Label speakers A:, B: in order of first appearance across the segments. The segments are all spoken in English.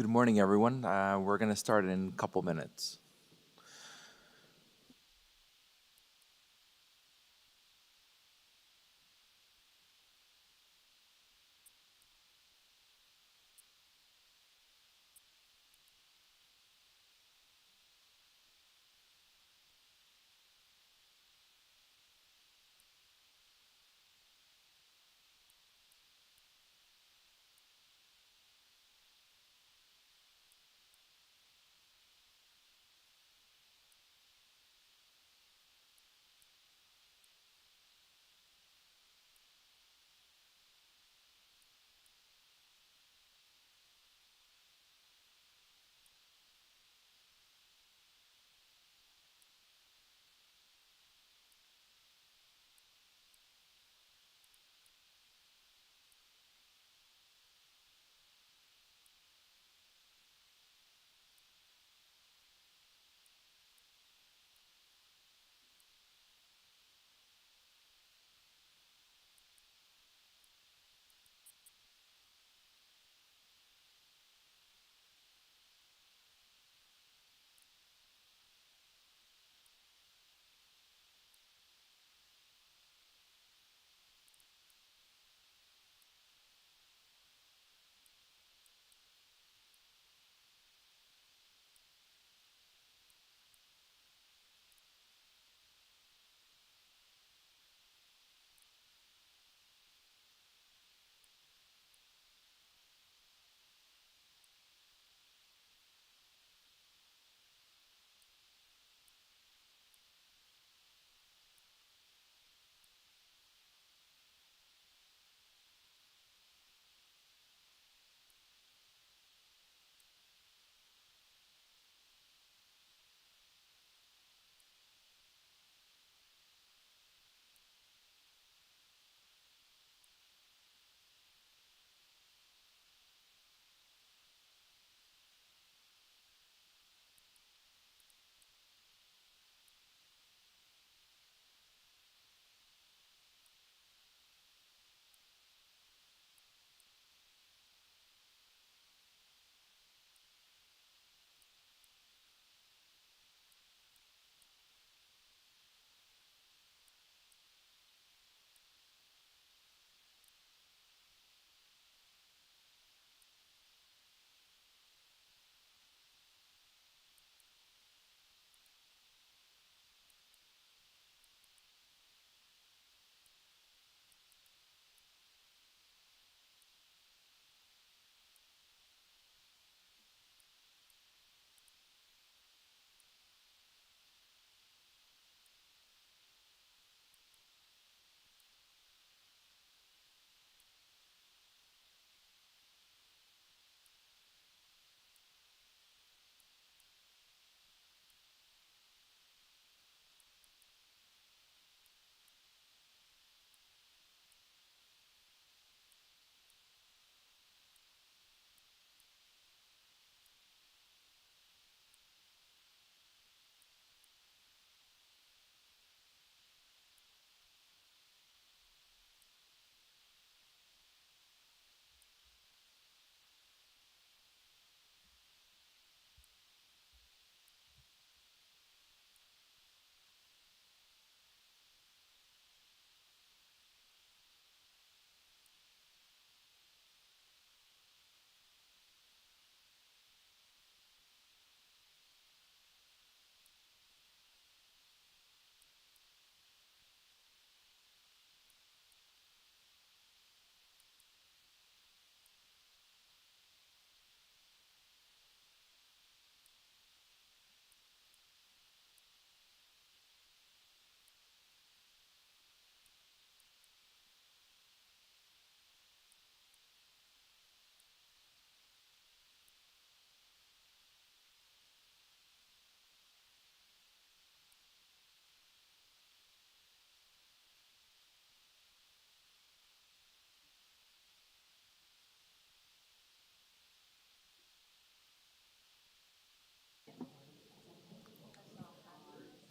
A: Good morning, everyone. We're going to start in a couple minutes.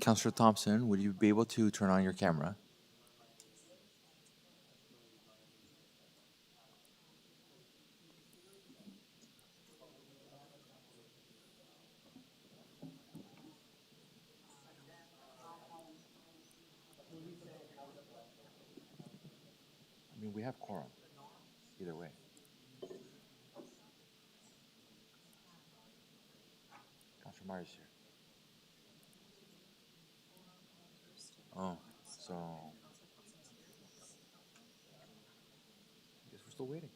A: Councillor Thompson, would you be able to turn on your camera? have quorum, either way. Councilor Myers here. Oh, so I guess we're still waiting.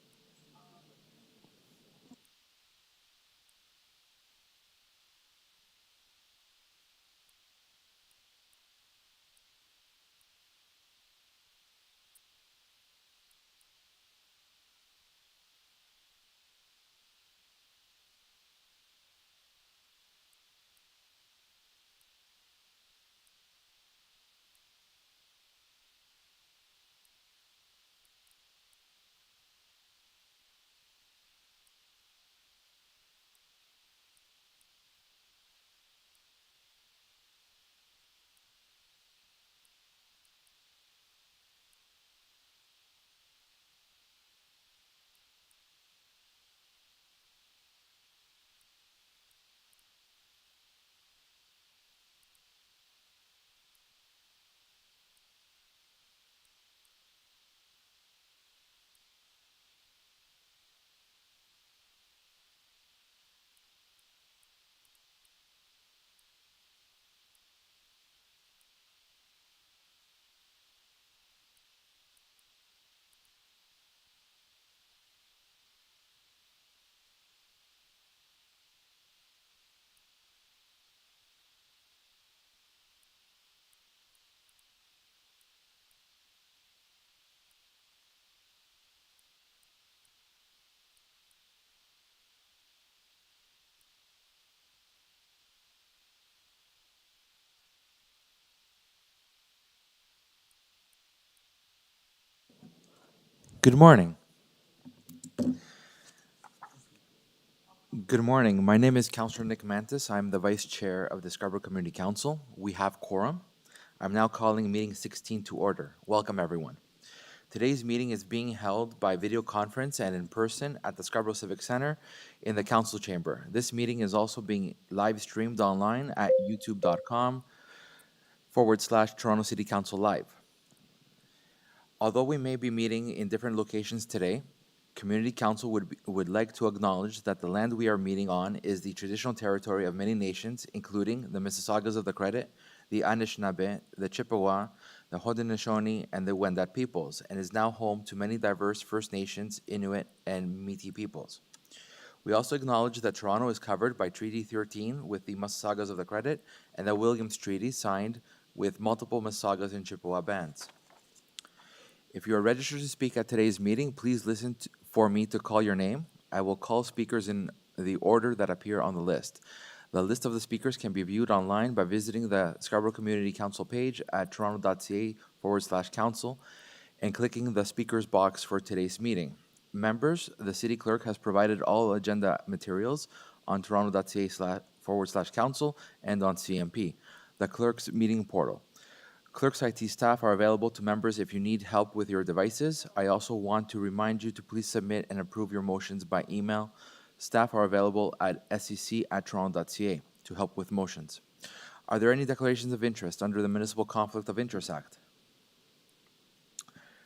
A: Good morning. Good morning. My name is Councilor Nick Mantis. I'm the Vice Chair of the Scarborough Community Council. We have quorum. I'm now calling meeting 16 to order. Welcome, everyone. Today's meeting is being held by video conference and in person at the Scarborough Civic Center in the Council Chamber. This meeting is also being live streamed online at youtube.com/Toronto City Council Live. Although we may be meeting in different locations today, Community Council would like to acknowledge that the land we are meeting on is the traditional territory of many nations, including the Mississaugas of the Credit, the Anishinaabe, the Chippewa, the Haudenosaunee, and the Wendat peoples, and is now home to many diverse First Nations, Inuit, and Métis peoples. We also acknowledge that Toronto is covered by Treaty 13 with the Mississaugas of the Credit and the Williams Treaty signed with multiple Mississaugas and Chippewa bands. If you are registered to speak at today's meeting, please listen for me to call your name. I will call speakers in the order that appear on the list. The list of the speakers can be viewed online by visiting the Scarborough Community Council page at toronto.ca/council and clicking the speakers box for today's meeting. Members, the City Clerk has provided all agenda materials on toronto.ca/council and on CMP, the Clerk's meeting portal. Clerk's IT staff are available to members if you need help with your devices. I also want to remind you to please submit and approve your motions by email. Staff are available at sec@toronto.ca to help with motions. Are there any declarations of interest under the Municipal Conflict of Interest Act?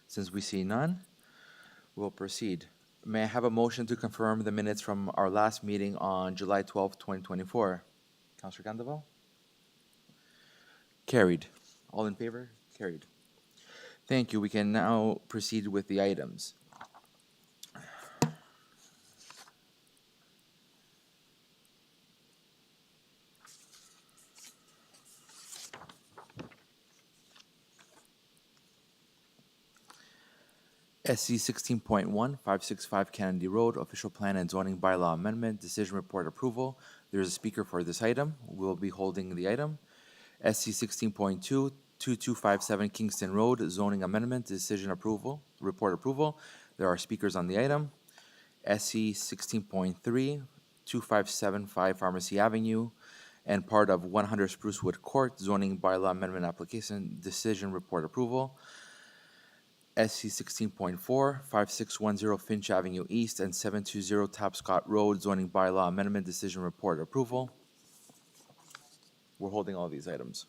A: Since we see none, we'll proceed. May I have a motion to confirm the minutes from our last meeting on July 12th, 2024? Councilor Gandaval? Carried. All in favor? Carried. Thank you. We can now proceed with the items. SC 16.1, 565 Kennedy Road, Official Plan and Zoning Bylaw Amendment, Decision Report Approval. There's a speaker for this item. We'll be holding the item. SC 16.2, 2257 Kingston Road, Zoning Amendment, Decision Approval, Report Approval. There are speakers on the item. SC 16.3, 2575 Pharmacy Avenue, and part of 100 Sprucewood Court, Zoning Bylaw Amendment Application, Decision Report Approval. SC 16.4, 5610 Finch Avenue East and 720 Tapscott Road, Zoning Bylaw Amendment, Decision Report Approval. We're holding all these items.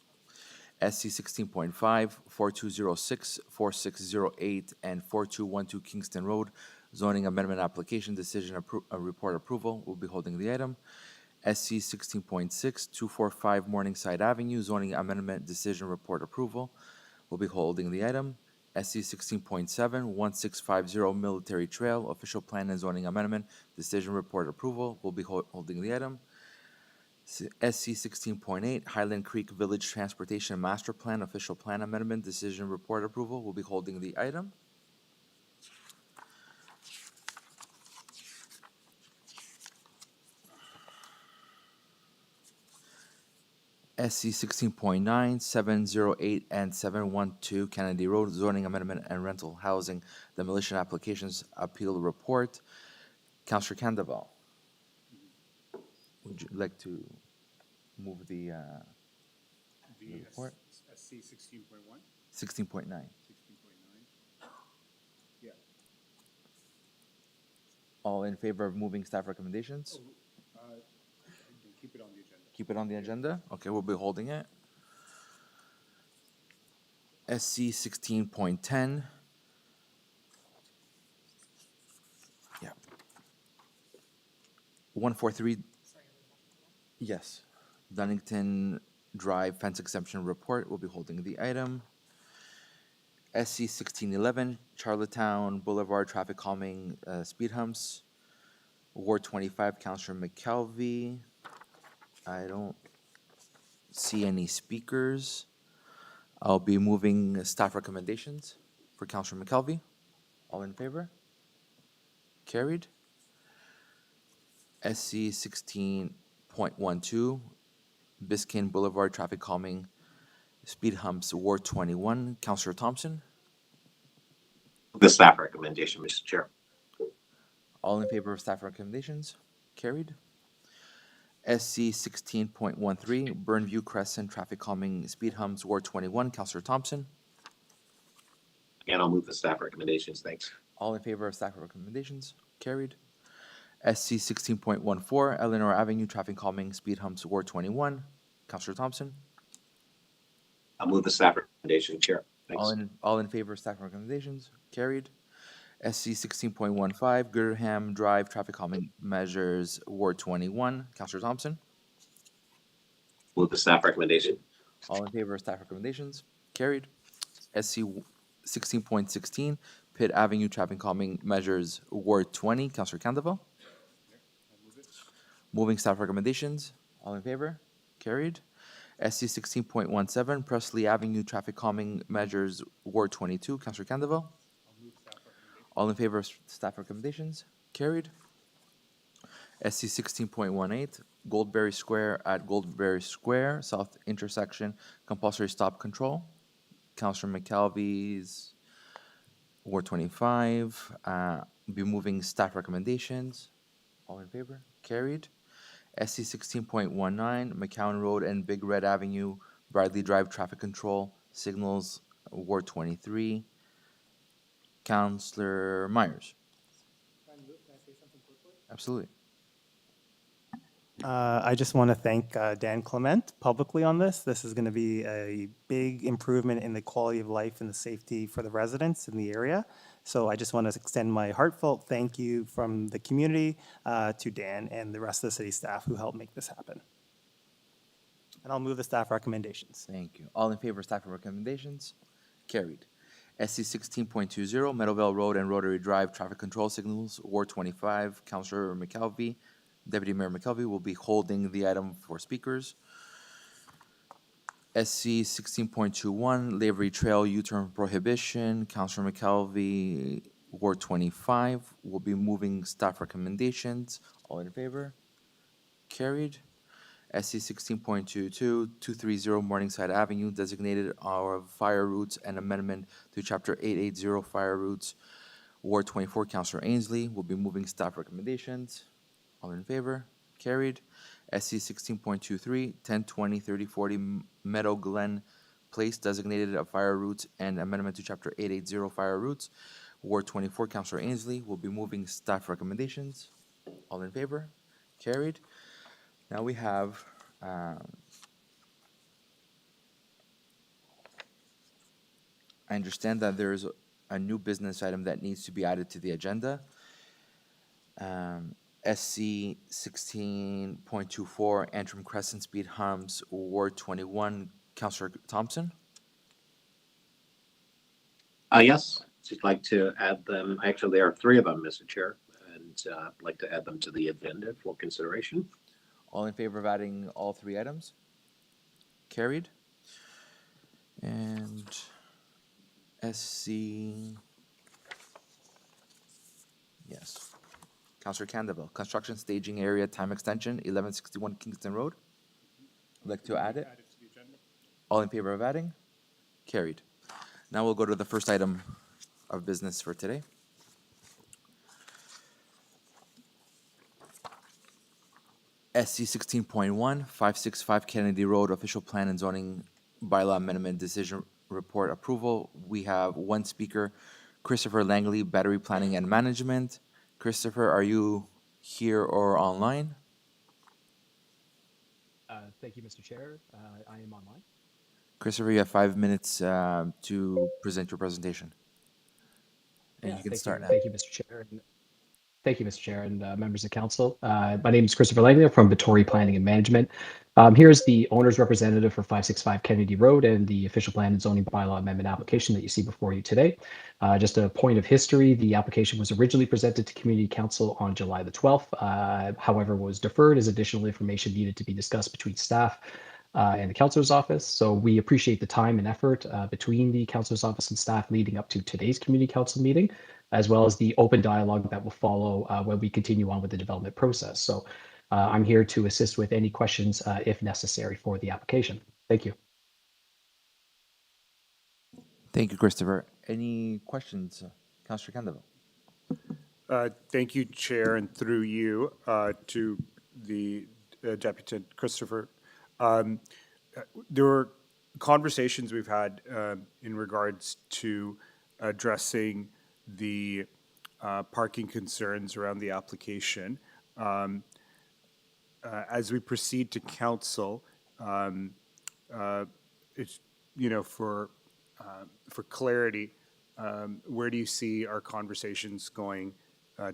A: SC 16.5, 4206, 4608, and 4212 Kingston Road, zoning amendment application decision report approval. We'll be holding the item. SC 16.6, 245 Morningside Avenue, zoning amendment decision report approval. We'll be holding the item. SC 16.7, 1650 Military Trail, official plan and zoning amendment decision report approval. We'll be holding the item. SC 16.8, Highland Creek Village Transportation Master Plan, official plan amendment decision report approval. We'll be holding the item. SC 16.9, 708, and 712 Kennedy Road, zoning amendment and rental housing demolition applications appeal report. Councillor Candaval, would you like to move the report?
B: SC 16.1?
A: 16.9.
B: 16.9. Yeah.
A: All in favor of moving staff recommendations?
B: Keep it on the agenda.
A: Keep it on the agenda? Okay, we'll be holding it. SC 16.10. Yeah. 143. Yes. Dunington Drive fence exemption report. We'll be holding the item. SC 1611. Charlottetown Boulevard traffic calming speed humps. Ward 25, Councillor McKelvey. I don't see any speakers. I'll be moving staff recommendations for Councillor McKelvey. All in favor? Carried. SC 16.12, Biscayne Boulevard traffic calming speed humps, Ward 21, Councillor Thompson.
C: The staff recommendation, Mr. Chair.
A: All in favor of staff recommendations? Carried. SC 16.13, Burnview Crescent traffic calming speed humps, Ward 21, Councillor Thompson.
C: And I'll move the staff recommendations. Thanks.
A: All in favor of staff recommendations? Carried. SC 16.14, Elinor Avenue traffic calming speed humps, Ward 21, Councillor Thompson.
C: I'll move the staff recommendation, Chair. Thanks.
A: All in favor of staff recommendations? Carried. SC 16.15, Gooderham Drive traffic calming measures, Ward 21, Councillor Thompson.
C: Move the staff recommendation.
A: All in favor of staff recommendations? Carried. SC 16.16, Pitt Avenue traffic calming measures, Ward 20, Councillor Candaval. Moving staff recommendations. All in favor? Carried. SC 16.17, Presley Avenue traffic calming measures, Ward 22, Councillor Candaval. All in favor of staff recommendations? Carried. SC 16.18, Goldberry Square at Goldberry Square, South Intersection, compulsory stop control. Councillor McKelvey's Ward 25. Be moving staff recommendations. All in favor? Carried. SC 16.19, McCowan Road and Big Red Avenue, Bridley Drive traffic control, signals, Ward 23. Councillor Myers.
B: Can I say something quickly?
A: Absolutely.
D: I just want to thank Dan Clement publicly on this. This is going to be a big improvement in the quality of life and the safety for the residents in the area. So I just want to extend my heartfelt thank you from the community to Dan and the rest of the city staff who helped make this happen. And I'll move the staff recommendations.
A: Thank you. All in favor of staff recommendations? Carried. SC 16.20, Meadowvale Road and Rotary Drive traffic control signals, Ward 25, Councillor McKelvey. Deputy Mayor McKelvey will be holding the item for speakers. SC 16.21, Lavery Trail U-turn prohibition, Councillor McKelvey, Ward 25, will be moving staff recommendations. All in favor? Carried. SC 16.22, 230 Morningside Avenue, designated our fire routes and amendment to Chapter 880 fire routes. Ward 24, Councillor Ainsley will be moving staff recommendations. All in favor? Carried. SC 16.23, 1020 3040 Meadowglen Place, designated a fire routes and amendment to Chapter 880 fire routes. Ward 24, Councillor Ainsley will be moving staff recommendations. All in favor? Carried. Now we have I understand that there's a new business item that needs to be added to the agenda. SC 16.24, Antrim Crescent Speed Humps, Ward 21, Councillor Thompson.
C: Yes, I'd like to add them. Actually, there are three of them, Mr. Chair, and I'd like to add them to the agenda for consideration.
A: All in favor of adding all three items? Carried. And SC, yes. Councillor Candeville, construction staging area time extension, 1161 Kingston Road. I'd like to add it.
B: Add it to the agenda.
A: All in favor of adding? Carried. Now we'll go to the first item of business for today. SC 16.1, 565 Kennedy Road, official plan and zoning bylaw amendment decision report approval. We have one speaker, Christopher Langley, battery planning and management. Christopher, are you here or online?
E: Thank you, Mr. Chair. I am online.
A: Christopher, you have 5 minutes to present your presentation. And you can start now.
E: Thank you, Mr. Chair. Thank you, Mr. Chair, and members of council. My name is Christopher Langley. I'm from Victoria Planning and Management. Here's the owner's representative for 565 Kennedy Road and the official plan and zoning bylaw amendment application that you see before you today. Just a point of history, the application was originally presented to Community Council on July the 12th, however, was deferred as additional information needed to be discussed between staff and the councillor's office. So we appreciate the time and effort between the councillor's office and staff leading up to today's Community Council meeting, as well as the open dialogue that will follow when we continue on with the development process. So I'm here to assist with any questions if necessary for the application. Thank you.
A: Thank you, Christopher. Any questions, Councillor Candeville?
B: Thank you, Chair, and through you to the Deputy Christopher. There were conversations we've had in regards to addressing the parking concerns around the application. As we proceed to council, it's, for clarity, where do you see our conversations going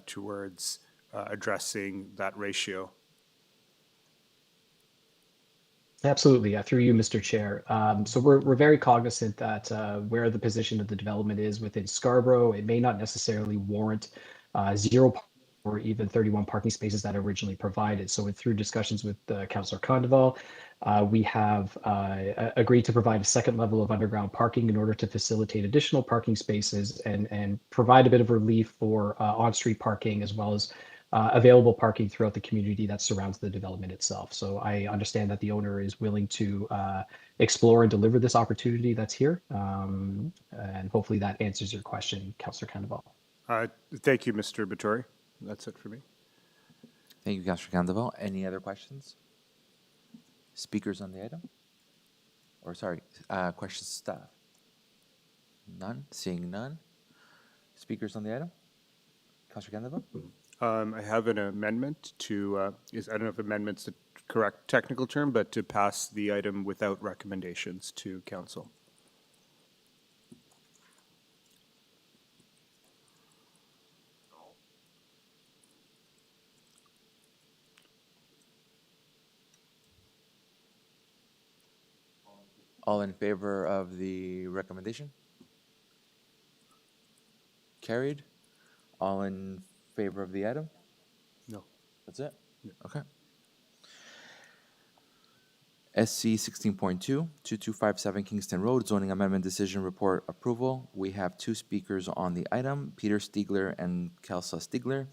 B: towards addressing that ratio?
E: Absolutely. Through you, Mr. Chair. So we're very cognizant that where the position of the development is within Scarborough, it may not necessarily warrant 0 or even 31 parking spaces that are originally provided. So through discussions with Councillor Condoval, we have agreed to provide a second level of underground parking in order to facilitate additional parking spaces and provide a bit of relief for on-street parking, as well as available parking throughout the community that surrounds the development itself. So I understand that the owner is willing to explore and deliver this opportunity that's here. And hopefully that answers your question, Councillor Condoval.
B: Thank you, Mr. Batory. That's it for me.
A: Thank you, Councillor Candeville. Any other questions? Speakers on the item? Or sorry, questions to staff? None? Seeing none? Speakers on the item? Councillor Candeville?
B: I have an amendment to, I don't know if amendment's the correct technical term, but to pass the item without recommendations to council.
A: All in favor of the recommendation? Carried. All in favor of the item?
B: No.
A: That's it? Okay. SC 16.2, 2257 Kingston Road, zoning amendment decision report approval. We have two speakers on the item, Peter Stiegler and Kelsa Stiegler.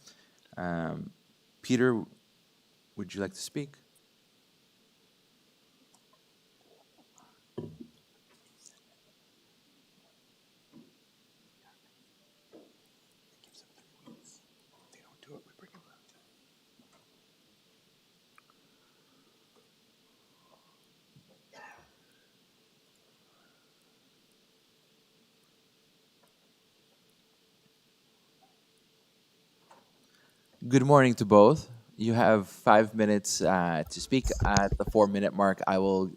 A: Peter, would you like to speak? Good morning to both. You have 5 minutes to speak. At the 4-minute mark, I will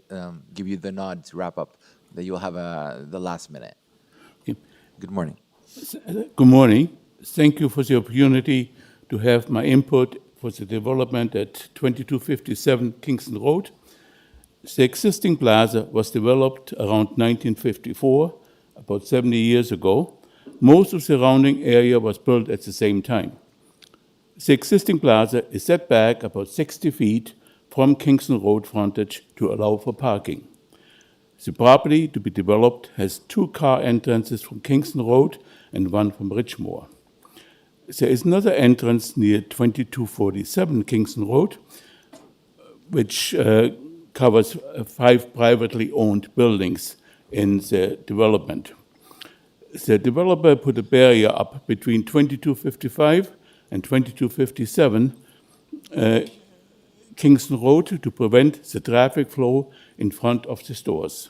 A: give you the nod to wrap up, that you'll have the last minute. Good morning.
F: Good morning. Thank you for the opportunity to have my input for the development at 2257 Kingston Road. The existing plaza was developed around 1954, about 70 years ago. Most of the surrounding area was built at the same time. The existing plaza is set back about 60 feet from Kingston Road frontage to allow for parking. The property to be developed has 2 car entrances from Kingston Road and 1 from Ridgemore. There is another entrance near 2247 Kingston Road, which covers 5 privately owned buildings in the development. The developer put a barrier up between 2255 and 2257 Kingston Road to prevent the traffic flow in front of the stores.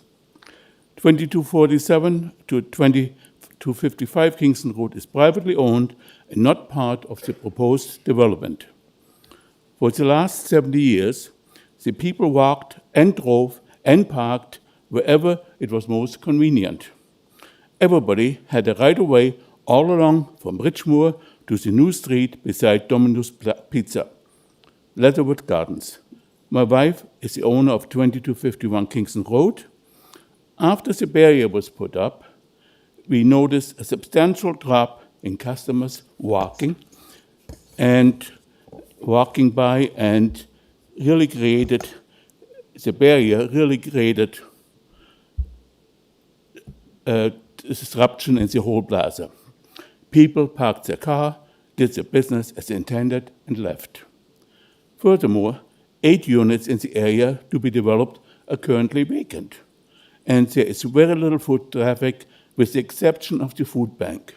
F: 2247 to 2255 Kingston Road is privately owned and not part of the proposed development. For the last 70 years, the people walked and drove and parked wherever it was most convenient. Everybody had a right-of-way all along from Ridgemore to the new street beside Domino's Pizza, Leatherwood Gardens. My wife is the owner of 2251 Kingston Road. After the barrier was put up, we noticed a substantial drop in customers walking by, and really created, the barrier really created disruption in the whole plaza. People parked their car, did their business as intended, and left. Furthermore, 8 units in the area to be developed are currently vacant, and there is very little foot traffic with the exception of the food bank.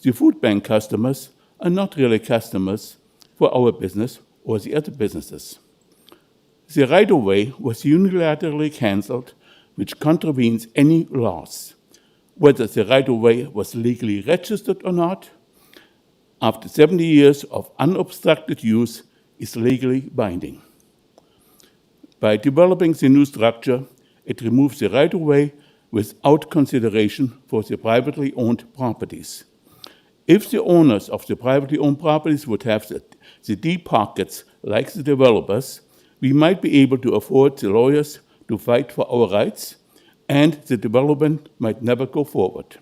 F: The food bank customers are not really customers for our business or the other businesses. The right-of-way was unilaterally cancelled, which contravenes any laws. Whether the right-of-way was legally registered or not, after 70 years of unobstructed use, is legally binding. By developing the new structure, it removes the right-of-way without consideration for the privately owned properties. If the owners of the privately owned properties would have the deep pockets like the developers, we might be able to afford the lawyers to fight for our rights, and the development might never go forward.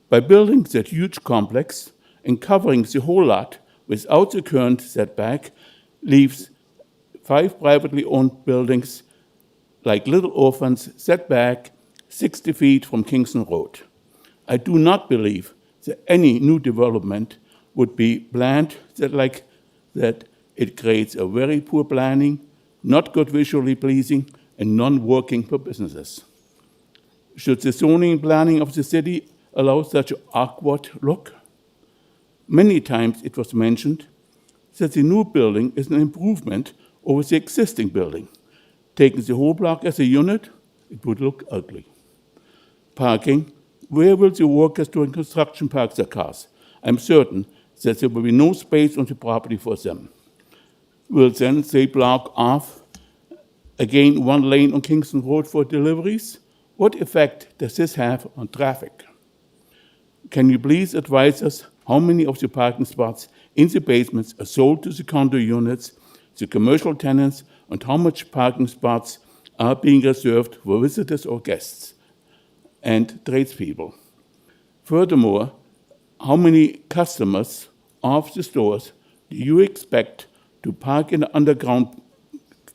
F: By building that huge complex and covering the whole lot without the current setback, leaves 5 privately owned buildings like little orphans set back 60 feet from Kingston Road. I do not believe that any new development would be planned like that. It creates a very poor planning, not good visually pleasing, and non-working for businesses. Should the zoning planning of the city allow such an awkward look? Many times it was mentioned that the new building is an improvement over the existing building. Taking the whole block as a unit, it would look ugly. Parking, where will the workers doing construction park their cars? I'm certain that there will be no space on the property for them. Will then they block off again 1 lane on Kingston Road for deliveries? What effect does this have on traffic? Can you please advise us how many of the parking spots in the basements are sold to the condo units, the commercial tenants, and how much parking spots are being reserved for visitors or guests and tradespeople? Furthermore, how many customers of the stores do you expect to park in the underground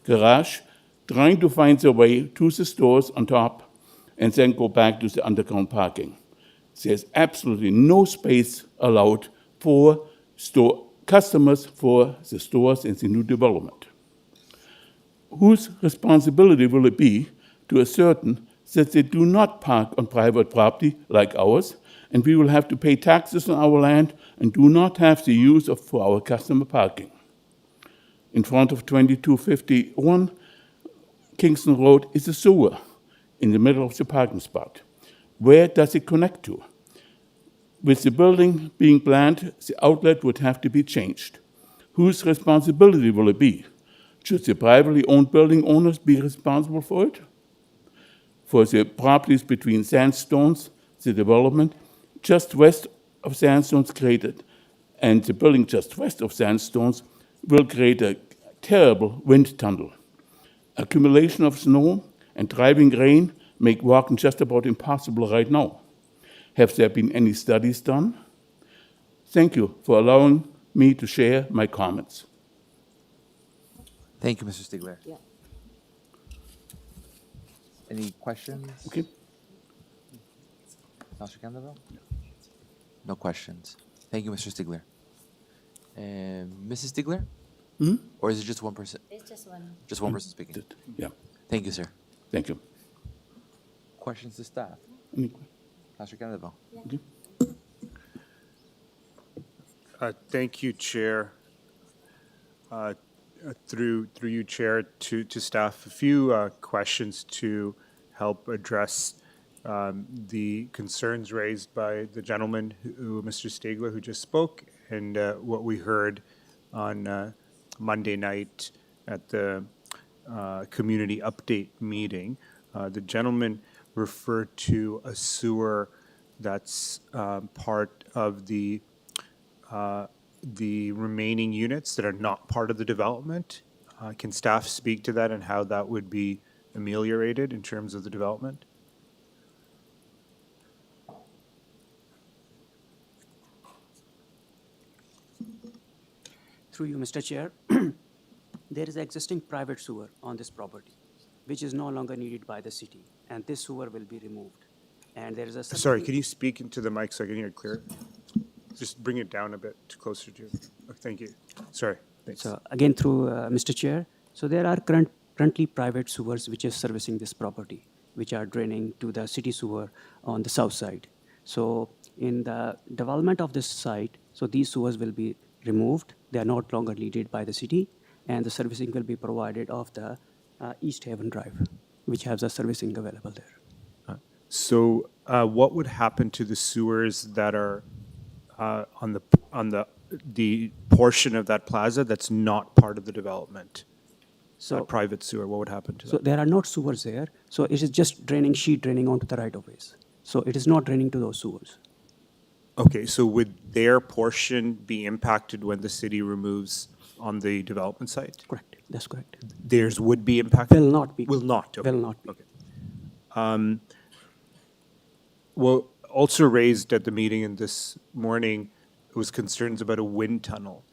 F: garage, trying to find their way to the stores on top and then go back to the underground parking? There's absolutely no space allowed for customers for the stores in the new development. Whose responsibility will it be to ascertain that they do not park on private property like ours, and we will have to pay taxes on our land and do not have the use for our customer parking? In front of 2251 Kingston Road is a sewer in the middle of the parking spot. Where does it connect to? With the building being planned, the outlet would have to be changed. Whose responsibility will it be? Should the privately owned building owners be responsible for it? For the properties between Sandstones, the development just west of Sandstones created, and the building just west of Sandstones will create a terrible wind tunnel. Accumulation of snow and driving rain make walking just about impossible right now. Have there been any studies done? Thank you for allowing me to share my comments.
A: Thank you, Mr. Stigler.
G: Yeah.
A: Any questions?
F: Okay.
A: Councilor Candelabelle? No questions. Thank you, Mr. Stigler. And Mrs. Stigler? Or is it just one person?
G: It's just one.
A: Just one person speaking?
F: Yeah,
A: Thank you, sir.
F: thank you.
A: Questions to staff?
F: Any
A: Councilor Candelabelle?
F: okay.
B: Thank you, Chair. Through you, Chair, to staff, a few questions to help address the concerns raised by the gentleman, Mr. Stigler, who just spoke, and what we heard on Monday night at the community update meeting. The gentleman referred to a sewer that's part of the remaining units that are not part of the development. Can staff speak to that and how that would be ameliorated in terms of the development?
H: Through you, Mr. Chair, there is existing private sewer on this property, which is no longer needed by the city, and this sewer will be removed. And there is a...
B: Sorry, can you speak into the mic so I can hear it clear? Just bring it down a bit closer to you. Oh, thank you. Sorry. Thanks.
H: So again, through Mr. Chair, so there are currently private sewers which is servicing this property, which are draining to the city sewer on the south side. So in the development of this site, so these sewers will be removed. They are no longer needed by the city, and the servicing will be provided of the East Haven Drive, which has a servicing available there.
B: So what would happen to the sewers that are on the portion of that plaza that's not part of the development?
H: So
B: That private sewer, what would happen to
H: So
B: that?
H: there are not sewers there. So it is just draining, sheet draining onto the right of ways. So it is not draining to those sewers.
B: Okay, so would their portion be impacted when the city removes on the development site?
H: Correct. That's correct.
B: Theirs would be impacted?
H: Will not be.
B: Will not, okay.
H: Will not be.
B: Okay. Well, also raised at the meeting in this morning was concerns about a wind tunnel.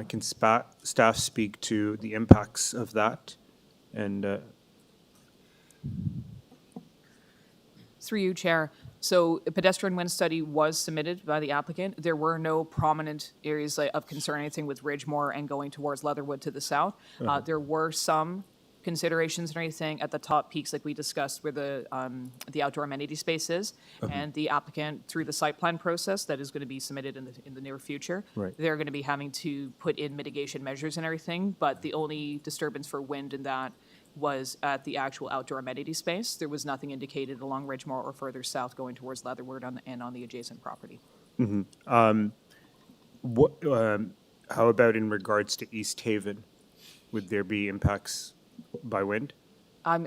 B: Can staff speak to the impacts of that? And
I: Through you, Chair. So a pedestrian wind study was submitted by the applicant. There were no prominent areas of concern, anything with Ridgemore and going towards Leatherwood to the south. There were some considerations and everything at the top peaks like we discussed where the outdoor amenity space is. And the applicant, through the site plan process that is going to be submitted in the near future,
B: Right.
I: they're going to be having to put in mitigation measures and everything. But the only disturbance for wind in that was at the actual outdoor amenity space. There was nothing indicated along Ridgemore or further south going towards Leatherwood and on the adjacent property.
B: what, how about in regards to East Haven? Would there be impacts by wind?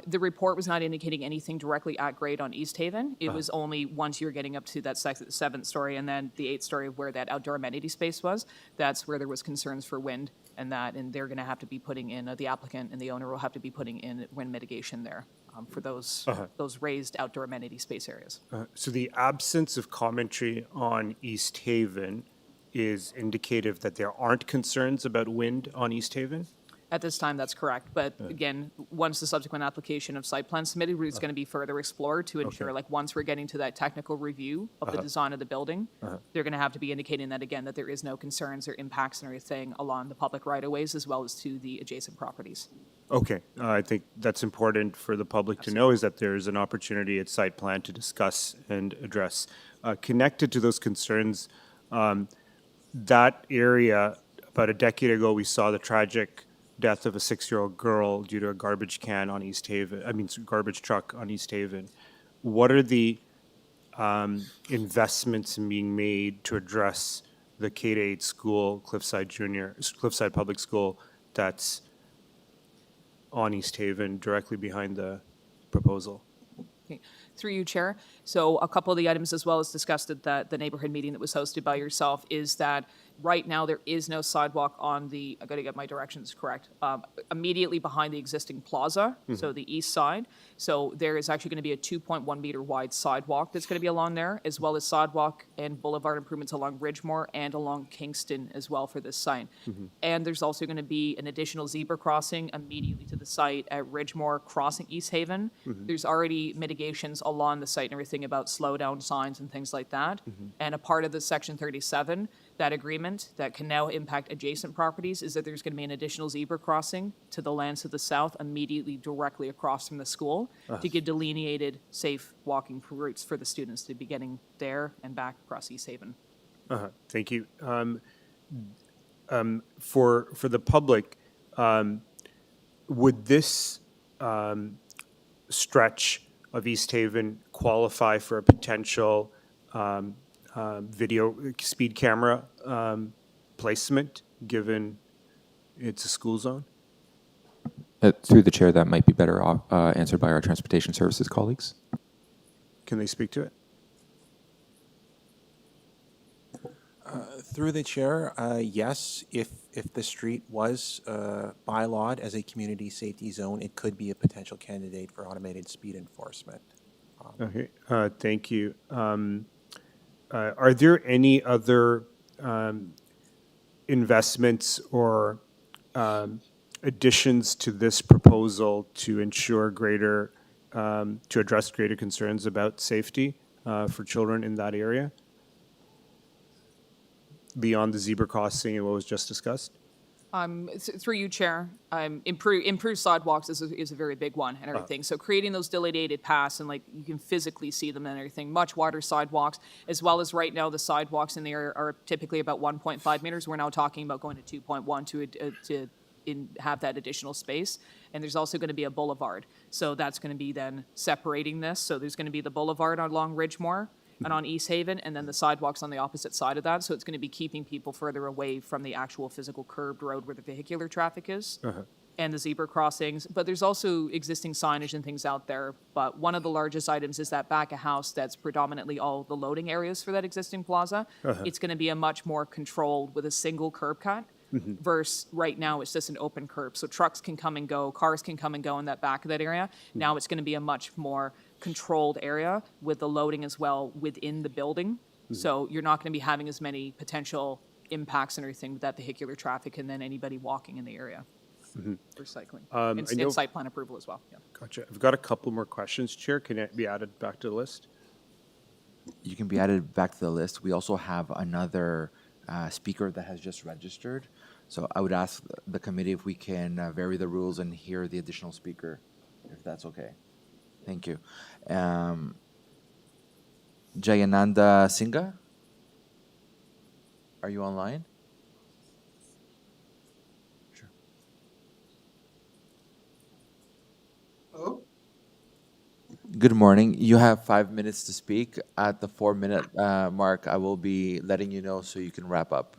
I: The report was not indicating anything directly at grade on East Haven. It was only once you're getting up to that seventh story and then the eighth story where that outdoor amenity space was, that's where there was concerns for wind and they're going to have to be putting in, the applicant and the owner will have to be putting in wind mitigation there for those raised outdoor amenity space areas.
B: So the absence of commentary on East Haven is indicative that there aren't concerns about wind on East Haven?
I: At this time, that's correct. But again, once the subsequent application of site plan submitted, it's going to be further explored to ensure, like, once we're getting to that technical review of the design of the building, they're going to have to be indicating that, again, that there is no concerns or impacts and everything along the public right-of-ways as well as to the adjacent properties.
B: Okay, I think that's important for the public to know is that there's an opportunity at site plan to discuss and address. Connected to those concerns, that area, about a decade ago, we saw the tragic death of a 6-year-old girl due to a garbage can on East Haven, garbage truck on East Haven. What are the investments being made to address the K-8 school, Cliffside Public School, that's on East Haven, directly behind the proposal?
I: Okay. Through you, Chair. So a couple of the items as well as discussed at the neighborhood meeting that was hosted by yourself is that right now there is no sidewalk on the, I gotta get my directions correct, immediately behind the existing plaza, so the east side. So there is actually gonna be a 2.1 meter wide sidewalk that's gonna be along there, as well as sidewalk and boulevard improvements along Ridgemore and along Kingston as well for this site. And there's also gonna be an additional zebra crossing immediately to the site at Ridgemore crossing East Haven. There's already mitigations along the site and everything about slow down signs and things like that. And a part of the Section 37, that agreement that can now impact adjacent properties is that there's going to be an additional zebra crossing to the lands to the south immediately directly across from the school to give delineated safe walking routes for the students to be getting there and back across East Haven.
B: Thank you. For the public, would this stretch of East Haven qualify for a potential video speed camera placement, given it's a school zone?
G: Through the chair, that might be better answered by our transportation services colleagues.
B: Can they speak to it?
J: Through the chair, yes, if the street was bylawed as a community safety zone, it could be a potential candidate for automated speed enforcement.
B: Okay, thank you. Are there any other investments or additions to this proposal to ensure greater, to address greater concerns about safety for children in that area? Beyond the zebra crossing and what was just discussed?
I: Through you, Chair, improved sidewalks is a very big one and everything. So creating those delineated paths and like you can physically see them and everything, much wider sidewalks, as well as right now the sidewalks in the area are typically about 1.5 meters. We're now talking about going to 2.1 to have that additional space. And there's also going to be a boulevard. So that's going to be then separating this. So there's going to be the boulevard along Ridgemore and on East Haven, and then the sidewalks on the opposite side of that. So it's going to be keeping people further away from the actual physical curbed road where the vehicular traffic is and the zebra crossings. But there's also existing signage and things out there. But one of the largest items is that back of house that's predominantly all the loading areas for that existing plaza. It's going to be a much more controlled with a single curb cut. Versus right now it's just an open curb. So trucks can come and go, cars can come and go in that back of that area. Now it's going to be a much more controlled area with the loading as well within the building. So you're not going to be having as many potential impacts and everything with that vehicular traffic and then anybody walking in the area for cycling. And site plan approval as well. Yeah.
B: Gotcha. I've got a couple more questions, Chair. Can it be added back to the list?
A: You can be added back to the list. We also have another speaker that has just registered. So I would ask the committee if we can vary the rules and hear the additional speaker, if that's okay. Thank you. Jayananda Singha, are you online? Sure.
K: Hello?
A: Good morning. You have 5 minutes to speak. At the 4-minute mark, I will be letting you know so you can wrap up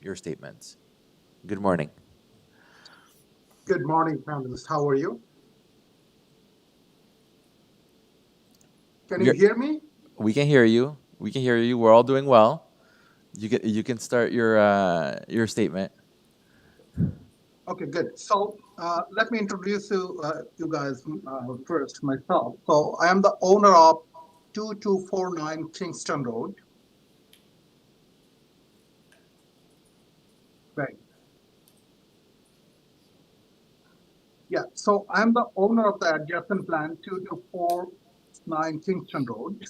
A: your statements. Good morning.
K: Good morning, panelists. How are you? Can you hear me?
A: We can hear you. We can hear you. We're all doing well. You can start your statement.
K: Okay, good. So let me introduce you guys first, myself. So I am the owner of 2249 Kingston Road. Right. Yeah, so I'm the owner of the adjacent plan 2249 Kingston Road.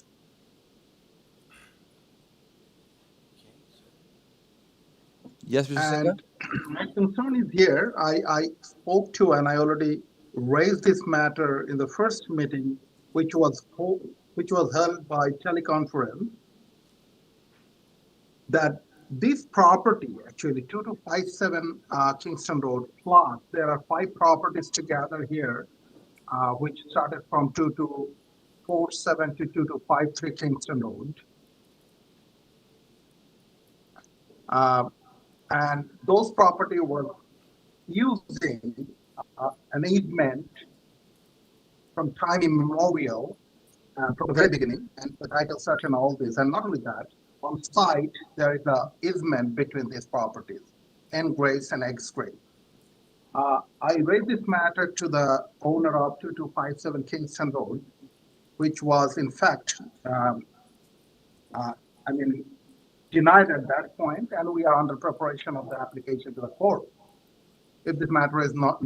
A: Yes, Mr. Singha?
K: And my concern is here, I spoke to and I already raised this matter in the first meeting, which was held by teleconference, that this property, actually 2257 Kingston Road plot, there are 5 properties together here, which started from 2247 to 2253 Kingston Road. And those property were using an easement from time immemorial from the very beginning, and the title search and all this. And not only that, on site, there is a easement between these properties, N grades and X grade. I raised this matter to the owner of 2257 Kingston Road, which was in fact, denied at that point, and we are under preparation of the application to the court if this matter is not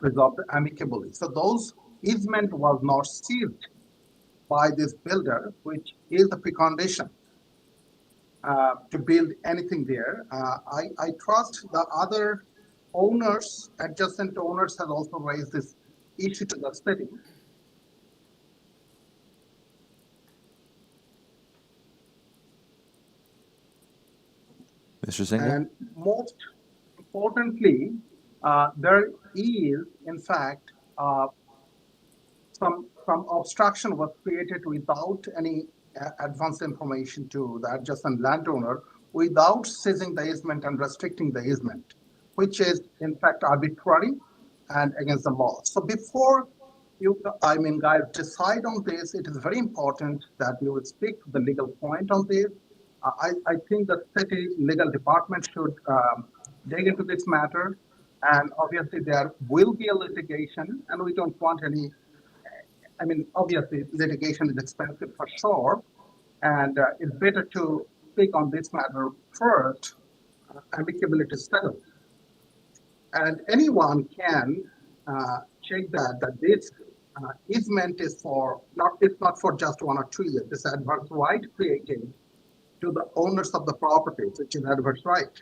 K: resolved amicably. So those easement was not sealed by this builder, which is the precondition to build anything there. I trust the other owners, adjacent owners, have also raised this issue to the city.
A: Mr. Singh?
K: And most importantly, there is, in fact, some obstruction was created without any advance information to the adjacent landowner, without seizing the easement and restricting the easement, which is in fact arbitrary and against the law. So before you, guys, decide on this, it is very important that you would speak to the legal point on this. I think the city legal department should dig into this matter, and obviously there will be a litigation, and we don't want any. Obviously litigation is expensive for sure, and it's better to speak on this matter first, amicably to settle. And anyone can check that this easement is for it's not for just 1 or 2 years. This adverse right created to the owners of the properties, which is adverse right.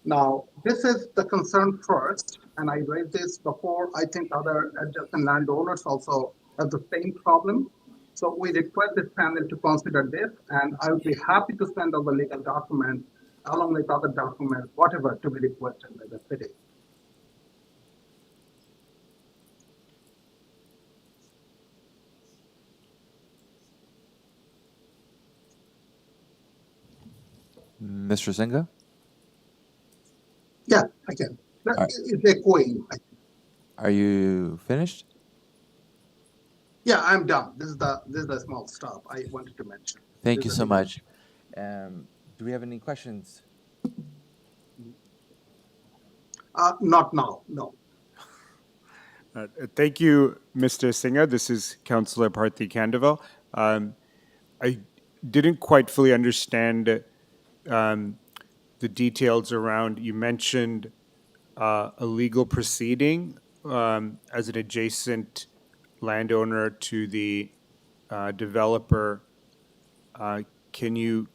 K: Now, this is the concern first, and I raised this before. I think other adjacent landowners also have the same problem. So we request this panel to consider this, and I would be happy to send all the legal documents along with other documents, whatever to be requested by the city.
A: Mr. Singh?
K: Yeah, I can. It's echoing.
A: Are you finished?
K: Yeah, I'm done. This is the small stop I wanted to mention.
A: Thank you so much. Do we have any questions?
K: Not now, no.
B: Thank you, Mr. Singh. This is Councillor Parthy Candavel. I didn't quite fully understand the details around, you mentioned a legal proceeding as an adjacent landowner to the developer. Can you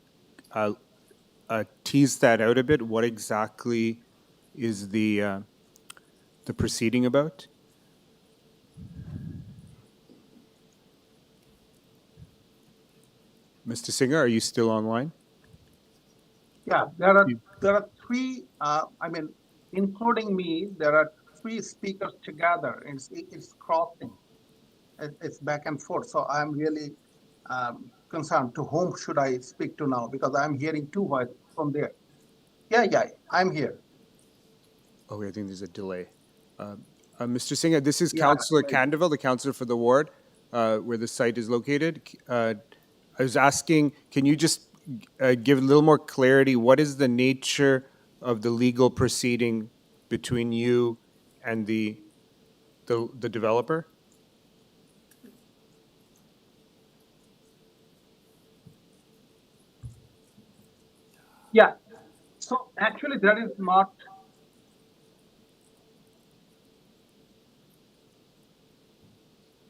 B: tease that out a bit? What exactly is the proceeding about? Mr. Singh, are you still online?
K: Yeah, there are three. Including me, there are three speakers together. It's crossing. It's back and forth. So I'm really concerned. To whom should I speak to now? Because I'm hearing two voices from there. Yeah, I'm here.
B: Okay, I think there's a delay. Mr. Singh, this is Councillor Candavel, the councillor for the ward where the site is located. I was asking, can you just give a little more clarity? What is the nature of the legal proceeding between you and the developer?
K: Yeah. So actually, there is not.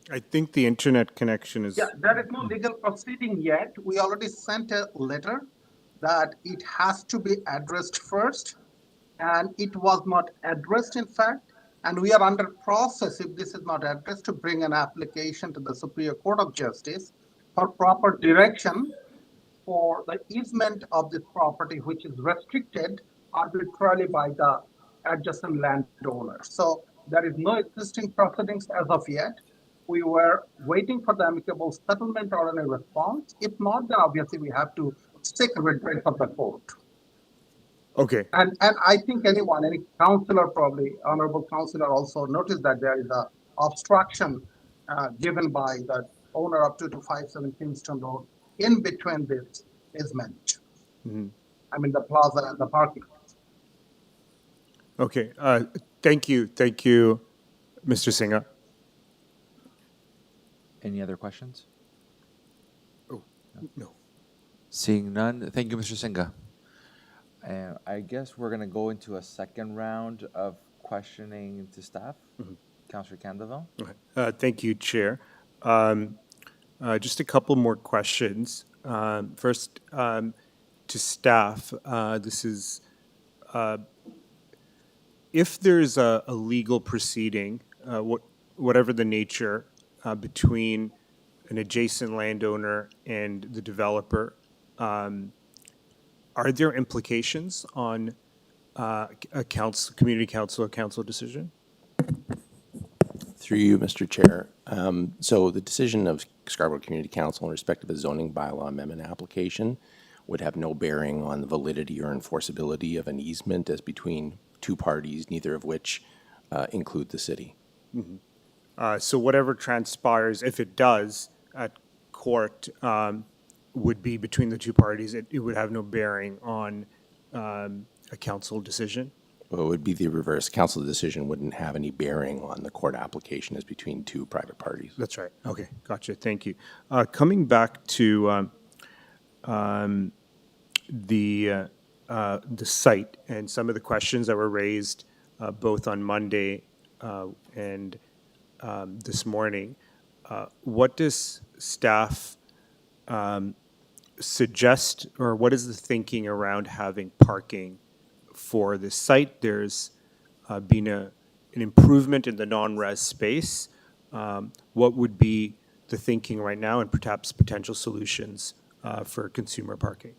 B: I think the internet connection is.
K: Yeah, there is no legal proceeding yet. We already sent a letter that it has to be addressed first, and it was not addressed, in fact. And we are under process, if this is not addressed, to bring an application to the Superior Court of Justice for proper direction for the easement of this property, which is restricted arbitrarily by the adjacent landowner. So there is no existing proceedings as of yet. We were waiting for the amicable settlement or any response. If not, then obviously we have to seek redress of the court.
B: Okay.
K: And I think any councillor, probably honorable councillor, also noticed that there is a obstruction given by the owner of 2257 Kingston Road, in between this is meant. I mean, the plaza and the parking.
B: Okay, thank you, Mr. Singha.
A: Any other questions?
B: Oh, no.
A: Seeing none, thank you, Mr. Singha. And I guess we're going to go into a second round of questioning to staff. Councillor Candeville.
B: Thank you, Chair. Just a couple more questions. First, to staff, this is, if there's a legal proceeding, whatever the nature, between an adjacent landowner and the developer, are there implications on a community council or council decision?
L: Through you, Mr. Chair. So the decision of Scarborough Community Council in respect of a zoning bylaw amendment application would have no bearing on the validity or enforceability of an easement as between two parties, neither of which include the city.
B: So whatever transpires, if it does, at court, would be between the two parties. It would have no bearing on a council decision?
L: Well, it would be the reverse. Council decision wouldn't have any bearing on the court application as between two private parties.
B: That's right. Okay, gotcha. Thank you. Coming back to the site and some of the questions that were raised both on Monday and this morning, what does staff suggest, or what is the thinking around having parking for this site? There's been an improvement in the non-res space. What would be the thinking right now and perhaps potential solutions for consumer parking?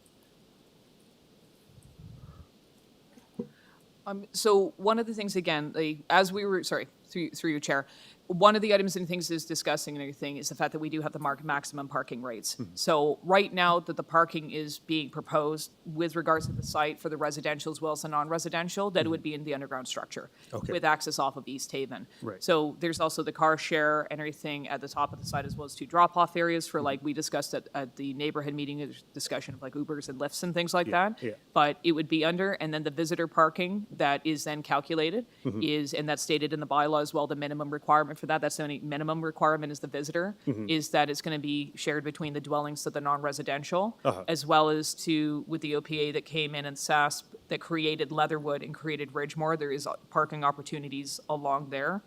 I: So one of the things, again, as we were, sorry, through your chair, one of the items and things is discussing and everything is the fact that we do have the maximum parking rates. So right now that the parking is being proposed with regards to the site for the residential as well as the non-residential, that it would be in the underground structure with access off of East Haven.
B: Right.
I: So there's also the car share and everything at the top of the site as well as two drop-off areas for like we discussed at the neighborhood meeting, a discussion of like Ubers and Lyfts and things like that.
B: Yeah.
I: But it would be under, and then the visitor parking that is then calculated is, and that's stated in the bylaw as well, the minimum requirement for that. That's the only minimum requirement is the visitor, is that it's going to be shared between the dwellings to the non-residential, as well as to, with the OPA that came in and SASP that created Leatherwood and created Ridgemore, there is parking opportunities along there.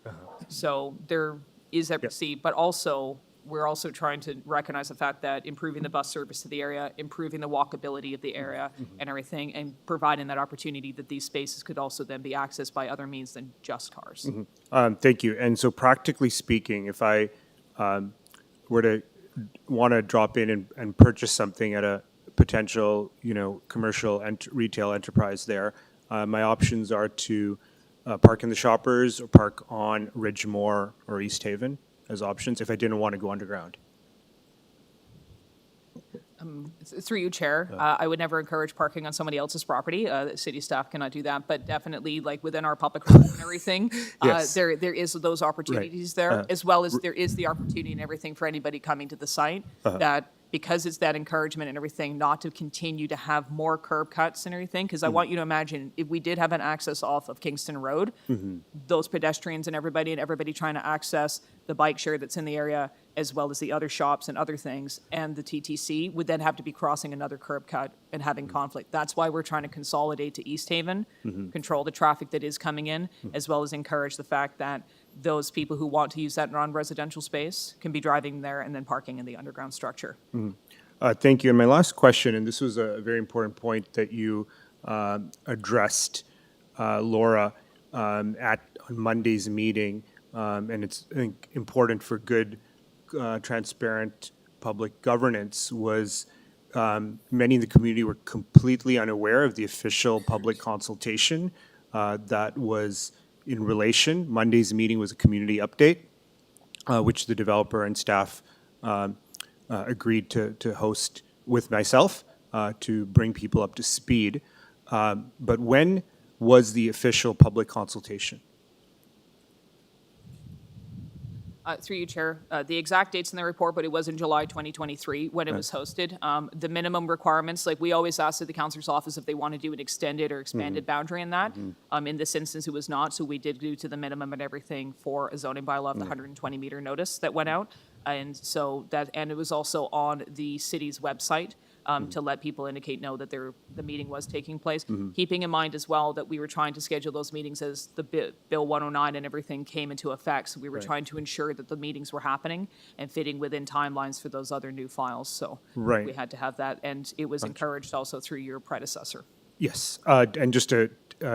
I: So there is that but also we're also trying to recognize the fact that improving the bus service to the area, improving the walkability of the area and everything, and providing that opportunity that these spaces could also then be accessed by other means than just cars.
B: Thank you. And so practically speaking, if I were to want to drop in and purchase something at a potential, commercial and retail enterprise there, my options are to park in the Shoppers or park on Ridgemore or East Haven as options if I didn't want to go underground.
I: Through you, Chair, I would never encourage parking on somebody else's property. City staff cannot do that, but definitely like within our public roads and everything,
B: Yes.
I: there is those opportunities there, as well as there is the opportunity and everything for anybody coming to the site that because it's that encouragement and everything, not to continue to have more curb cuts and everything, because I want you to imagine if we did have an access off of Kingston Road, those pedestrians and everybody trying to access the bike share that's in the area, as well as the other shops and other things, and the TTC would then have to be crossing another curb cut and having conflict. That's why we're trying to consolidate to East Haven, control the traffic that is coming in, as well as encourage the fact that those people who want to use that non-residential space can be driving there and then parking in the underground structure.
B: Thank you. And my last question, and this was a very important point that you addressed, Laura, on Monday's meeting, and it's, I think, important for good, transparent public governance, was many in the community were completely unaware of the official public consultation that was in relation. Monday's meeting was a community update, which the developer and staff agreed to host with myself to bring people up to speed. But when was the official public consultation?
I: Through you, Chair. The exact date's in the report, but it was in July 2023 when it was hosted. The minimum requirements, like we always ask at the Councillor's office if they want to do an extended or expanded boundary in that. In this instance, it was not, so we did do to the minimum and everything for a zoning bylaw of the 120-meter notice that went out. And so that, and it was also on the city's website to let people know that the meeting was taking place. Keeping in mind as well that we were trying to schedule those meetings as the Bill 109 and everything came into effect. So we were trying to ensure that the meetings were happening and fitting within timelines for those other new files. So we had to have that. And it was encouraged also through your predecessor.
B: Yes, and just to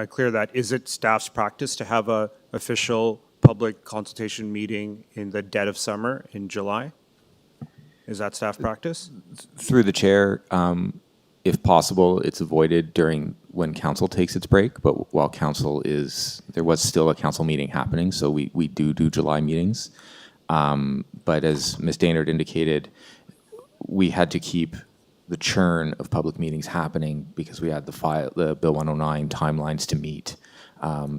B: clear that, is it staff's practice to have a official public consultation meeting in the dead of summer in July? Is that staff practice?
G: Through the chair, if possible, it's avoided during when council takes its break, but while council is, there was still a council meeting happening, so we do July meetings. But as Ms. Daynard indicated, we had to keep the churn of public meetings happening because we had the Bill 109 timelines to meet.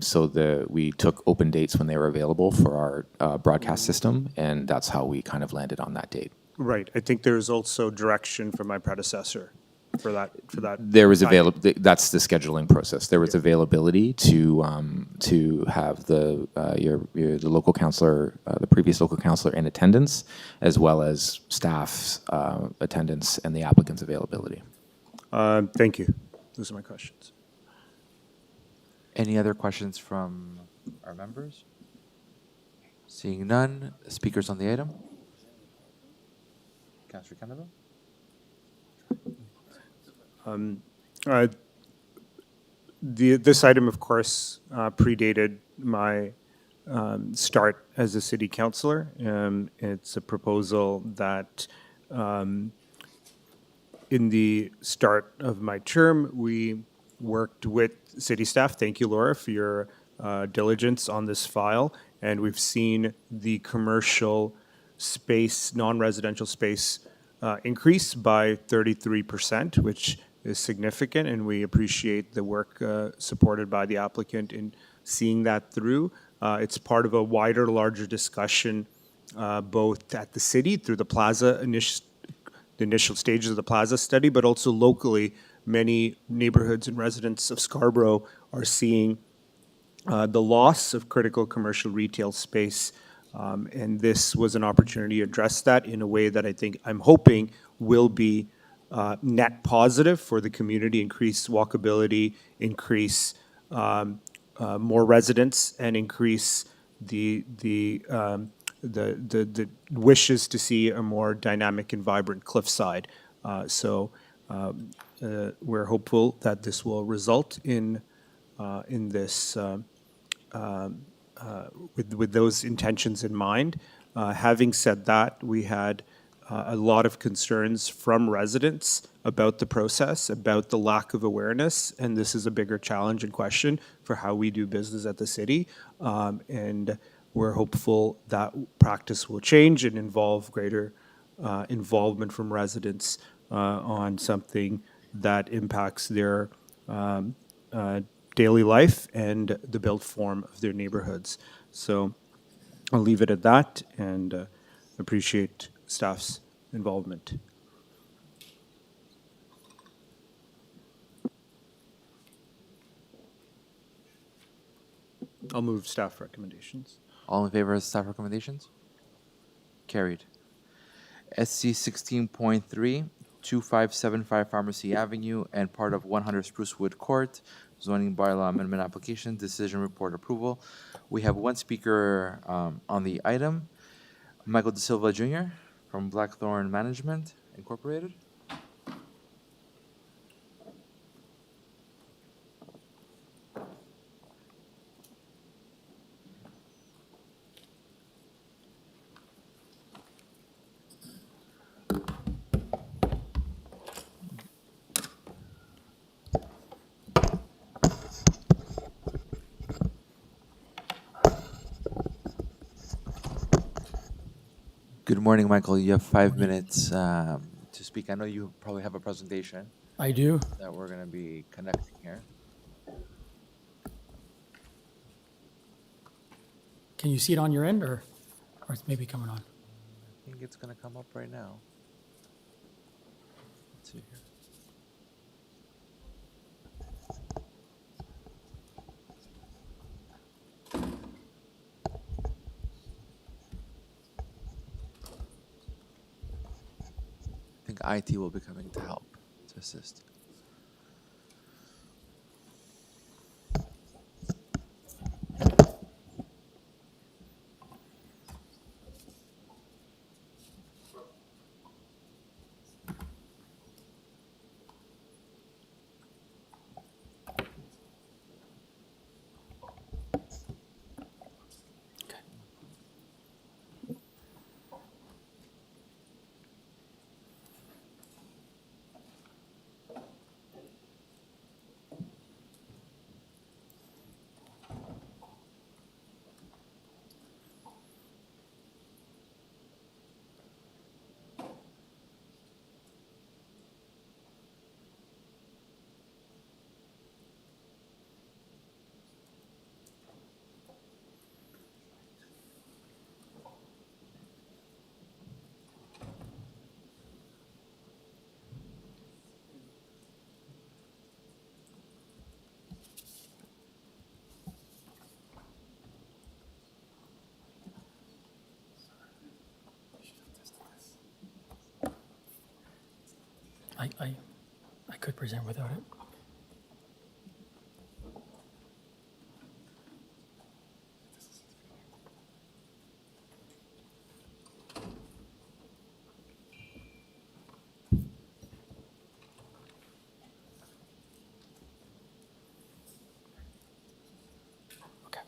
G: So we took open dates when they were available for our broadcast system, and that's how we kind of landed on that date.
B: Right. I think there's also direction from my predecessor for that.
G: There was
B: timing.
G: That's the scheduling process. There was availability to have the local councillor, the previous local councillor in attendance, as well as staff's attendance and the applicant's availability.
B: Thank you. Those are my questions.
A: Any other questions from our members? Seeing none, speakers on the item? Councillor Kennedy?
B: This item, of course, predated my start as a city councillor. It's a proposal that in the start of my term, we worked with city staff. Thank you, Laura, for your diligence on this file. And we've seen the commercial space, non-residential space increase by 33%, which is significant, and we appreciate the work supported by the applicant in seeing that through. It's part of a wider, larger discussion, both at the city through the plaza the initial stages of the plaza study, but also locally, many neighborhoods and residents of Scarborough are seeing the loss of critical commercial retail space. And this was an opportunity to address that in a way that I'm hoping will be net positive for the community, increase walkability, increase more residents, and increase the wishes to see a more dynamic and vibrant cliffside. So we're hopeful that this will result in this. With those intentions in mind. Having said that, we had a lot of concerns from residents about the process, about the lack of awareness, and this is a bigger challenge and question for how we do business at the city. And we're hopeful that practice will change and involve greater involvement from residents on something that impacts their daily life and the built form of their neighborhoods. So I'll leave it at that and appreciate staff's involvement. I'll move staff recommendations.
A: All in favor of staff recommendations? Carried. SC 16.3, 2575 Pharmacy Avenue and part of 100 Sprucewood Court, zoning bylaw amendment application, decision report approval. We have one speaker on the item, Michael De Silva Jr. from Blackthorn Management Incorporated. Good morning, Michael. You have 5 minutes to speak. I know you probably have a presentation
M: I do.
A: that we're going to be conducting here.
M: Can you see it on your end or? Or it's maybe coming on.
A: I think it's gonna come up right now. Let's see here. I think IT will be coming to help, to assist.
M: I could present without it. Okay.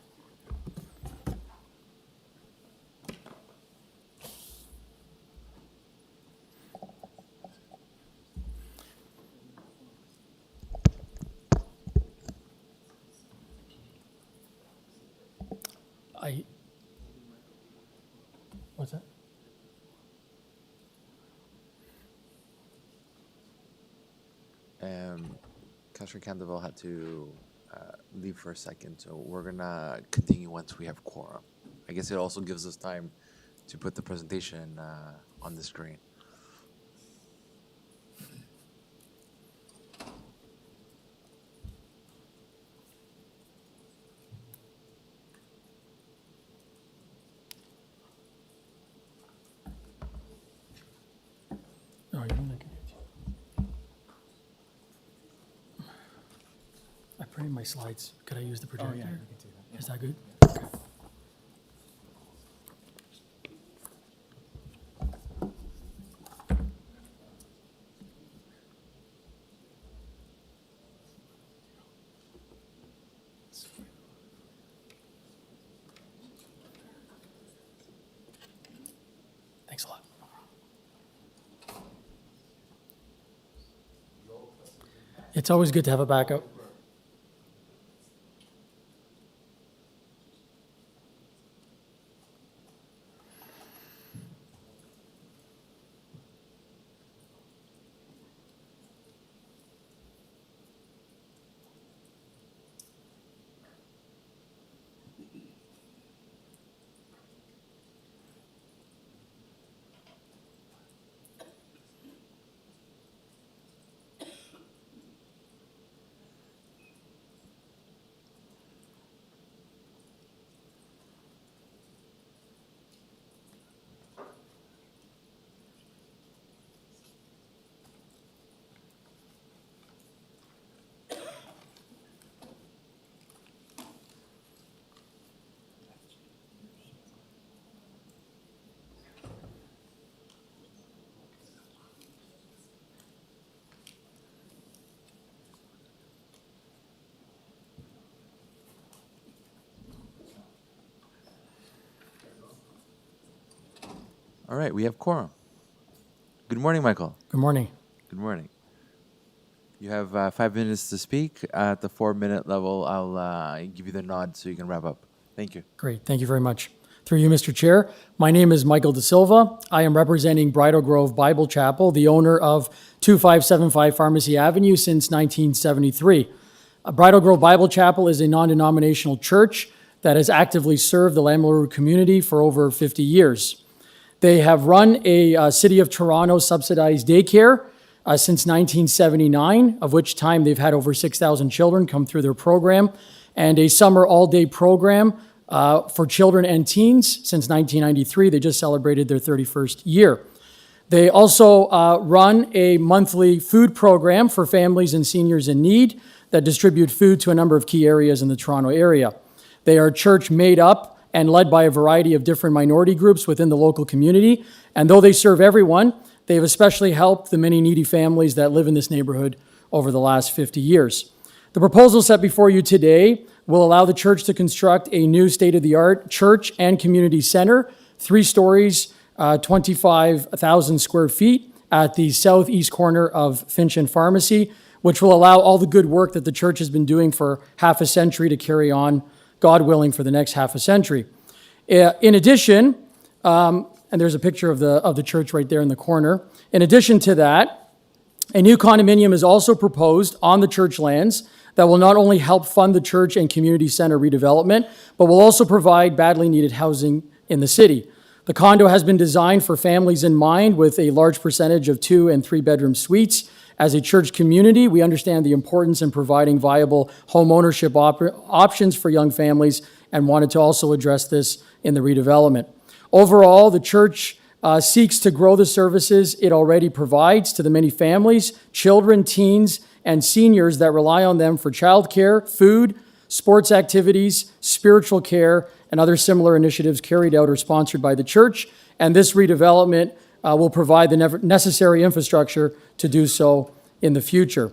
M: What's that?
A: Councilor Candeville had to leave for a second, so we're gonna continue once we have quorum. I guess it also gives us time to put the presentation on the screen.
M: Oh, you don't like it? I printed my slides. Could I use the projector?
D: you can do that.
M: Is that good? Okay. Thanks a lot. It's always good to have a backup.
A: All right, we have quorum. Good morning, Michael.
M: Good morning.
A: Good morning. You have 5 minutes to speak. At the 4-minute level, I'll give you the nod so you can wrap up. Thank you.
M: Great. Thank you very much. Through you, Mr. Chair, my name is Michael De Silva. I am representing Bridal Grove Bible Chapel, the owner of 2575 Pharmacy Avenue since 1973. Bridal Grove Bible Chapel is a non-denominational church that has actively served the Lavery community for over 50 years. They have run a City of Toronto subsidized daycare since 1979, of which time they've had over 6,000 children come through their program, and a summer all-day program for children and teens since 1993. They just celebrated their 31st year. They also run a monthly food program for families and seniors in need that distribute food to a number of key areas in the Toronto area. They are a church made up and led by a variety of different minority groups within the local community. And though they serve everyone, they have especially helped the many needy families that live in this neighborhood over the last 50 years. The proposal set before you today will allow the church to construct a new state-of-the-art church and community center, 3 stories, 25,000 square feet at the southeast corner of Finch and Pharmacy, which will allow all the good work that the church has been doing for half a century to carry on, God willing, for the next half a century. In addition, and there's a picture of the church right there in the corner. In addition to that, a new condominium is also proposed on the church lands that will not only help fund the church and community center redevelopment, but will also provide badly needed housing in the city. The condo has been designed for families in mind with a large percentage of 2 and 3 bedroom suites. As a church community, we understand the importance in providing viable home ownership options for young families and wanted to also address this in the redevelopment. Overall, the church seeks to grow the services it already provides to the many families, children, teens, and seniors that rely on them for childcare, food, sports activities, spiritual care, and other similar initiatives carried out or sponsored by the church. And this redevelopment will provide the necessary infrastructure to do so in the future.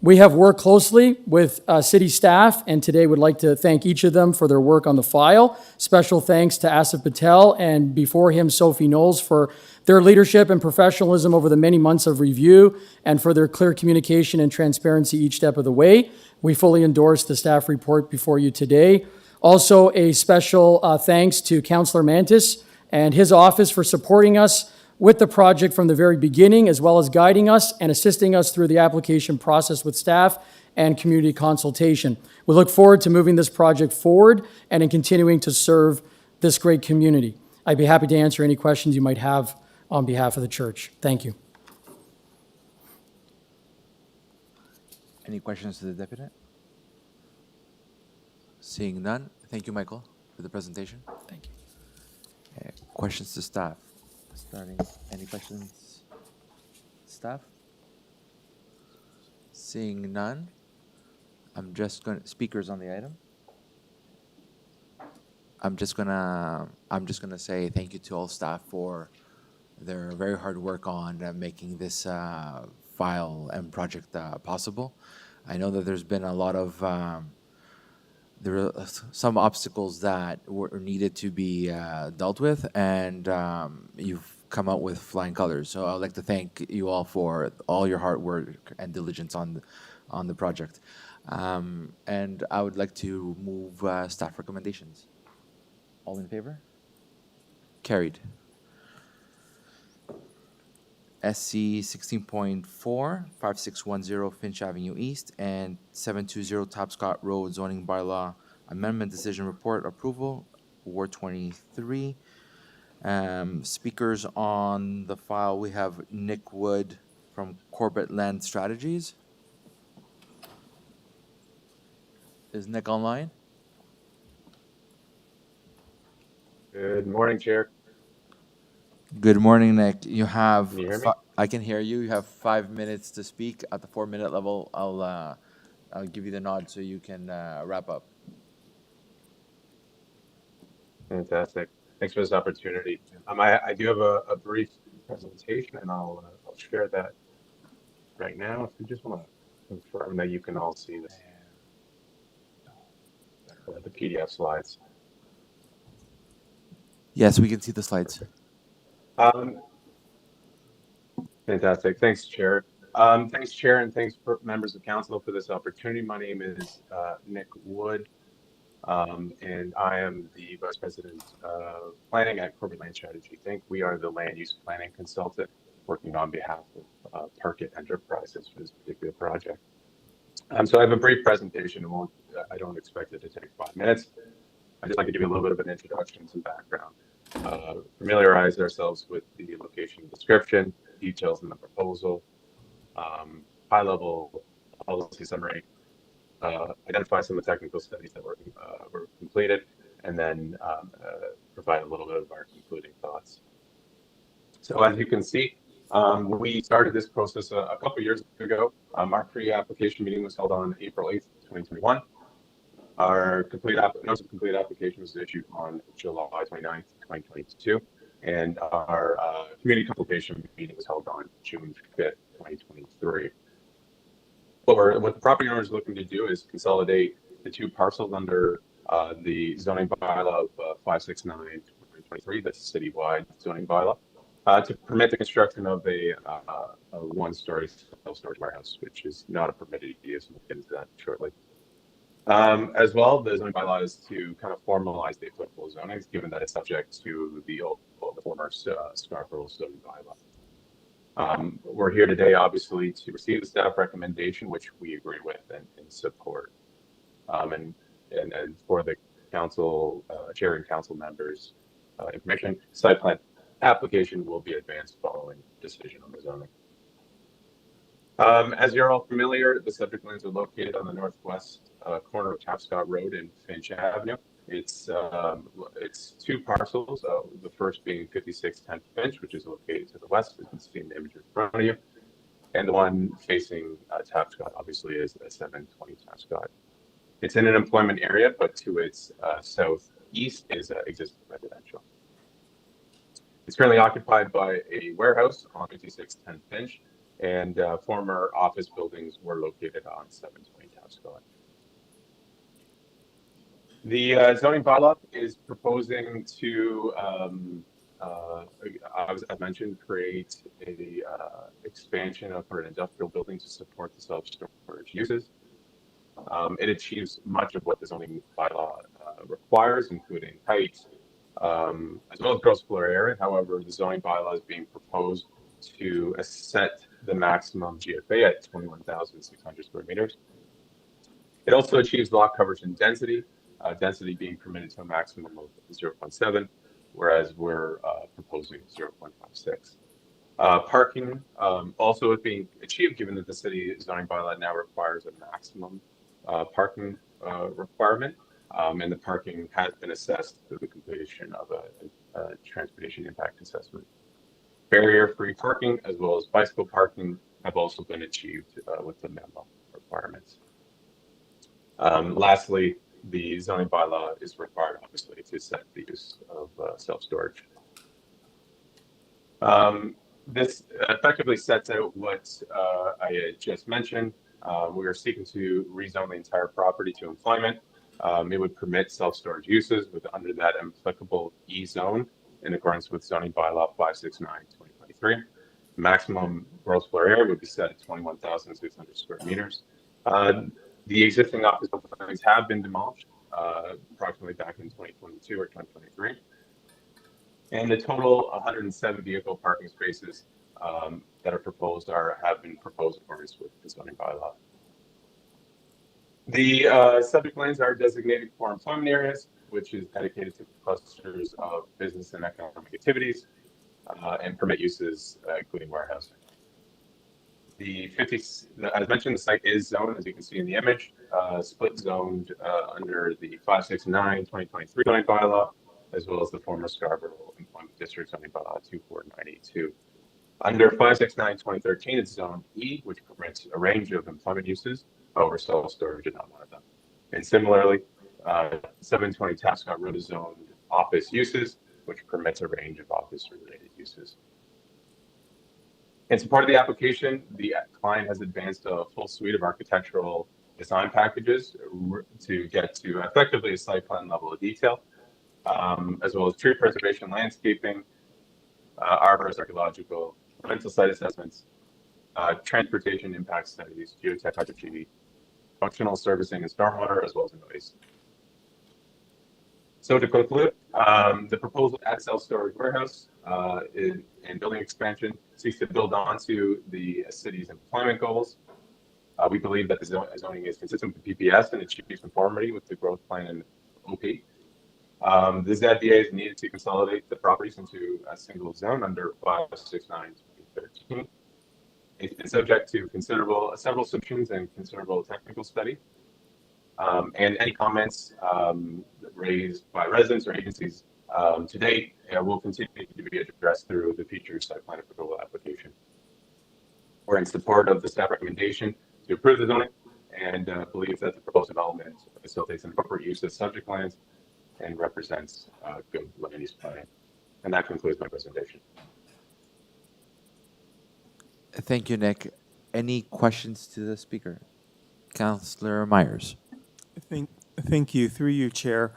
M: We have worked closely with city staff, and today would like to thank each of them for their work on the file. Special thanks to Asif Patel and before him Sophie Knowles for their leadership and professionalism over the many months of review and for their clear communication and transparency each step of the way. We fully endorse the staff report before you today. Also, a special thanks to Councillor Mantis and his office for supporting us with the project from the very beginning, as well as guiding us and assisting us through the application process with staff and community consultation. We look forward to moving this project forward and in continuing to serve this great community. I'd be happy to answer any questions you might have on behalf of the church. Thank you.
A: Any questions to the deputy? Seeing none, thank you, Michael, for the presentation.
M: Thank you.
A: Questions to staff? Starting, any questions? Staff? Seeing none, I'm just going to, speakers on the item. I'm just gonna say thank you to all staff for their very hard work on making this file and project possible. I know that there's been a lot of there are some obstacles that were needed to be dealt with, and you've come out with flying colors. So I'd like to thank you all for all your hard work and diligence on the project. And I would like to move staff recommendations. All in favor? Carried. SC 16.4, 5610 Finch Avenue East, and 720 Tapscott Road Zoning Bylaw Amendment Decision Report Approval, Ward 23. Speakers on the file, we have Nick Wood from Corbett Land Strategies. Is Nick online?
N: Good morning, Chair.
A: Good morning, Nick. You have,
N: Can you hear me?
A: I can hear you. You have 5 minutes to speak. At the 4-minute level, I'll give you the nod so you can wrap up.
N: Fantastic. Thanks for this opportunity. I do have a brief presentation, and I'll share that right now. If you just want to confirm that you can all see this, the PDF slides.
A: Yes, we can see the slides.
N: Fantastic. Thanks, Chair. Thanks, Chair, and thanks for members of Council for this opportunity. My name is Nick Wood, and I am the Vice President of Planning at Corbett Land Strategy Inc. We are the land use planning consultant working on behalf of Parkett Enterprises for this particular project. So I have a brief presentation. I don't expect it to take 5 minutes. I'd just like to give you a little bit of an introduction, some background, familiarize ourselves with the location description, details in the proposal, high-level policy summary, identify some of the technical studies that were completed, and then provide a little bit of our concluding thoughts. So as you can see, we started this process a couple years ago. Our pre-application meeting was held on April 8th, 2021. Our notice of complete application was issued on July 29th, 2022. And our community consultation meeting was held on June 5th, 2023. What the property owner is looking to do is consolidate the two parcels under the zoning bylaw of 569/2023, that's a citywide zoning bylaw, to permit the construction of a one-story self-storage warehouse, which is not a permitted use. We'll get into that shortly. As well, the zoning bylaw is to kind of formalize the applicable zonings, given that it's subject to the former Scarborough zoning bylaw. We're here today, obviously, to receive the staff recommendation, which we agree with and support. And for the council, chair and council members' information, site plan application will be advanced following decision on the zoning. As you're all familiar, the subject lands are located on the northwest corner of Tapscott Road and Finch Avenue. It's two parcels, the first being 5610 Finch, which is located to the west, as you can see in the image in front of you. And the one facing Tapscott, obviously, is 720 Tapscott. It's in an employment area, but to its southeast is existing residential. It's currently occupied by a warehouse on 5610 Finch, and former office buildings were located on 720 Tapscott. The zoning bylaw is proposing to, as I mentioned, create a expansion for an industrial building to support the self-storage uses. It achieves much of what the zoning bylaw requires, including height, as well as gross floor area. However, the zoning bylaw is being proposed to set the maximum GFA at 21,600 square meters. It also achieves lot coverage and density, density being permitted to a maximum of 0.7, whereas we're proposing 0.56. Parking also is being achieved, given that the city zoning bylaw now requires a maximum parking requirement, and the parking has been assessed through the completion of a transportation impact assessment. Barrier-free parking as well as bicycle parking have also been achieved with the minimum requirements. Lastly, the zoning bylaw is required, obviously, to set the use of self-storage. This effectively sets out what I had just mentioned. We are seeking to rezone the entire property to employment. It would permit self-storage uses with under that applicable E zone in accordance with zoning bylaw 569/2023. Maximum gross floor area would be set at 21,600 square meters. The existing office buildings have been demolished approximately back in 2022 or 2023. And the total 107 vehicle parking spaces that are proposed have been proposed in accordance with the zoning bylaw. The subject lands are designated for employment areas, which is dedicated to clusters of business and economic activities and permit uses, including warehousing. As mentioned, the site is zoned, as you can see in the image, split zoned under the 569/2023 zoning bylaw, as well as the former Scarborough Employment District zoning bylaw 24982. Under 569/2013, it's zoned E, which permits a range of employment uses. However, self-storage is not one of them. And similarly, 720 Tapscott Road is zoned office uses, which permits a range of office-related uses. In support of the application, the client has advanced a full suite of architectural design packages to get to effectively a site plan level of detail, as well as tree preservation, landscaping, arborist, archaeological, rental site assessments, transportation impact studies, geotech, hydrology, functional servicing and stormwater, as well as noise. So to conclude, the proposal at self-storage warehouse and building expansion seeks to build onto the city's employment goals. We believe that the zoning is consistent with the PPS and achieves conformity with the growth plan and OP. The ZBA is needed to consolidate the properties into a single zone under 569/2013. It's been subject to several submissions and considerable technical study. And any comments raised by residents or agencies to date will continue to be addressed through the future site plan approval application. We're in support of the staff recommendation to approve the zoning and believe that the proposed development facilitates an appropriate use of subject lands and represents good land use planning. And that concludes my presentation.
A: Thank you, Nick. Any questions to the speaker? Councillor Myers.
D: Thank you, through you, Chair.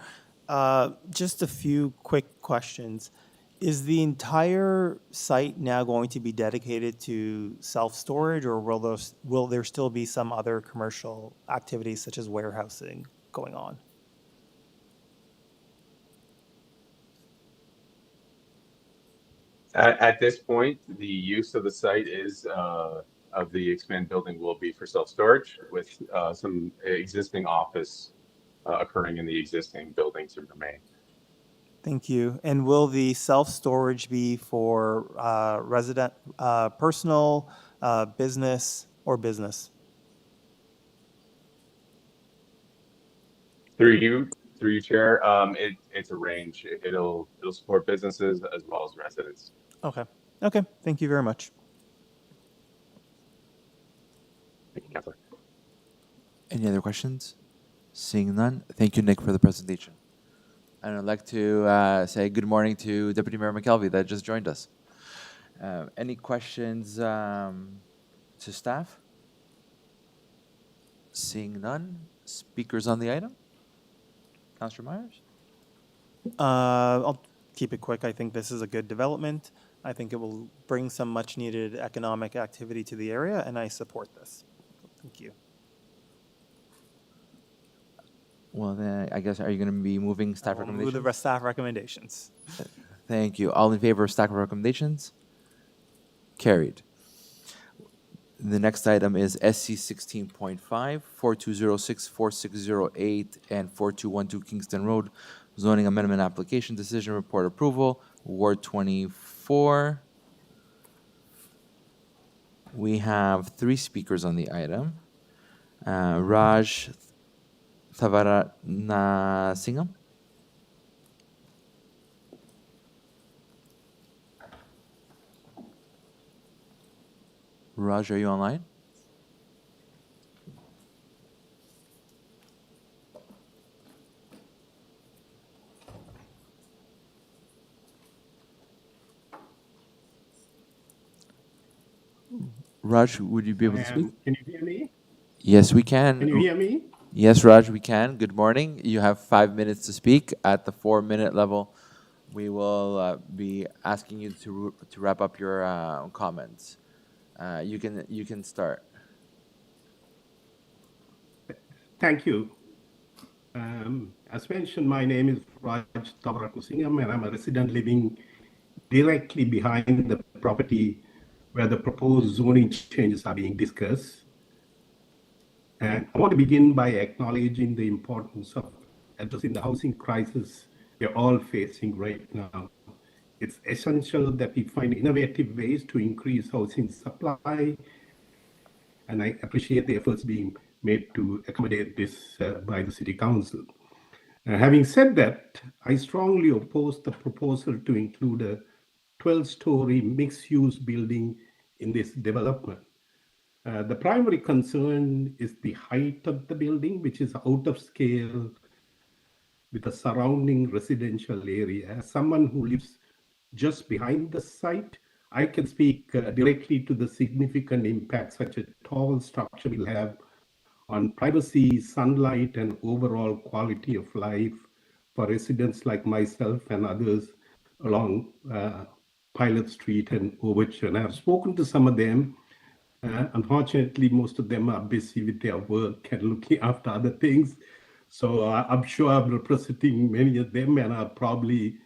D: Just a few quick questions. Is the entire site now going to be dedicated to self-storage, or will there still be some other commercial activities such as warehousing going on?
N: At this point, the use of the site is of the expanded building will be for self-storage, with some existing office occurring in the existing building to remain.
D: Thank you. And will the self-storage be for personal, business, or business?
N: Through you, Chair. It's a range. It'll support businesses as well as residents.
D: Okay. Okay. Thank you very much.
N: Thank you, Councilor.
A: Any other questions? Seeing none, thank you, Nick, for the presentation. And I'd like to say good morning to Deputy Mayor McKelvey that just joined us. Any questions to staff? Seeing none, speakers on the item? Councillor Myers?
D: I'll keep it quick. I think this is a good development. I think it will bring some much-needed economic activity to the area, and I support this. Thank you.
A: Well, then I guess, are you going to be moving staff recommendations?
D: Move the staff recommendations.
A: Thank you. All in favor of staff recommendations? Carried. The next item is SC 16.5, 4206, 4608, and 4212 Kingston Road, zoning amendment application, decision report approval, Ward 24. We have 3 speakers on the item. Raj Thavaranasingham. Raj, are you online? Raj, would you be able to speak?
O: Can you hear me?
A: Yes, we can.
O: Can you hear me?
A: Yes, Raj, we can. Good morning. You have 5 minutes to speak. At the 4-minute level, we will be asking you to wrap up your comments. You can start.
O: Thank you. As mentioned, my name is Raj Thavaranasingham, and I'm a resident living directly behind the property where the proposed zoning changes are being discussed. And I want to begin by acknowledging the importance of addressing the housing crisis we're all facing right now. It's essential that we find innovative ways to increase housing supply, and I appreciate the efforts being made to accommodate this by the City Council. Having said that, I strongly oppose the proposal to include a 12-story mixed-use building in this development. The primary concern is the height of the building, which is out of scale with the surrounding residential area. As someone who lives just behind the site, I can speak directly to the significant impact such a tall structure will have on privacy, sunlight, and overall quality of life for residents like myself and others along Pilot Street and Overture. And I've spoken to some of them. Unfortunately, most of them are busy with their work and looking after other things. So I'm sure I'm representing many of them, and I'll probably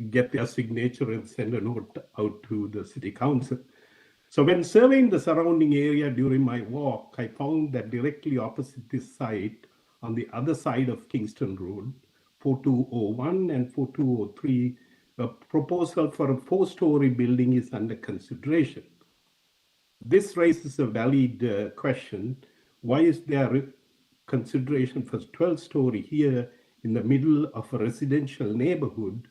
O: get their signature and send a note out to the City Council. So when surveying the surrounding area during my walk, I found that directly opposite this site, on the other side of Kingston Road, 4201 and 4203, a proposal for a 4-story building is under consideration. This raises a valid question. Why is there consideration for 12-story here in the middle of a residential neighborhood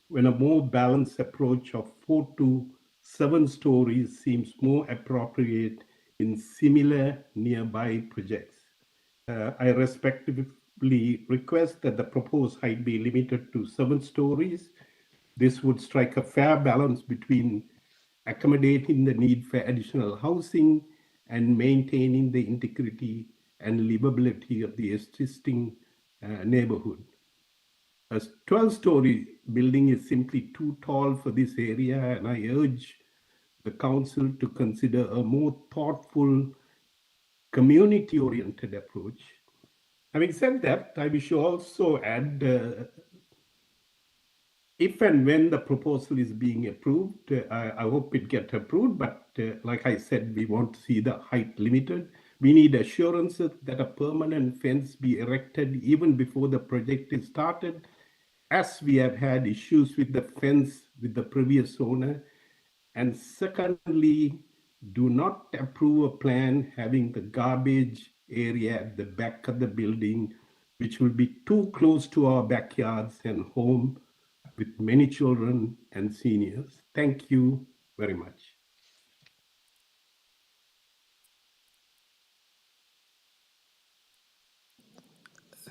O: when a more balanced approach of 4 to 7 stories seems more appropriate in similar nearby projects? I respectfully request that the proposed height be limited to 7 stories. This would strike a fair balance between accommodating the need for additional housing and maintaining the integrity and livability of the existing neighborhood. A 12-story building is simply too tall for this area, and I urge the council to consider a more thoughtful, community-oriented approach. Having said that, I wish to also add, if and when the proposal is being approved, I hope it gets approved, but like I said, we want to see the height limited. We need assurances that a permanent fence be erected even before the project is started, as we have had issues with the fence with the previous owner. And secondly, do not approve a plan having the garbage area at the back of the building, which will be too close to our backyards and home with many children and seniors. Thank you very much.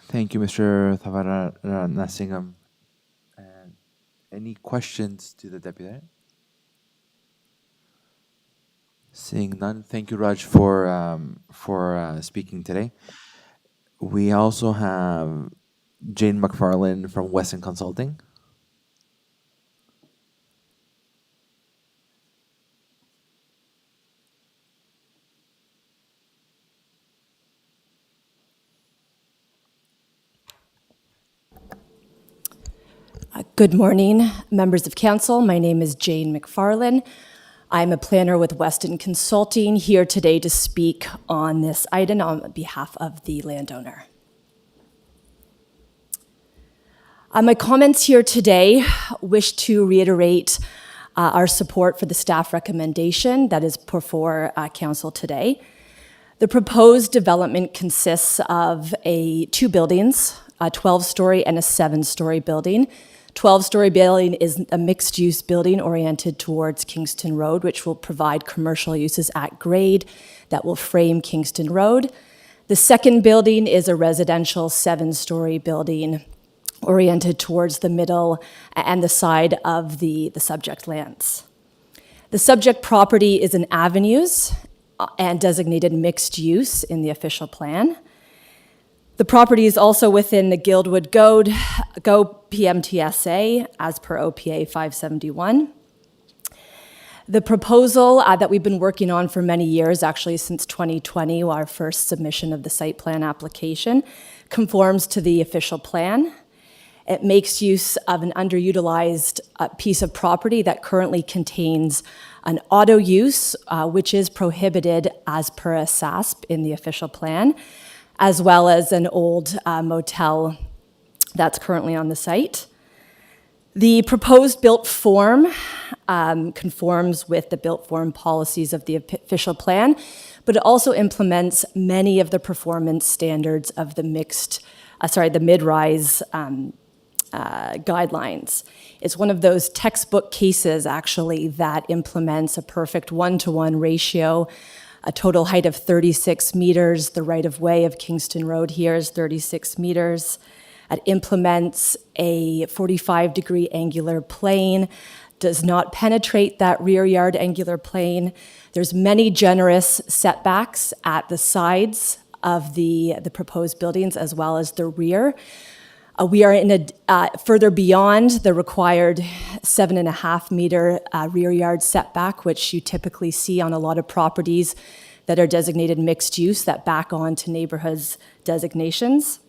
A: Thank you, Mr. Thavaranasingham. Any questions to the deputy? Seeing none, thank you, Raj, for speaking today. We also have Jane McFarlane from Weston Consulting.
P: Good morning, members of council. My name is Jane McFarlane. I'm a planner with Weston Consulting, here today to speak on this item on behalf of the landowner. My comments here today wish to reiterate our support for the staff recommendation that is before council today. The proposed development consists of two buildings, a 12-story and a 7-story building. 12-story building is a mixed-use building oriented towards Kingston Road, which will provide commercial uses at grade that will frame Kingston Road. The second building is a residential 7-story building oriented towards the middle and the side of the subject lands. The subject property is in avenues and designated mixed use in the official plan. The property is also within the Guildwood Go PMTSA as per OPA 571. The proposal that we've been working on for many years, actually since 2020, our first submission of the site plan application, conforms to the official plan. It makes use of an underutilized piece of property that currently contains an auto use, which is prohibited as per a SASP in the official plan, as well as an old motel that's currently on the site. The proposed built form conforms with the built form policies of the official plan, but it also implements many of the performance standards of the mid-rise guidelines. It's one of those textbook cases, actually, that implements a perfect 1-to-1 ratio, a total height of 36 meters. The right-of-way of Kingston Road here is 36 meters. It implements a 45-degree angular plane, does not penetrate that rear yard angular plane. There's many generous setbacks at the sides of the proposed buildings as well as the rear. We are in further beyond the required 7.5 meter rear yard setback, which you typically see on a lot of properties that are designated mixed use that back on to neighborhoods designations.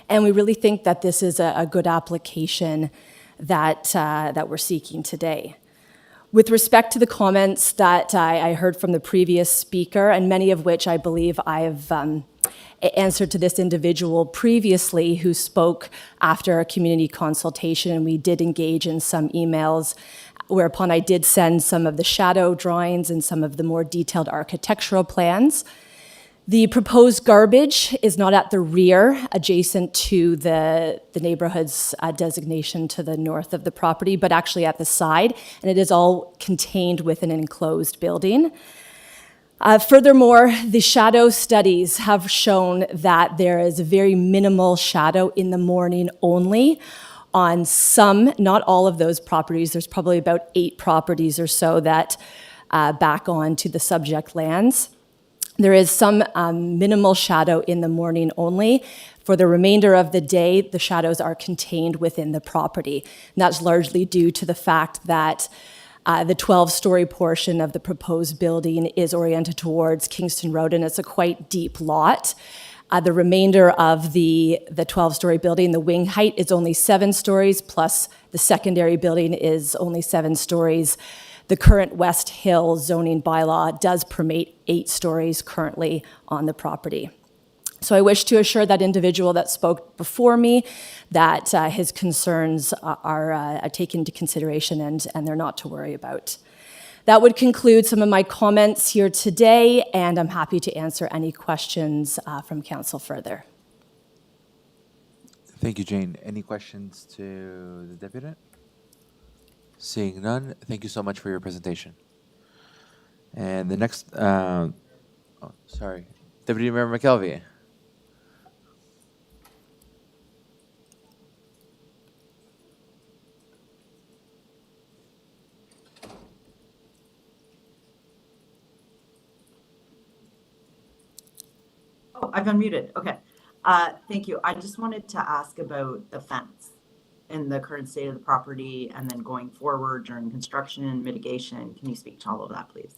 P: And we really think that this is a good application that we're seeking today. With respect to the comments that I heard from the previous speaker, and many of which I believe I have answered to this individual previously who spoke after a community consultation, and we did engage in some emails, whereupon I did send some of the shadow drawings and some of the more detailed architectural plans. The proposed garbage is not at the rear, adjacent to the neighborhood's designation to the north of the property, but actually at the side, and it is all contained within an enclosed building. Furthermore, the shadow studies have shown that there is very minimal shadow in the morning only on some, not all of those properties. There's probably about 8 properties or so that back on to the subject lands. There is some minimal shadow in the morning only. For the remainder of the day, the shadows are contained within the property. And that's largely due to the fact that the 12-story portion of the proposed building is oriented towards Kingston Road, and it's a quite deep lot. The remainder of the 12-story building, the wing height is only 7 stories, plus the secondary building is only 7 stories. The current West Hill zoning bylaw does permit 8 stories currently on the property. So I wish to assure that individual that spoke before me that his concerns are taken into consideration and they're not to worry about. That would conclude some of my comments here today, and I'm happy to answer any questions from council further.
A: Thank you, Jane. Any questions to the deputy? Seeing none, thank you so much for your presentation. And the next, Deputy Mayor McKelvey.
Q: Oh, I've unmuted. Okay. Thank you. I just wanted to ask about the fence and the current state of the property, and then going forward during construction and mitigation. Can you speak to all of that, please?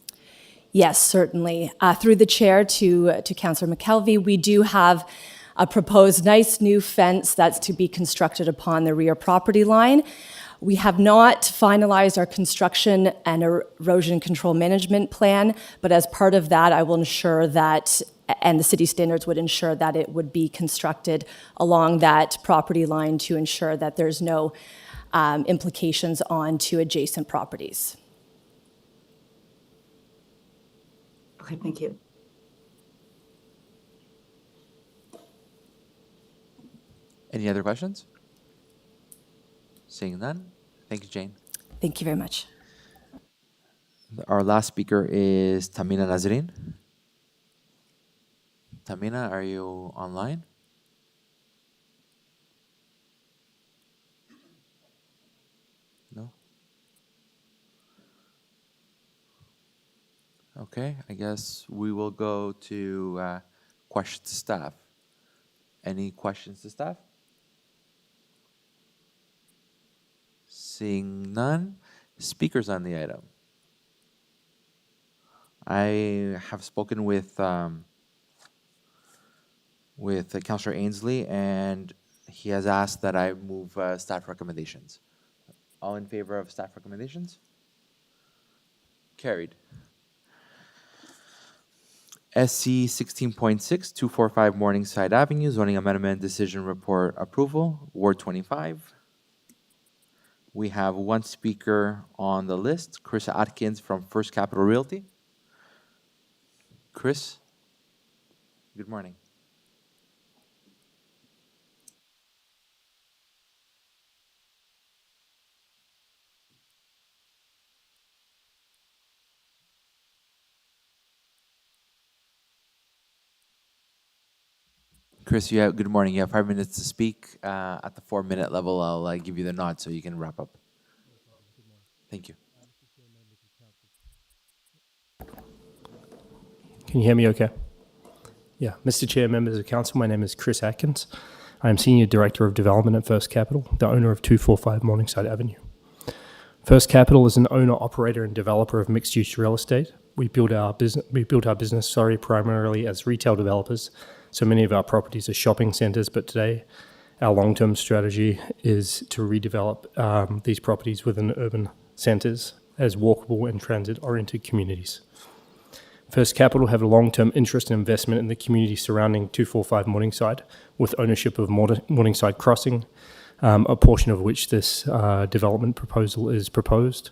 P: Yes, certainly. Through the chair to Councillor McKelvey, we do have a proposed nice new fence that's to be constructed upon the rear property line. We have not finalized our construction and erosion control management plan, but as part of that, I will ensure that, and the city standards would ensure that it would be constructed along that property line to ensure that there's no implications on to adjacent properties.
Q: Okay, thank you.
A: Any other questions? Seeing none, thank you, Jane.
P: Thank you very much.
A: Our last speaker is Tamina Nazreen. Tamina, are you online? No? Okay, I guess we will go to questions to staff. Any questions to staff? Seeing none, speakers on the item. I have spoken with Councillor Ainsley, and he has asked that I move staff recommendations. All in favor of staff recommendations? Carried. SC 16.6, 245 Morningside Avenue, zoning amendment decision report approval, Ward 25. We have one speaker on the list, Chris Atkins from First Capital Realty. Chris, good morning. Chris, good morning. You have 5 minutes to speak. At the 4-minute level, I'll give you the nod so you can wrap up. Thank you.
R: Can you hear me okay? Yeah. Mr. Chair, members of council, my name is Chris Atkins. I am Senior Director of Development at First Capital, the owner of 245 Morningside Avenue. First Capital is an owner, operator, and developer of mixed-use real estate. We built our business primarily as retail developers. So many of our properties are shopping centres, but today our long-term strategy is to redevelop these properties within urban centres. as walkable and transit-oriented communities. First Capital have a long-term interest and investment in the community surrounding 245 Morningside, with ownership of Morningside Crossing, a portion of which this development proposal is proposed.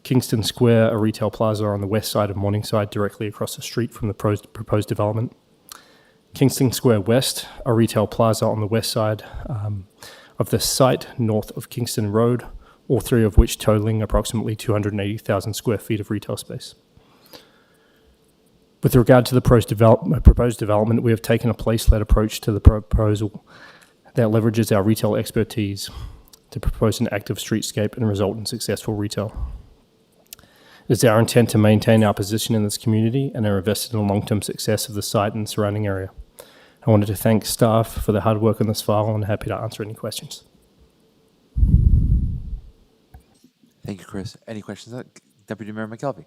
R: Kingston Square, a retail plaza on the west side of Morningside, directly across the street from the proposed development. Kingston Square West, a retail plaza on the west side of the site, north of Kingston Road, all three of which totaling approximately 280,000 square feet of retail space. With regard to the proposed development, we have taken a place-led approach to the proposal that leverages our retail expertise to propose an active streetscape and result in successful retail. It is our intent to maintain our position in this community and are invested in the long-term success of the site and the surrounding area. I wanted to thank staff for the hard work on this file and happy to answer any questions.
A: Thank you, Chris. Any questions, Deputy Mayor McKelvey?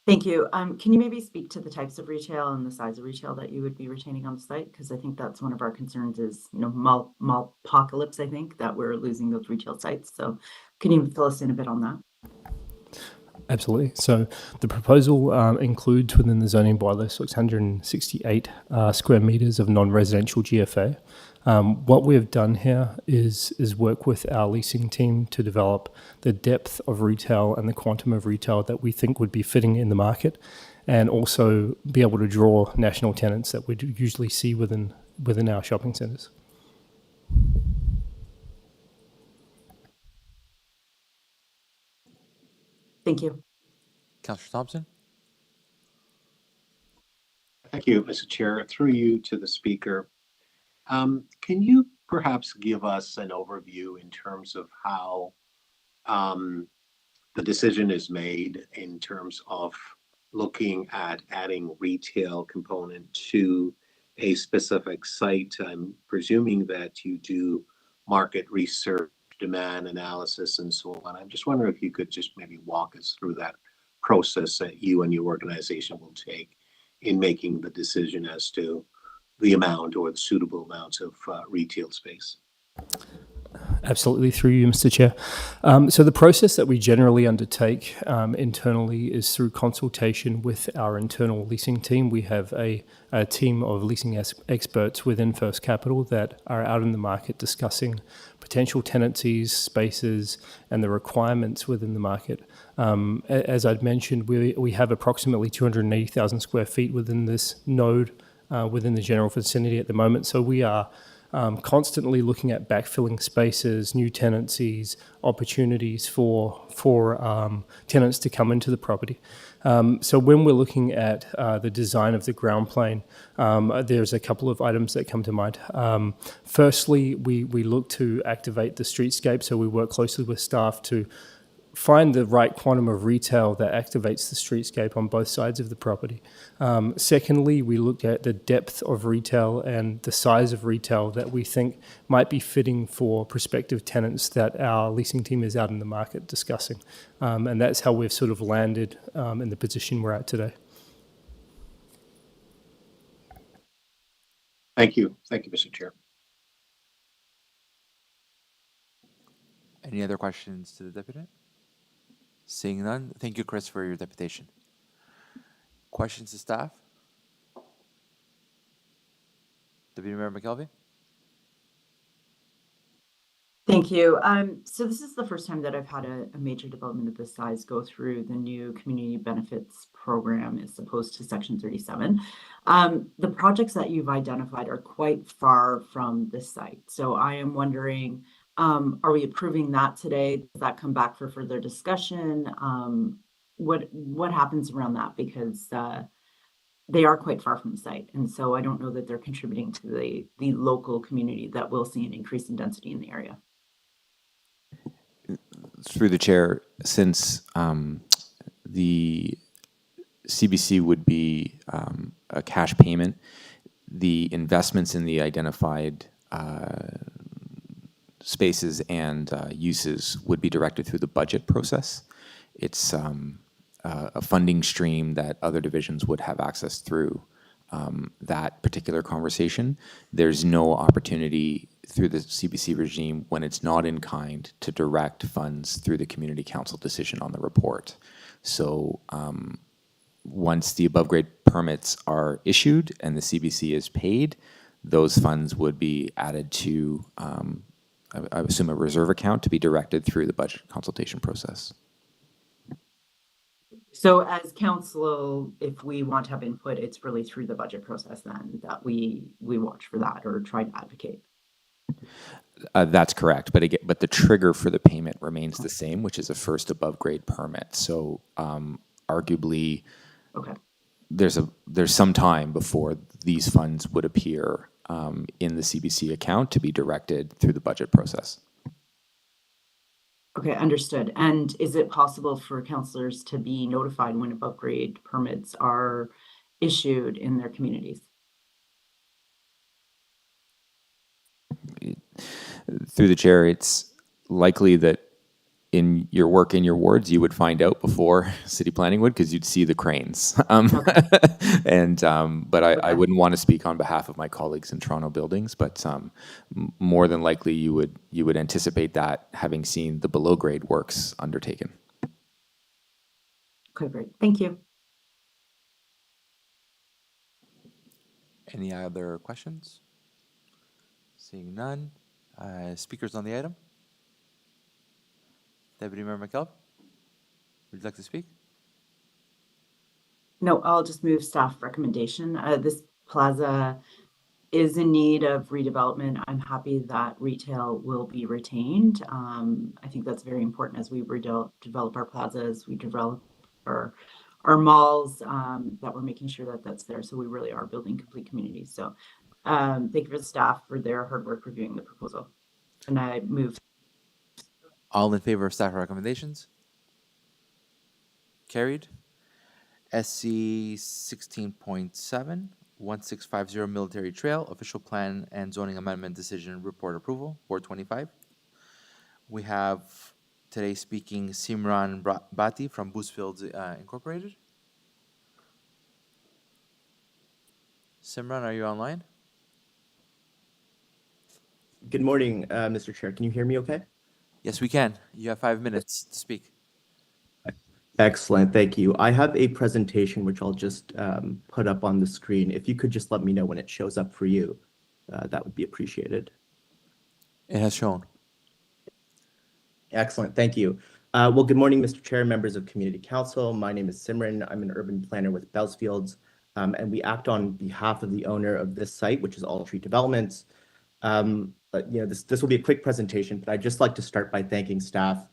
Q: Thank you. Can you maybe speak to the types of retail and the size of retail that you would be retaining on the site? Because I think that's one of our concerns is, mall-apocalypse, I think, that we're losing those retail sites. So can you fill us in a bit on that?
R: Absolutely. So the proposal includes within the zoning bylaw 668 square meters of non-residential GFA. What we have done here is work with our leasing team to develop the depth of retail and the quantum of retail that we think would be fitting in the market, and also be able to draw national tenants that we usually see within our shopping centres.
Q: Thank you.
A: Councillor Thompson?
C: Thank you, Mr. Chair. Through you to the speaker. Can you perhaps give us an overview in terms of how the decision is made in terms of looking at adding retail component to a specific site? I'm presuming that you do market research, demand analysis, and so on. I'm just wondering if you could just maybe walk us through that process that you and your organization will take in making the decision as to the amount or the suitable amounts of retail space.
R: Absolutely, through you, Mr. Chair. So the process that we generally undertake internally is through consultation with our internal leasing team. We have a team of leasing experts within First Capital that are out in the market discussing potential tenancies, spaces, and the requirements within the market. As I'd mentioned, we have approximately 280,000 square feet within this node within the general vicinity at the moment. So we are constantly looking at backfilling spaces, new tenancies, opportunities for tenants to come into the property. So when we're looking at the design of the ground plane, there's a couple of items that come to mind. Firstly, we look to activate the streetscape, so we work closely with staff to find the right quantum of retail that activates the streetscape on both sides of the property. Secondly, we look at the depth of retail and the size of retail that we think might be fitting for prospective tenants that our leasing team is out in the market discussing. And that's how we've sort of landed in the position we're at today.
C: Thank you. Thank you, Mr. Chair.
A: Any other questions to the deputy? Seeing none, thank you, Chris, for your deputation. Questions to staff? Deputy Mayor McKelvey?
Q: Thank you. So this is the first time that I've had a major development of this size go through the new community benefits program as opposed to Section 37. The projects that you've identified are quite far from this site. So I am wondering, are we approving that today? Does that come back for further discussion? What happens around that? Because they are quite far from the site. And so I don't know that they're contributing to the local community that will see an increase in density in the area.
G: Through the chair, since the CBC would be a cash payment, the investments in the identified spaces and uses would be directed through the budget process. It's a funding stream that other divisions would have access through that particular conversation. There's no opportunity through the CBC regime when it's not in kind to direct funds through the community council decision on the report. So once the above grade permits are issued and the CBC is paid, those funds would be added to, I assume, a reserve account to be directed through the budget consultation process.
Q: So as council, if we want to have input, it's really through the budget process then that we watch for that or try to advocate.
G: That's correct, but again, but the trigger for the payment remains the same, which is a first above grade permit. So arguably,
Q: okay,
G: there's some time before these funds would appear in the CBC account to be directed through the budget process.
Q: Okay, understood. And is it possible for councillors to be notified when above grade permits are issued in their communities?
G: Through the chair, it's likely that in your work in your wards, you would find out before city planning would, because you'd see the cranes. But I wouldn't want to speak on behalf of my colleagues in Toronto buildings, but more than likely you would anticipate that, having seen the below grade works undertaken.
Q: Okay, great. Thank you.
A: Any other questions? Seeing none. Speakers on the item? Deputy Mayor McKellar, would you like to speak?
Q: No, I'll just move staff recommendation. This plaza is in need of redevelopment. I'm happy that retail will be retained. I think that's very important as we develop our plazas, we develop our malls, that we're making sure that that's there. So we really are building complete communities. So thank you for the staff for their hard work reviewing the proposal. And I move.
A: All in favor of staff recommendations? Carried. SC 16.7, 1650 Military Trail, Official Plan and Zoning Amendment Decision Report Approval, 425. We have today speaking Simran Bhatti from Boostfields Incorporated. Simran, are you online?
S: Good morning, Mr. Chair. Can you hear me okay?
A: Yes, we can. You have 5 minutes to speak.
S: Excellent. Thank you. I have a presentation which I'll just put up on the screen. If you could just let me know when it shows up for you, that would be appreciated.
A: It has shown.
S: Excellent. Thank you. Well, good morning, Mr. Chair, members of Community Council. My name is Simran. I'm an urban planner with Bellsfields, and we act on behalf of the owner of this site, which is All Tree Developments. This will be a quick presentation, but I'd just like to start by thanking staff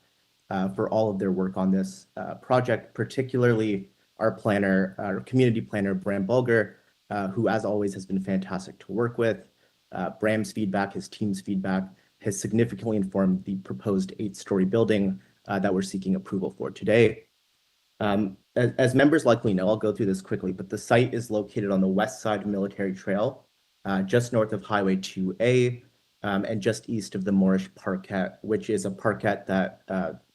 S: for all of their work on this project, particularly our planner, our community planner, Bram Bulger, who, as always, has been fantastic to work with. Bram's feedback, his team's feedback, has significantly informed the proposed 8-story building that we're seeking approval for today. As members likely know, I'll go through this quickly, but the site is located on the west side of Military Trail, just north of Highway 2A, and just east of the Moorish Parquet, which is a parquet that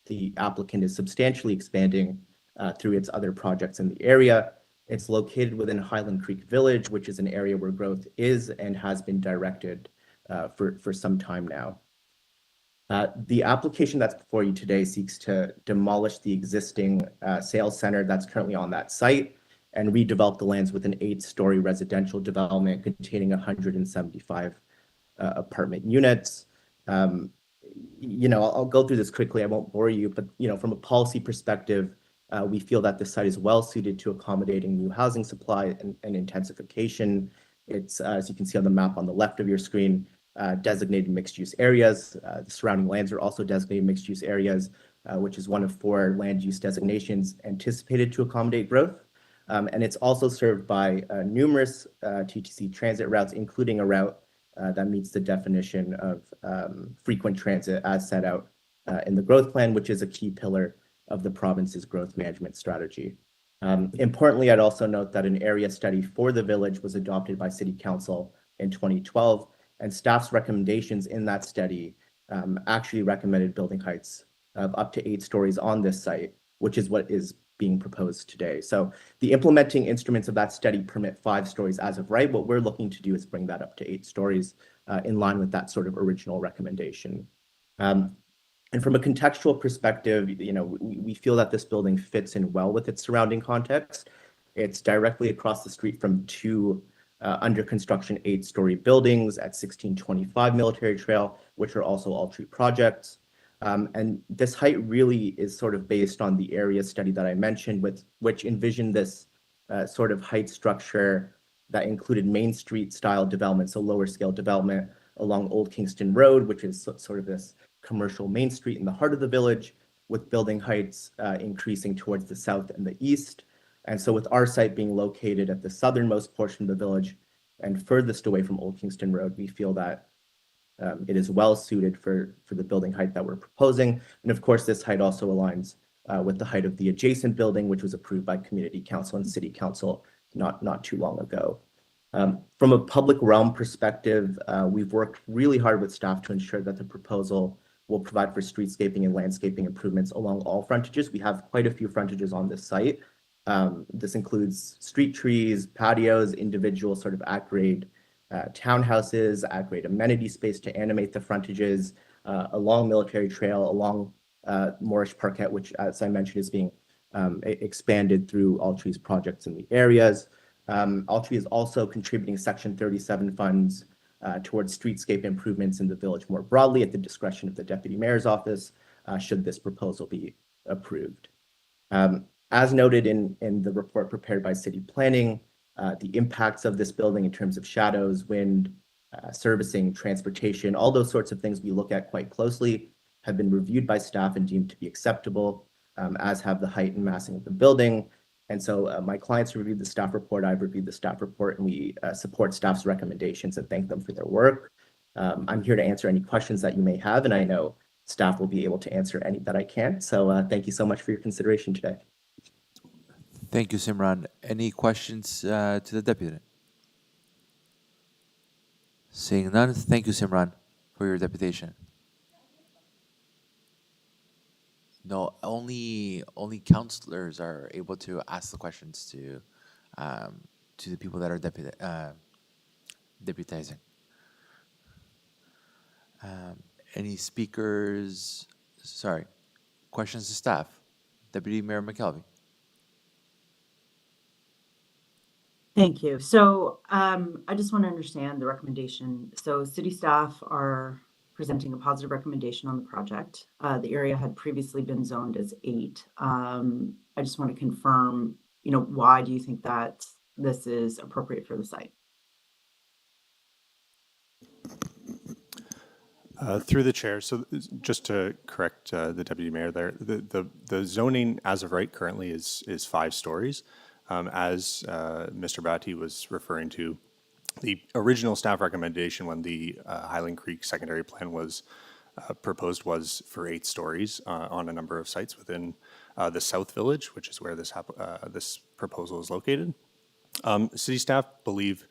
S: the applicant is substantially expanding through its other projects in the area. It's located within Highland Creek Village, which is an area where growth is and has been directed for some time now. The application that's before you today seeks to demolish the existing sales center that's currently on that site and redevelop the lands with an 8-story residential development containing 175 apartment units. I'll go through this quickly. I won't bore you, but from a policy perspective, we feel that the site is well suited to accommodating new housing supply and intensification. It's, as you can see on the map on the left of your screen, designated mixed-use areas. The surrounding lands are also designated mixed-use areas, which is one of 4 land use designations anticipated to accommodate growth. And it's also served by numerous TTC transit routes, including a route that meets the definition of frequent transit as set out in the growth plan, which is a key pillar of the province's growth management strategy. Importantly, I'd also note that an area study for the village was adopted by City Council in 2012, and staff's recommendations in that study actually recommended building heights of up to 8 stories on this site, which is what is being proposed today. So the implementing instruments of that study permit 5 stories as of right. What we're looking to do is bring that up to 8 stories in line with that sort of original recommendation. And from a contextual perspective, we feel that this building fits in well with its surrounding context. It's directly across the street from 2 under construction 8-story buildings at 1625 Military Trail, which are also all tree projects. And this height really is sort of based on the area study that I mentioned, which envisioned this sort of height structure that included Main Street style development, so lower scale development along Old Kingston Road, which is sort of this commercial main street in the heart of the village, with building heights increasing towards the south and the east. And so with our site being located at the southernmost portion of the village and furthest away from Old Kingston Road, we feel that it is well suited for the building height that we're proposing. And of course, this height also aligns with the height of the adjacent building, which was approved by Community Council and City Council not too long ago. From a public realm perspective, we've worked really hard with staff to ensure that the proposal will provide for streetscaping and landscaping improvements along all frontages. We have quite a few frontages on this site. This includes street trees, patios, individual sort of at-grade townhouses, at-grade amenity space to animate the frontages, along Military Trail, along Moorish Parquet, which, as I mentioned, is being expanded through Altree's projects in the areas. Altree is also contributing Section 37 funds towards streetscape improvements in the village more broadly at the discretion of the Deputy Mayor's Office, should this proposal be approved. As noted in the report prepared by City Planning, the impacts of this building in terms of shadows, wind, servicing, transportation, all those sorts of things we look at quite closely have been reviewed by staff and deemed to be acceptable, as have the height and massing of the building. And so my clients reviewed the staff report, I've reviewed the staff report, and we support staff's recommendations and thank them for their work. I'm here to answer any questions that you may have, and I know staff will be able to answer any that I can. So thank you so much for your consideration today.
A: Thank you, Simran. Any questions to the deputy? Seeing none, thank you, Simran, for your deputation. No, only councillors are able to ask the questions to the people that are deputizing. Any speakers? Sorry, questions to staff. Deputy Mayor McKelvey.
Q: Thank you. So I just want to understand the recommendation. So city staff are presenting a positive recommendation on the project. The area had previously been zoned as 8. I just want to confirm, why do you think that this is appropriate for the site?
B: Through the chair, so just to correct the deputy mayor there, the zoning as of right currently is 5 stories. As Mr. Batty was referring to, the original staff recommendation when the Highland Creek secondary plan was proposed was for 8 stories on a number of sites within the South Village, which is where this proposal is located. City staff believe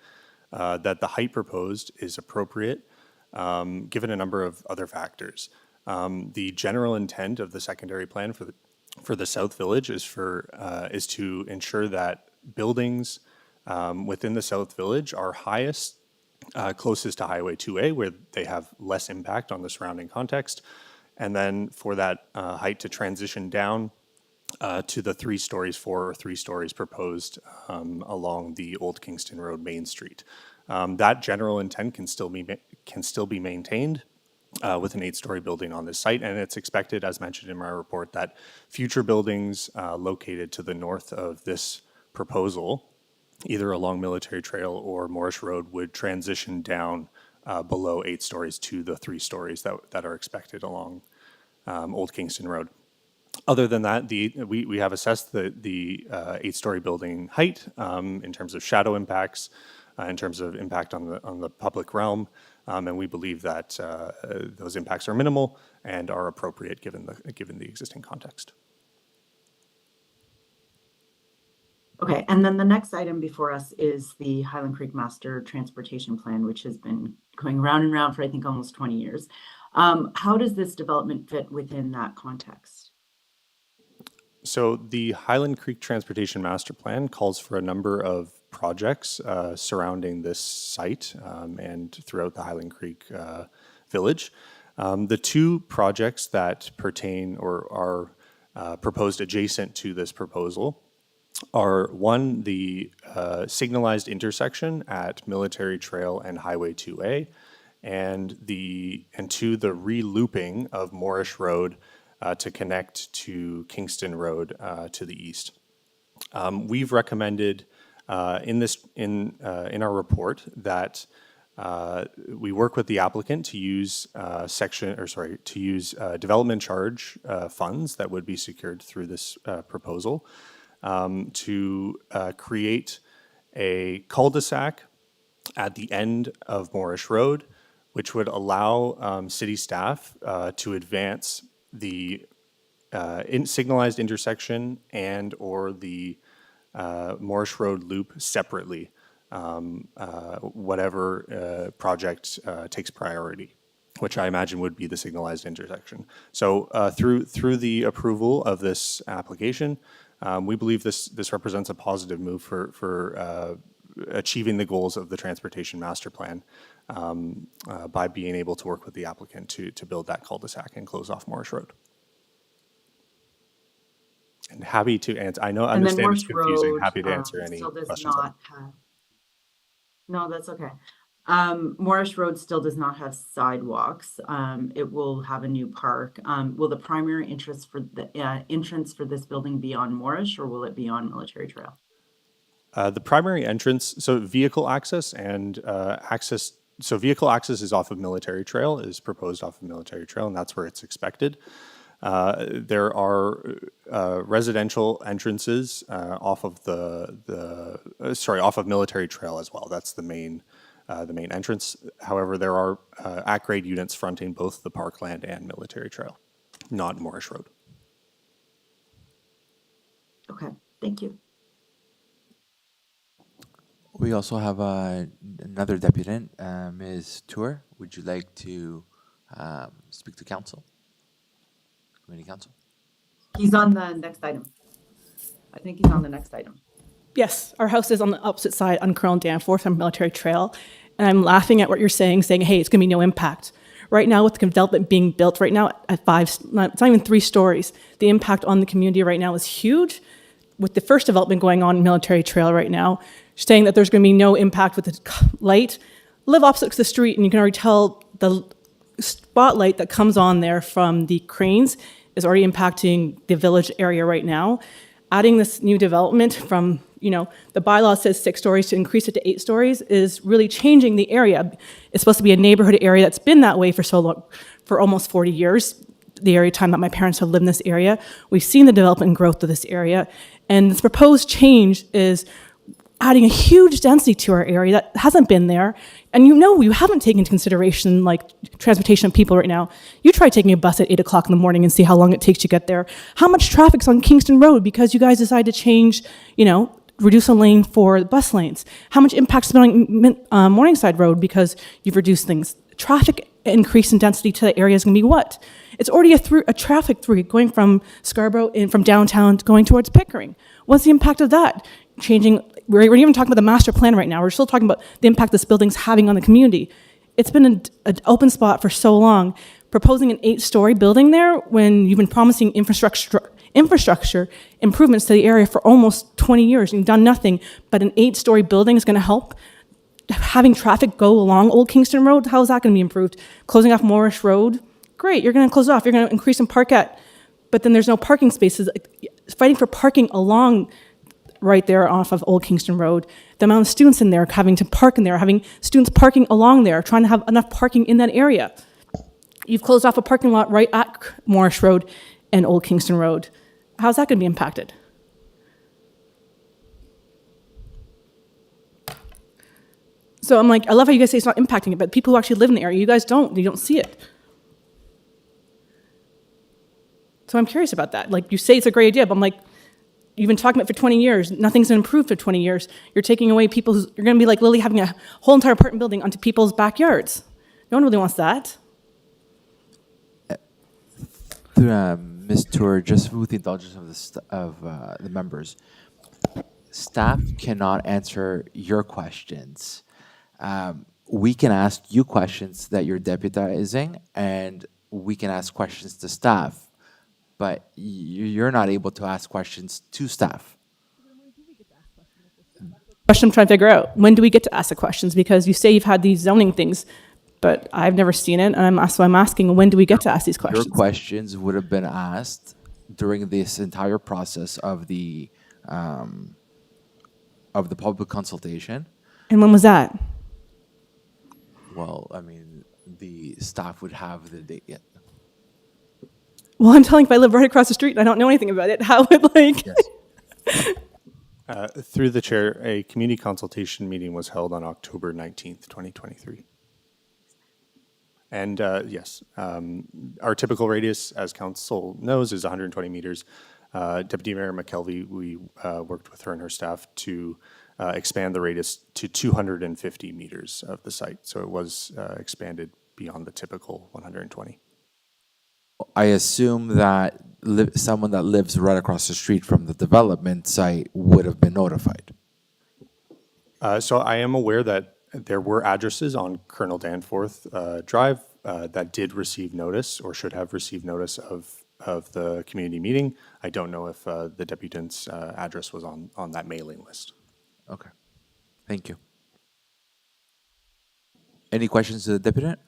B: that the height proposed is appropriate given a number of other factors. The general intent of the secondary plan for the South Village is to ensure that buildings within the South Village are highest, closest to Highway 2A, where they have less impact on the surrounding context, and then for that height to transition down to the 3 stories, 4 or 3 stories proposed along the Old Kingston Road Main Street. That general intent can still be maintained with an 8-story building on this site, and it's expected, as mentioned in my report, that future buildings located to the north of this proposal, either along Military Trail or Moorish Road, would transition down below 8 stories to the 3 stories that are expected along Old Kingston Road. Other than that, we have assessed the 8-story building height in terms of shadow impacts, in terms of impact on the public realm, and we believe that those impacts are minimal and are appropriate given the existing context.
Q: Okay, and then the next item before us is the Highland Creek Master Transportation Plan, which has been going round and round for, I think, almost 20 years. How does this development fit within that context?
B: So the Highland Creek Transportation Master Plan calls for a number of projects surrounding this site and throughout the Highland Creek village. The two projects that pertain or are proposed adjacent to this proposal are one, the signalized intersection at Military Trail and Highway 2A, and two, the re-looping of Moorish Road to connect to Kingston Road to the east. We've recommended in our report that we work with the applicant to use development charge funds that would be secured through this proposal to create a cul-de-sac at the end of Moorish Road, which would allow city staff to advance the signalized intersection and or the Moorish Road loop separately, whatever project takes priority, which I imagine would be the signalized intersection. So through the approval of this application, we believe this represents a positive move for achieving the goals of the Transportation Master Plan by being able to work with the applicant to build that cul-de-sac and close off Moorish Road. And happy to answer. I understand it's confusing. Happy to answer any questions.
Q: No, that's okay. Morris Road still does not have sidewalks. It will have a new park. Will the primary entrance for this building be on Morris, or will it be on Military Trail?
B: The primary entrance, so vehicle access and access. So vehicle access is off of Military Trail, is proposed off of Military Trail, and that's where it's expected. There are residential entrances off of off of Military Trail as well. That's the main entrance. However, there are at-grade units fronting both the parkland and Military Trail, not Moorish Road.
Q: Okay, thank you.
A: We also have another deputant, Ms. Tour. Would you like to speak to council? Committee council?
Q: He's on the next item. I think he's on the next item.
T: Yes, our house is on the opposite side on Colonel Danforth on Military Trail. And I'm laughing at what you're saying, hey, it's going to be no impact. Right now, with the development being built right now at it's not even 3 stories, the impact on the community right now is huge. With the first development going on in Military Trail right now, saying that there's going to be no impact with the light. Live opposite the street, and you can already tell the spotlight that comes on there from the cranes is already impacting the village area right now. Adding this new development from, the bylaw says 6 stories to increase it to 8 stories is really changing the area. It's supposed to be a neighborhood area that's been that way for so long, for almost 40 years, the area time that my parents have lived in this area. We've seen the development and growth of this area. And this proposed change is adding a huge density to our area that hasn't been there. And you haven't taken into consideration like transportation of people right now. You try taking a bus at 8 o'clock in the morning and see how long it takes to get there. How much traffic's on Kingston Road because you guys decided to change, reduce a lane for the bus lanes? How much impact's been on Morningside Road because you've reduced things? Traffic increase in density to the area is going to be what? It's already a traffic through going from Scarborough and from downtown going towards Pickering. What's the impact of that? We're even talking about the master plan right now. We're still talking about the impact this building's having on the community. It's been an open spot for so long. Proposing an 8-story building there when you've been promising infrastructure improvements to the area for almost 20 years. You've done nothing, but an 8-story building is going to help. Having traffic go along Old Kingston Road, how is that going to be improved? Closing off Morris Road, great, you're going to close it off. You're going to increase in parkette, but then there's no parking spaces. Fighting for parking along right there off of Old Kingston Road, the amount of students in there having to park in there, having students parking along there, trying to have enough parking in that area. You've closed off a parking lot right at Morris Road and Old Kingston Road. How's that going to be impacted? So I'm like, I love how you guys say it's not impacting it, but people who actually live in the area, you guys don't. You don't see it. So I'm curious about that. Like, you say it's a great idea, but I'm like, you've been talking about it for 20 years. Nothing's improved for 20 years. You're taking away you're going to be like Lily having a whole entire apartment building onto people's backyards. No one really wants that.
A: Through Ms. Tour, just with the indulgence of the members, staff cannot answer your questions. We can ask you questions that you're deputizing, and we can ask questions to staff, but you're not able to ask questions to staff.
T: Question I'm trying to figure out, when do we get to ask the questions? Because you say you've had these zoning things, but I've never seen it, and so I'm asking, when do we get to ask these questions?
A: Your questions would have been asked during this entire process of the public consultation.
T: And when was that?
A: Well, I mean, the staff would have the date yet.
T: Well, I'm telling you, if I live right across the street and I don't know anything about it, how would like...
A: Yes.
B: Through the chair, a community consultation meeting was held on October 19th, 2023. And yes, our typical radius, as council knows, is 120 meters. Deputy Mayor McKelvey, we worked with her and her staff to expand the radius to 250 meters of the site. So it was expanded beyond the typical 120.
A: I assume that someone that lives right across the street from the development site would have been notified.
B: So I am aware that there were addresses on Colonel Danforth Drive that did receive notice or should have received notice of the community meeting. I don't know if the deputant's address was on that mailing list.
A: Okay, thank you. Any questions to the deputant?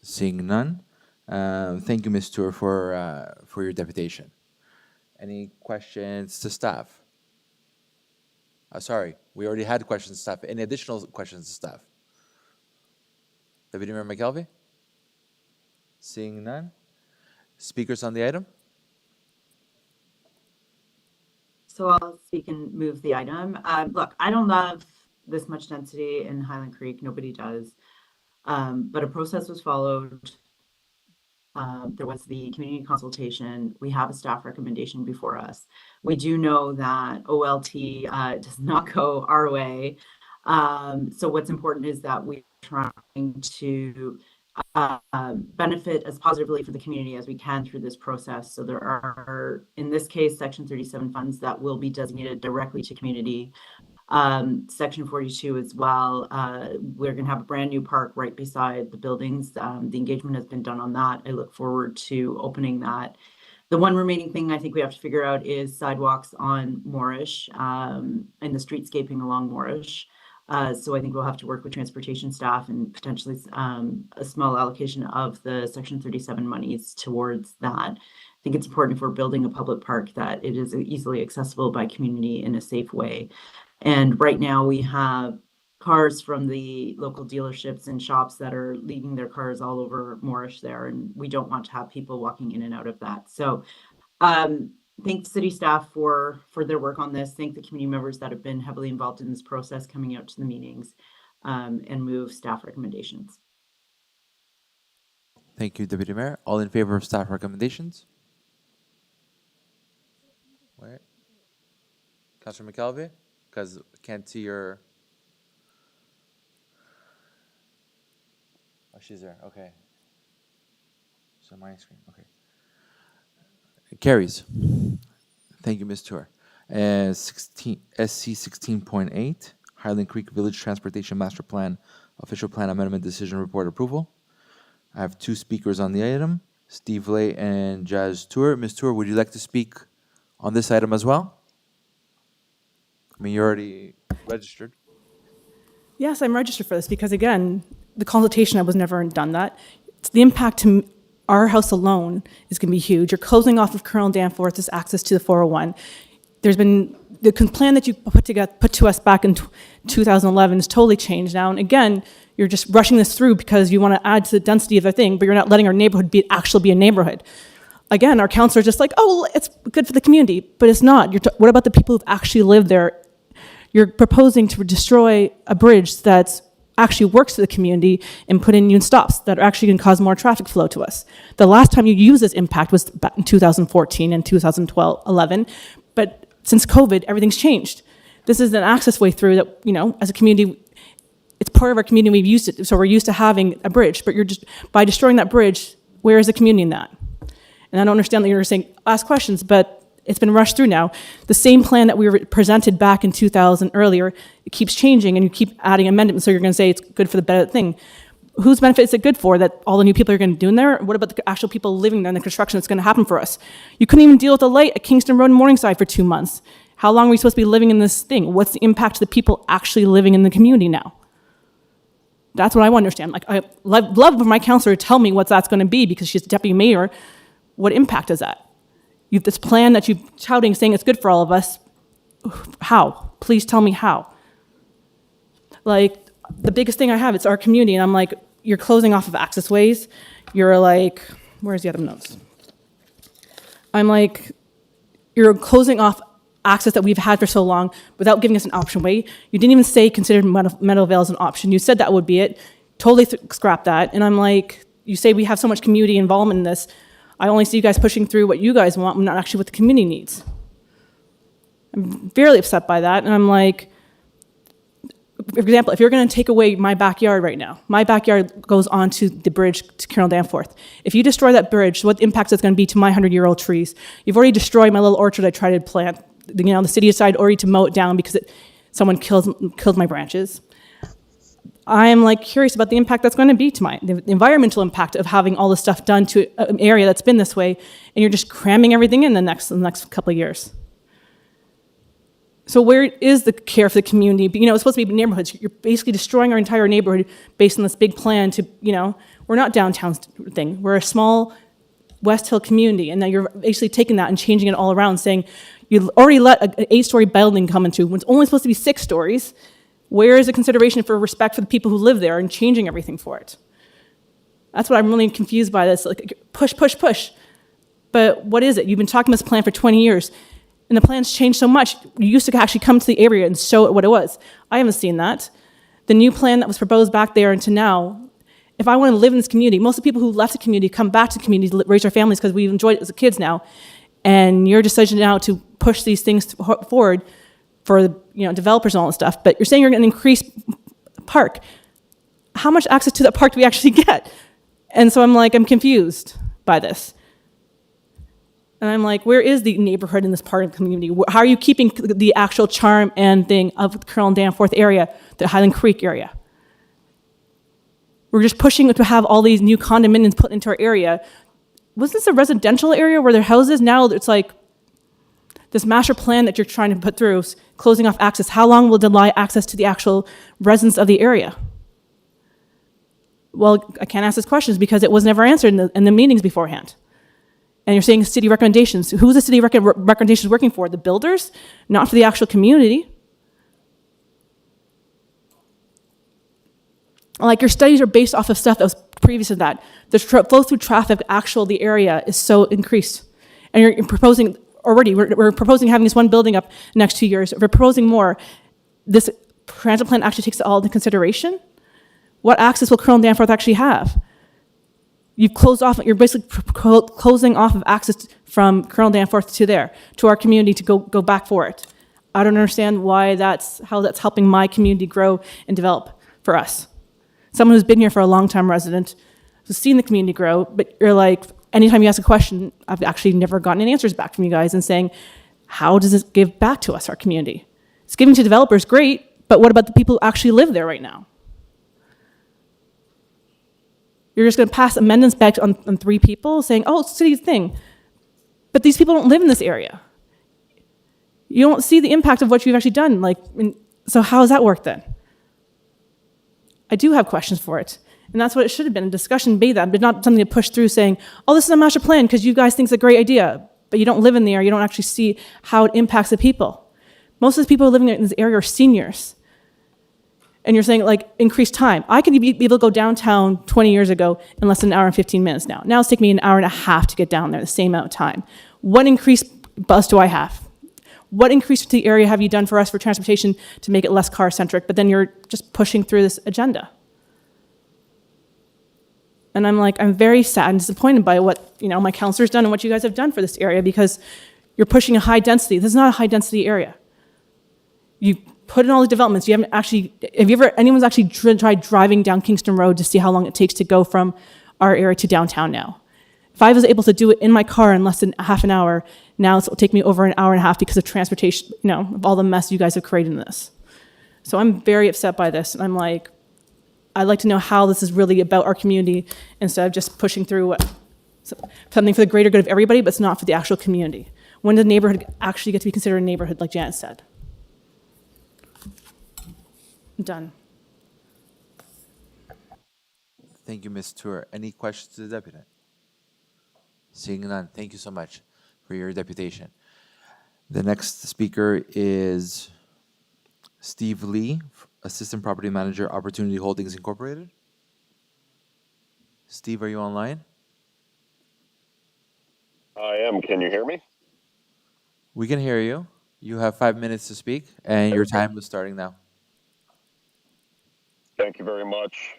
A: Seeing none, thank you, Ms. Tour, for your deputation. Any questions to staff? Sorry, we already had questions to staff. Any additional questions to staff? Deputy Mayor McKelvey? Seeing none. Speakers on the item?
Q: So I'll speak and move the item. Look, I don't love this much density in Highland Creek. Nobody does. But a process was followed. There was the community consultation. We have a staff recommendation before us. We do know that OLT does not go our way. So what's important is that we're trying to benefit as positively for the community as we can through this process. So there are, in this case, Section 37 funds that will be designated directly to community. Section 42 as well. We're going to have a brand new park right beside the buildings. The engagement has been done on that. I look forward to opening that. The one remaining thing I think we have to figure out is sidewalks on Moorish and the streetscaping along Moorish. So I think we'll have to work with transportation staff and potentially a small allocation of the Section 37 monies towards that. I think it's important if we're building a public park that it is easily accessible by community in a safe way. And right now we have cars from the local dealerships and shops that are leaving their cars all over Moorish there, and we don't want to have people walking in and out of that. So thank city staff for their work on this. Thank the community members that have been heavily involved in this process, coming out to the meetings, and move staff recommendations.
A: Thank you, Deputy Mayor. All in favor of staff recommendations? Wait. Councilor McKelvey? Because I can't see your... Oh, she's there. Okay. So my screen. Okay. It carries. Thank you, Ms. Tour. SC 16.8, Highland Creek Village Transportation Master Plan, Official Plan Amendment Decision Report Approval. I have two speakers on the item, Steve Lay and Jazz Tour. Ms. Tour, would you like to speak on this item as well? I mean, you're already registered.
T: Yes, I'm registered for this because, again, the consultation, I was never done that. It's the impact to our house alone is going to be huge. You're closing off of Colonel Danforth's access to the 401. There's been the plan that you put to us back in 2011 is totally changed now. And again, you're just rushing this through because you want to add to the density of the thing, but you're not letting our neighborhood actually be a neighborhood. Again, our councilor is just like, oh, well, it's good for the community, but it's not. What about the people who've actually lived there? You're proposing to destroy a bridge that actually works for the community and put in new stops that are actually going to cause more traffic flow to us. The last time you used this impact was back in 2014 and 2011, but since COVID, everything's changed. This is an access way through that, as a community, it's part of our community, we've used it, so we're used to having a bridge, but you're just, by destroying that bridge, where is the community in that? And I don't understand that you're saying, ask questions, but it's been rushed through now. The same plan that we were presented back in 2000 earlier, it keeps changing and you keep adding amendments, so you're going to say it's good for the better thing. Whose benefit is it good for, that all the new people are going to do in there? What about the actual people living there and the construction that's going to happen for us? You couldn't even deal with the light at Kingston Road and Morningside for 2 months. How long are we supposed to be living in this thing? What's the impact to the people actually living in the community now? That's what I want to understand. Like, I love for my counselor to tell me what that's going to be, because she's deputy mayor. What impact is that? You have this plan that you're touting, saying it's good for all of us. How? Please tell me how. Like, the biggest thing I have, it's our community, and I'm like, you're closing off of access ways. You're like, where's the other notes? I'm like, you're closing off access that we've had for so long without giving us an option way. You didn't even say consider Meadowvale as an option. You said that would be it. Totally scrap that. And I'm like, you say we have so much community involvement in this. I only see you guys pushing through what you guys want, not actually what the community needs. I'm very upset by that. And I'm like, for example, if you're going to take away my backyard right now, my backyard goes onto the bridge to Colonel Danforth. If you destroy that bridge, what impact is going to be to my 100-year-old trees? You've already destroyed my little orchard I tried to plant. You know, the city decided already to mow it down because someone killed my branches. I'm like curious about the impact that's going to be to the environmental impact of having all this stuff done to an area that's been this way, and you're just cramming everything in the next couple of years. So where is the care for the community? You know, it's supposed to be neighborhoods. You're basically destroying our entire neighborhood based on this big plan to, you know, we're not downtown thing. We're a small West Hill community, and now you're basically taking that and changing it all around, saying you already let an 8-story building come into when it's only supposed to be 6 stories. Where is the consideration for respect for the people who live there and changing everything for it? That's what I'm really confused by this. Like, push. But what is it? You've been talking about this plan for 20 years. And the plan's changed so much. You used to actually come to the area and show it what it was. I haven't seen that. The new plan that was proposed back there into now, if I want to live in this community, most of the people who left the community come back to the community to raise their families because we've enjoyed it as kids now. And your decision now to push these things forward for developers and all that stuff, but you're saying you're going to increase the park. How much access to that park do we actually get? And so I'm confused by this. And I'm like, where is the neighborhood in this part of the community? How are you keeping the actual charm and thing of the Colonel Danforth area, the Highland Creek area? We're just pushing to have all these new condominiums put into our area. Was this a residential area where there are houses? Now it's like this master plan that you're trying to put through, closing off access. How long will deny access to the actual residents of the area? Well, I can't ask these questions because it was never answered in the meetings beforehand. And you're saying city recommendations. Who's the city recommendations working for? The builders? Not for the actual community. Like, your studies are based off of stuff that was previous to that. The flow through traffic, the area is so increased. And you're proposing already, we're proposing having this one building up next 2 years. We're proposing more. This transit plan actually takes it all into consideration. What access will Colonel Danforth actually have? You've closed off, you're basically closing off of access from Colonel Danforth to there, to our community to go back for it. I don't understand how that's helping my community grow and develop for us. Someone who's been here for a long time resident, who's seen the community grow, but you're like, anytime you ask a question, I've actually never gotten any answers back from you guys and saying, how does this give back to us, our community? It's giving to developers, great, but what about the people who actually live there right now? You're just going to pass amendments back on 3 people saying, oh, it's a city thing. But these people don't live in this area. You don't see the impact of what you've actually done. So how does that work then? I do have questions for it. And that's what it should have been, a discussion made that, but not something to push through saying, oh, this is a master plan because you guys think it's a great idea, but you don't live in the area. You don't actually see how it impacts the people. Most of the people living in this area are seniors. And you're saying, increased time. I could be able to go downtown 20 years ago in less than an hour and 15 minutes now. Now it's taking me an hour and a half to get down there, the same amount of time. What increased bus do I have? What increase to the area have you done for us for transportation to make it less car-centric? But then you're just pushing through this agenda. And I'm very sad and disappointed by what my councilor's done and what you guys have done for this area, because you're pushing a high density. This is not a high density area. You put in all the developments. Anyone's actually tried driving down Kingston Road to see how long it takes to go from our area to downtown now? If I was able to do it in my car in less than half an hour, now it'll take me over an hour and a half because of transportation, of all the mess you guys have created in this. So I'm very upset by this, and I'm like, I'd like to know how this is really about our community instead of just pushing through something for the greater good of everybody, but it's not for the actual community. When does the neighborhood actually get to be considered a neighborhood, like Janet said? I'm done.
A: Thank you, Ms. Tour. Any questions to the deputy? Seeing none, thank you so much for your deputation. The next speaker is Steve Lee, Assistant Property Manager, Opportunity Holdings Incorporated. Steve, are you online?
U: I am. Can you hear me?
A: We can hear you. You have 5 minutes to speak, and your time is starting now.
U: Thank you very much.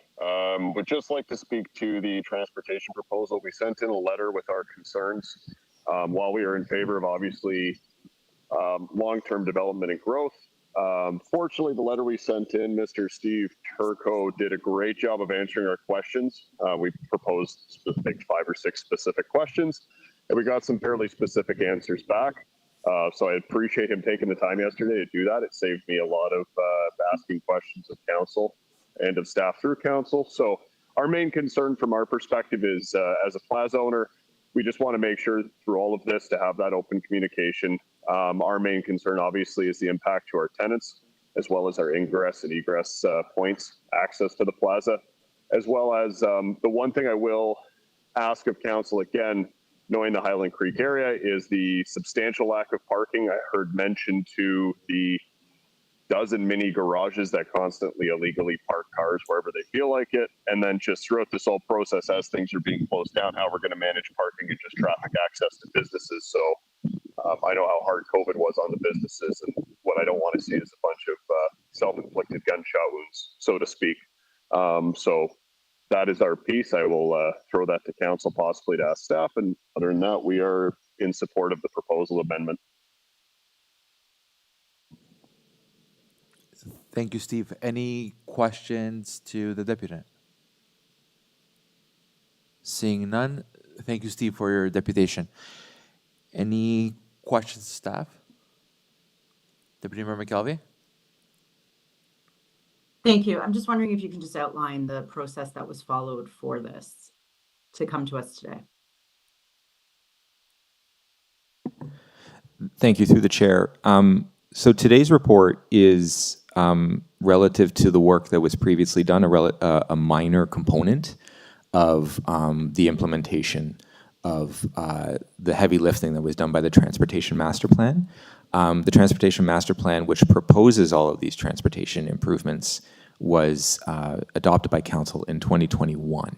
U: Would just like to speak to the transportation proposal. We sent in a letter with our concerns. While we are in favor of obviously long-term development and growth, fortunately, the letter we sent in, Mr. Steve Turco did a great job of answering our questions. We proposed, I think, 5 or 6 specific questions, and we got some fairly specific answers back. So I appreciate him taking the time yesterday to do that. It saved me a lot of asking questions of council and of staff through council. So our main concern from our perspective is, as a plaza owner, we just want to make sure through all of this to have that open communication. Our main concern, obviously, is the impact to our tenants, as well as our ingress and egress points, access to the plaza, as well as the one thing I will ask of council, again, knowing the Highland Creek area, is the substantial lack of parking. I heard mentioned to the dozen mini garages that constantly illegally park cars wherever they feel like it. And then just throughout this whole process, as things are being closed down, how we're going to manage parking and just traffic access to businesses. So I know how hard COVID was on the businesses, and what I don't want to see is a bunch of self-inflicted gunshot wounds, so to speak. So that is our piece. I will throw that to council, possibly to ask staff. And other than that, we are in support of the proposal amendment.
A: Thank you, Steve. Any questions to the deputy? Seeing none, thank you, Steve, for your deputation. Any questions to staff? Deputy Mayor McKelvey?
Q: Thank you. I'm just wondering if you can just outline the process that was followed for this to come to us today.
G: Thank you, through the chair. So today's report is relative to the work that was previously done, a minor component of the implementation of the heavy lifting that was done by the Transportation Master Plan. The Transportation Master Plan, which proposes all of these transportation improvements, was adopted by Council in 2021.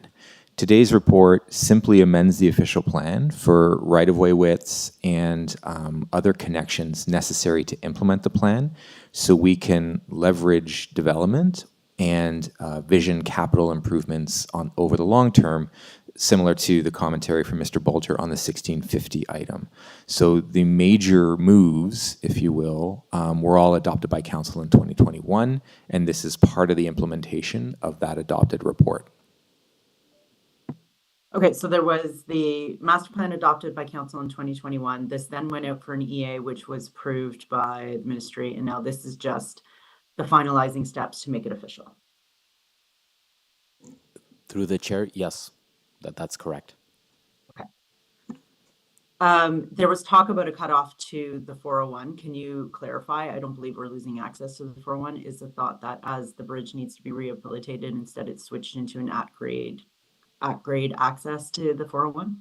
G: Today's report simply amends the official plan for right-of-way widths and other connections necessary to implement the plan, so we can leverage development and vision capital improvements over the long term, similar to the commentary from Mr. Bolger on the 1650 item. So the major moves, if you will, were all adopted by Council in 2021, and this is part of the implementation of that adopted report.
Q: Okay, so there was the master plan adopted by council in 2021. This then went out for an EA, which was approved by the ministry, and now this is just the finalizing steps to make it official.
V: Through the chair, yes, that's correct.
Q: Okay. There was talk about a cutoff to the 401. Can you clarify? I don't believe we're losing access to the 401. Is the thought that as the bridge needs to be rehabilitated, instead it's switched into an at-grade access to the 401?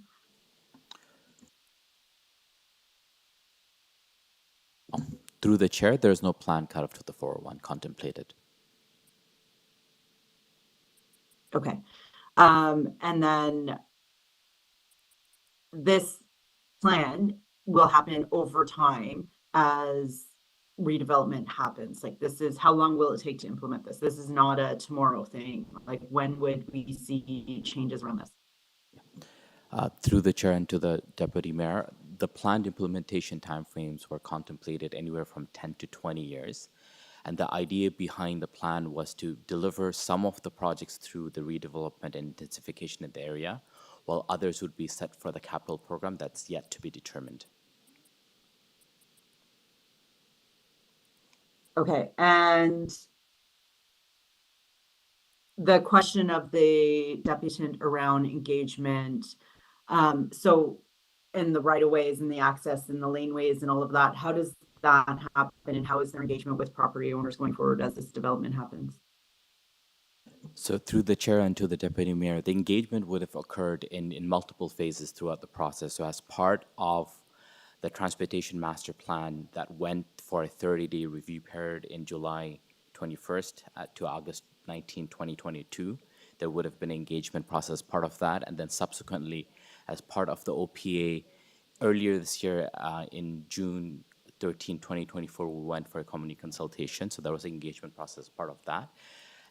V: Through the chair, there's no plan cutoff to the 401 contemplated.
Q: Okay. And then this plan will happen over time as redevelopment happens. Like, this is, how long will it take to implement this? This is not a tomorrow thing. Like, when would we see changes around this?
V: Through the chair and to the deputy mayor, the planned implementation timeframes were contemplated anywhere from 10 to 20 years. And the idea behind the plan was to deliver some of the projects through the redevelopment and intensification in the area, while others would be set for the capital program that's yet to be determined.
Q: Okay, and the question of the deputant around engagement, so in the right-of-ways and the access and the laneways and all of that, how does that happen, and how is their engagement with property owners going forward as this development happens?
V: So through the chair and to the deputy mayor, the engagement would have occurred in multiple phases throughout the process. So as part of the transportation master plan that went for a 30-day review period in July 21st to August 19, 2022, there would have been an engagement process part of that. And then subsequently, as part of the OPA, earlier this year in June 13, 2024, we went for a community consultation. So there was an engagement process part of that.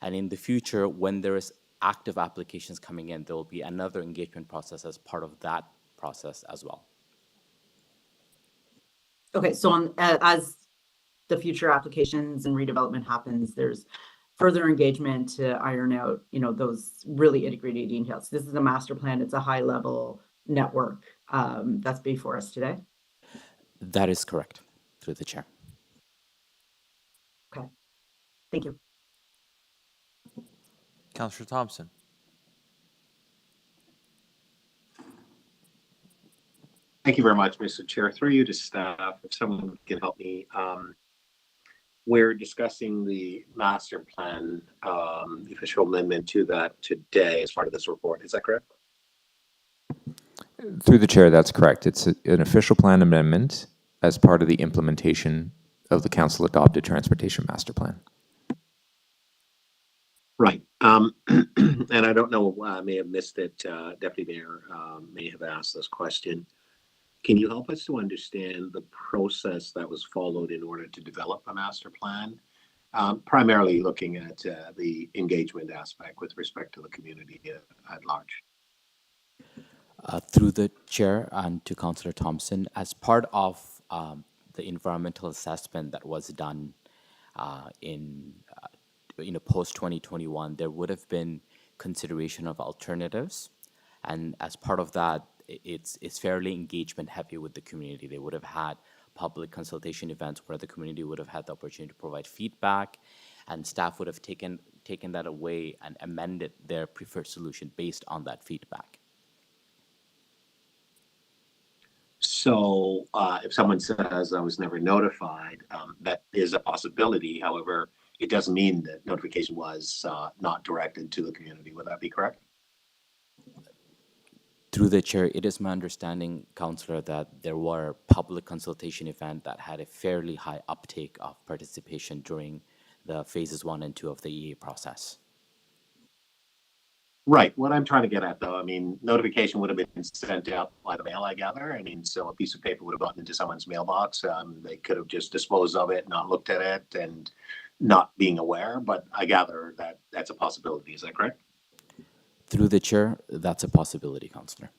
V: And in the future, when there is active applications coming in, there will be another engagement process as part of that process as well.
Q: Okay, so as the future applications and redevelopment happens, there's further engagement to iron out, those really nitty-gritty details. This is a master plan. It's a high-level network that's before us today.
V: That is correct, through the chair.
Q: Okay, thank you.
A: Councillor Thompson.
C: Thank you very much, Mr. Chair. Through you to staff, if someone can help me. We're discussing the master plan, the official amendment to that today as part of this report. Is that correct?
G: Through the chair, that's correct. It's an official plan amendment as part of the implementation of the council adopted transportation master plan.
C: Right. And I don't know, I may have missed it. Deputy Mayor may have asked this question. Can you help us to understand the process that was followed in order to develop a master plan? Primarily looking at the engagement aspect with respect to the community at large.
V: Through the chair and to Councillor Thompson, as part of the environmental assessment that was done in post 2021, there would have been consideration of alternatives, and as part of that, it's fairly engagement heavy with the community. They would have had public consultation events where the community would have had the opportunity to provide feedback, and staff would have taken that away and amended their preferred solution based on that feedback.
C: So if someone says I was never notified, that is a possibility. However, it doesn't mean that notification was not directed to the community. Would that be correct?
V: Through the chair, it is my understanding, Councillor, that there were public consultation events that had a fairly high uptake of participation during the phases 1 and 2 of the EA process.
C: Right. What I'm trying to get at, though, I mean, notification would have been sent out by the mail, I gather. I mean, so a piece of paper would have gotten into someone's mailbox. They could have just disposed of it, not looked at it, and not being aware. But I gather that that's a possibility. Is that correct?
V: Through the chair, that's a possibility, Councillor.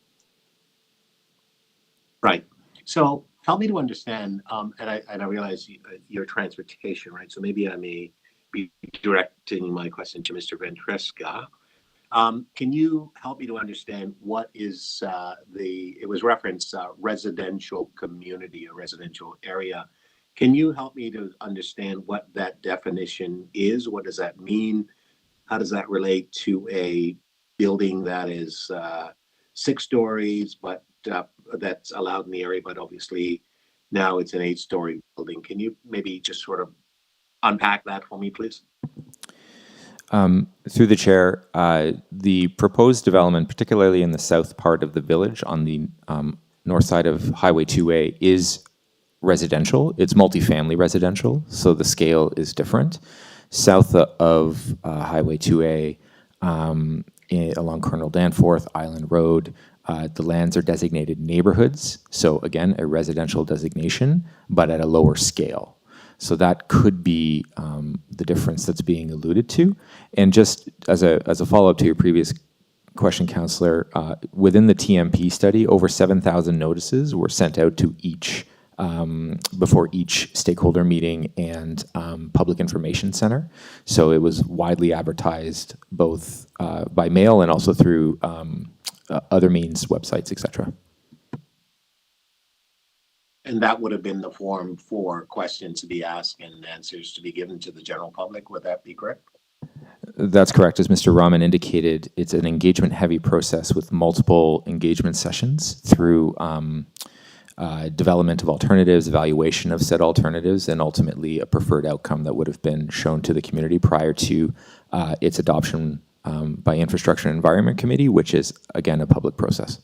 C: Right. So help me to understand, and I realize your transportation, right? So maybe I may be directing my question to Mr. Ventresca. Can you help me to understand what is it was referenced residential community or residential area. Can you help me to understand what that definition is? What does that mean? How does that relate to a building that is 6 stories, but that's allowed in the area, but obviously now it's an 8-story building? Can you maybe just sort of unpack that for me, please?
G: Through the chair, the proposed development, particularly in the south part of the village on the north side of Highway 2A, is residential. It's multifamily residential, so the scale is different. South of Highway 2A, along Colonel Danforth, Island Road, the lands are designated neighborhoods. So again, a residential designation, but at a lower scale. So that could be the difference that's being alluded to. And just as a follow-up to your previous question, Councillor, within the TMP study, over 7,000 notices were sent out to each before each stakeholder meeting and public information center. So it was widely advertised both by mail and also through other means, websites, etc.
C: And that would have been the forum for questions to be asked and answers to be given to the general public. Would that be correct?
G: That's correct. As Mr. Rahman indicated, it's an engagement-heavy process with multiple engagement sessions through development of alternatives, evaluation of said alternatives, and ultimately a preferred outcome that would have been shown to the community prior to its adoption by Infrastructure and Environment Committee, which is, again, a public process.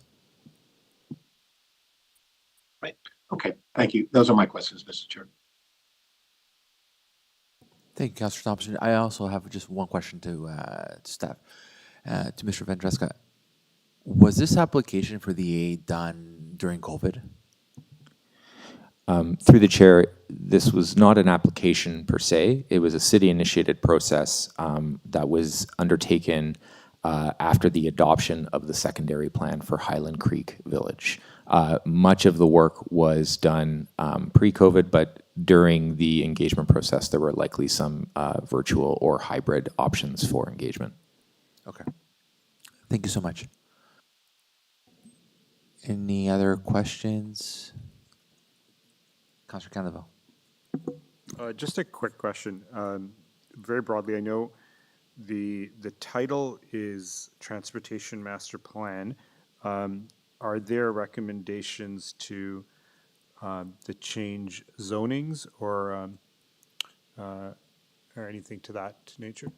C: Right. Okay. Thank you. Those are my questions, Mr. Chair.
A: Thank you, Councillor Thompson. I also have just one question to staff, to Mr. Vendresca. Was this application for the aid done during COVID?
G: Through the chair, this was not an application per se. It was a city-initiated process that was undertaken after the adoption of the secondary plan for Highland Creek Village. Much of the work was done pre-COVID, but during the engagement process, there were likely some virtual or hybrid options for engagement.
A: Okay. Thank you so much. Any other questions? Councillor Canadaville.
B: Just a quick question. Very broadly, I know the title is Transportation Master Plan. Are there recommendations to change zonings or anything to that nature?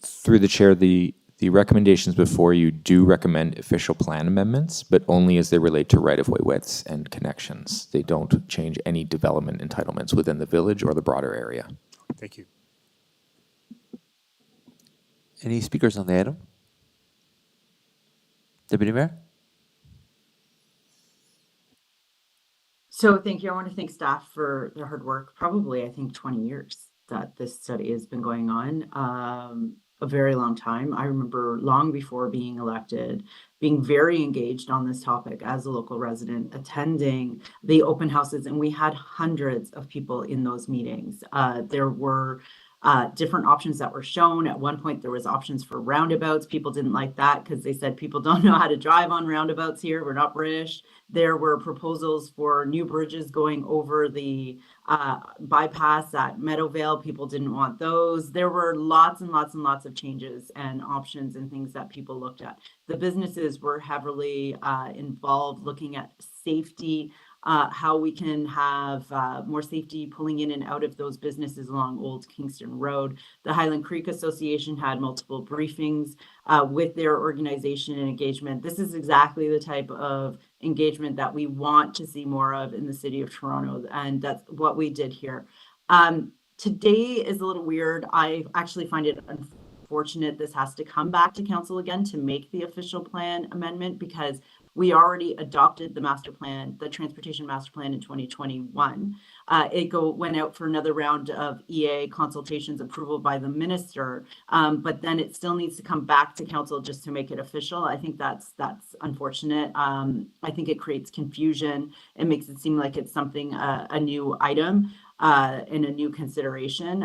G: Through the chair, the recommendations before you do recommend official plan amendments, but only as they relate to right-of-way widths and connections. They don't change any development entitlements within the village or the broader area.
B: Thank you.
A: Any speakers on the item? Deputy Mayor?
Q: So thank you. I want to thank staff for their hard work. Probably, I think, 20 years that this study has been going on. A very long time. I remember long before being elected, being very engaged on this topic as a local resident, attending the open houses, and we had hundreds of people in those meetings. There were different options that were shown. At one point, there was options for roundabouts. People didn't like that because they said people don't know how to drive on roundabouts here. We're not British. There were proposals for new bridges going over the bypass at Meadowvale. People didn't want those. There were lots and lots and lots of changes and options and things that people looked at. The businesses were heavily involved looking at safety, how we can have more safety pulling in and out of those businesses along Old Kingston Road. The Highland Creek Association had multiple briefings with their organization and engagement. This is exactly the type of engagement that we want to see more of in the city of Toronto, and that's what we did here. Today is a little weird. I actually find it unfortunate this has to come back to council again to make the official plan amendment, because we already adopted the master plan, the transportation master plan, in 2021. It went out for another round of EA consultations, approval by the minister, but then it still needs to come back to council just to make it official. I think that's unfortunate. I think it creates confusion. It makes it seem like it's something, a new item and a new consideration.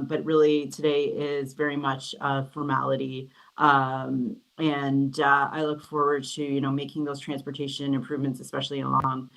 Q: But really today is very much a formality. And I look forward to, making those transportation improvements, especially along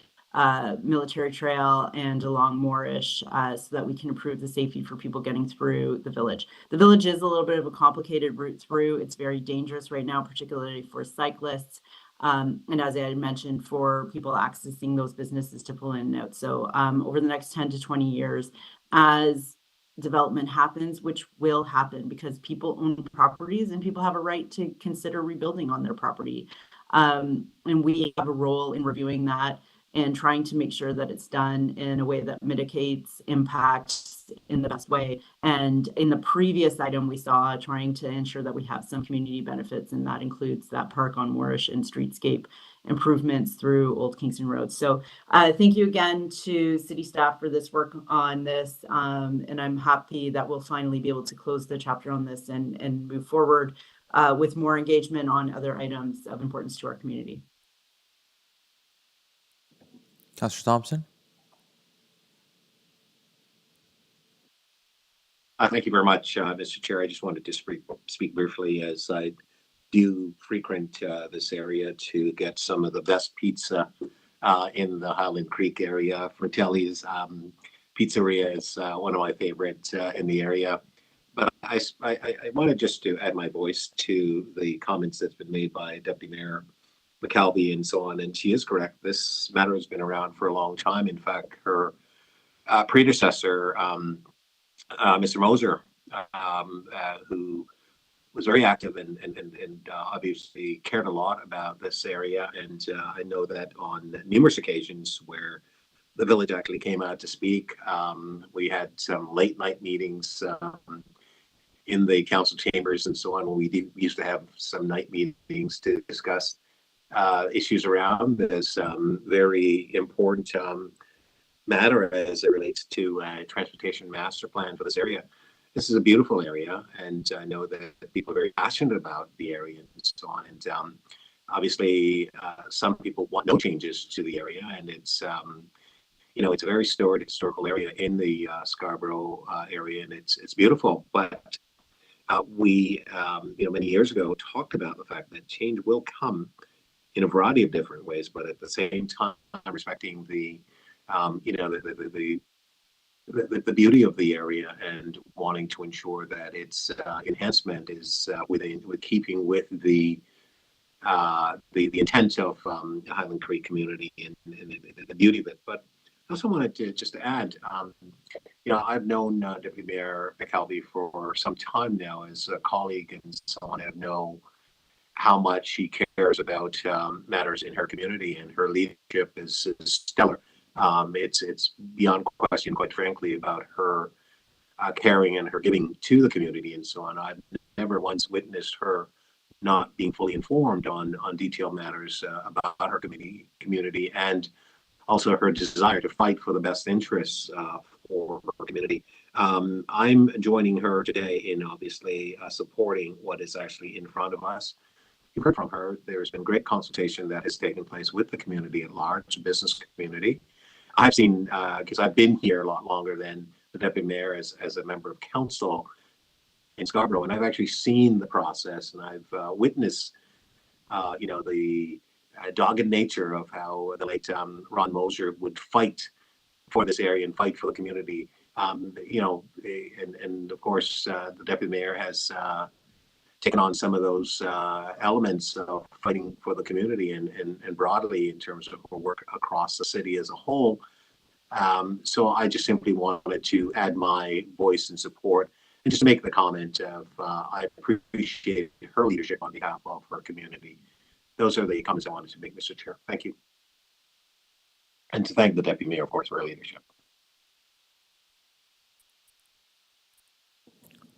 Q: Military Trail and along Moorish, so that we can improve the safety for people getting through the village. The village is a little bit of a complicated route through. It's very dangerous right now, particularly for cyclists. And as I had mentioned, for people accessing those businesses to pull in and out. So over the next 10 to 20 years, as development happens, which will happen because people own properties and people have a right to consider rebuilding on their property. And we have a role in reviewing that and trying to make sure that it's done in a way that mitigates impacts in the best way. And in the previous item, we saw trying to ensure that we have some community benefits, and that includes that park on Moorish and streetscape improvements through Old Kingston Road. So thank you again to city staff for this work on this. And I'm happy that we'll finally be able to close the chapter on this and move forward with more engagement on other items of importance to our community.
A: Councillor Thompson?
C: Thank you very much, Mr. Chair. I just wanted to speak briefly, as I do frequent this area to get some of the best pizza in the Highland Creek area. Fratelli's Pizzeria is one of my favorites in the area. But I wanted just to add my voice to the comments that's been made by Deputy Mayor McKelvey and so on. And she is correct. This matter has been around for a long time. In fact, her predecessor, Mr. Moser, who was very active and obviously cared a lot about this area. And I know that on numerous occasions where the village actually came out to speak, we had some late night meetings in the council chambers and so on. We used to have some night meetings to discuss issues around this very important matter as it relates to transportation master plan for this area. This is a beautiful area, and I know that people are very passionate about the area and so on. And obviously, some people want no changes to the area, and it's it's a very storied historical area in the Scarborough area, and it's beautiful. But we, many years ago, talked about the fact that change will come in a variety of different ways, but at the same time, respecting the beauty of the area and wanting to ensure that its enhancement is with keeping with the intent of the Highland Creek community and the beauty of it. But I also wanted to just add, I've known Deputy Mayor McKelvey for some time now as a colleague and so on. I know how much she cares about matters in her community, and her leadership is stellar. It's beyond question, quite frankly, about her caring and her giving to the community and so on. I've never once witnessed her not being fully informed on detailed matters about her community, and also her desire to fight for the best interests for her community. I'm joining her today in obviously supporting what is actually in front of us. You've heard from her. There's been great consultation that has taken place with the community at large, the business community. I've seen, because I've been here a lot longer than the deputy mayor as a member of council in Scarborough, and I've actually seen the process, and I've witnessed, the dogged nature of how the late Ron Moser would fight for this area and fight for the community. And of course, the deputy mayor has taken on some of those elements of fighting for the community and broadly in terms of work across the city as a whole. So I just simply wanted to add my voice and support, and just to make the comment of I appreciate her leadership on behalf of her community. Those are the comments I wanted to make, Mr. Chair. Thank you. And to thank the Deputy Mayor, of course, for her leadership.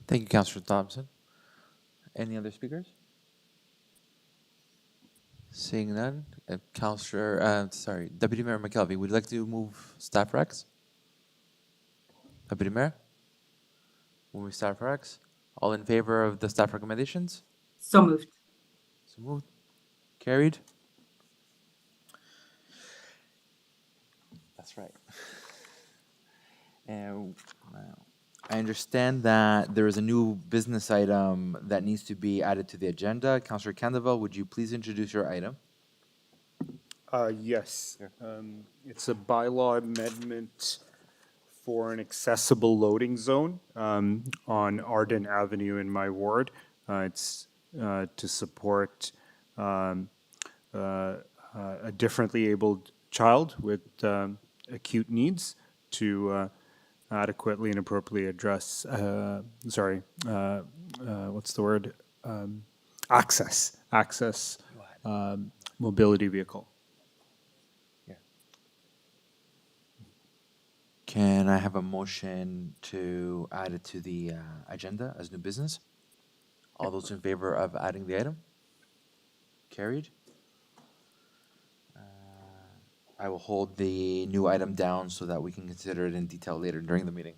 A: Thank you, Councillor Thompson. Any other speakers? Seeing none, Deputy Mayor McKelvey, would you like to move staff recs? Deputy Mayor? Moving staff recs. All in favor of the staff recommendations?
Q: So moved.
A: So moved. Carried. That's right. And I understand that there is a new business item that needs to be added to the agenda. Councillor Candavel, would you please introduce your item?
B: Yes. It's a bylaw amendment for an accessible loading zone on Arden Avenue in my ward. It's to support a differently abled child with acute needs to adequately and appropriately address, access mobility vehicle.
A: Can I have a motion to add it to the agenda as new business? All those in favor of adding the item? Carried. I will hold the new item down so that we can consider it in detail later during the meeting.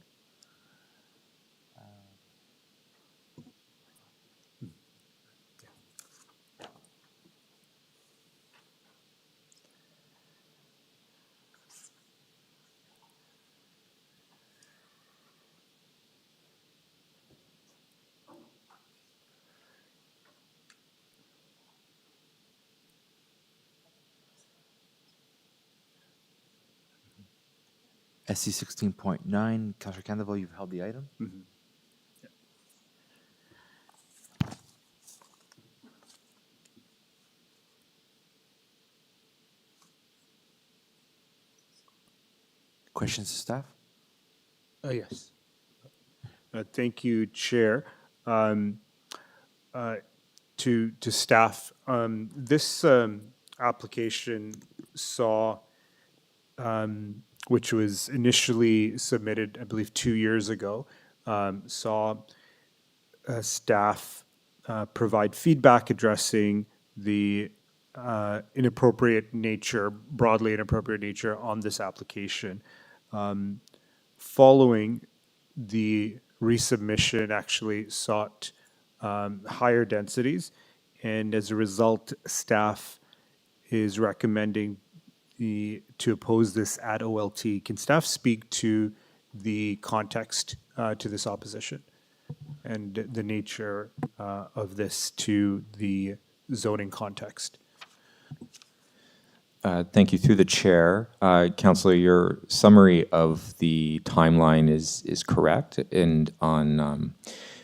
A: SC 16.9, Councillor Candival, you've held the item. Questions to staff?
B: Yes. Thank you, Chair. To staff, this application saw, which was initially submitted, I believe, 2 years ago, saw staff provide feedback addressing the inappropriate nature, broadly inappropriate nature on this application. Following the resubmission, actually sought higher densities, and as a result, staff is recommending to oppose this at OLT. Can staff speak to the context to this opposition and the nature of this to the zoning context?
G: Thank you. Through the chair, Councillor, your summary of the timeline is correct. And on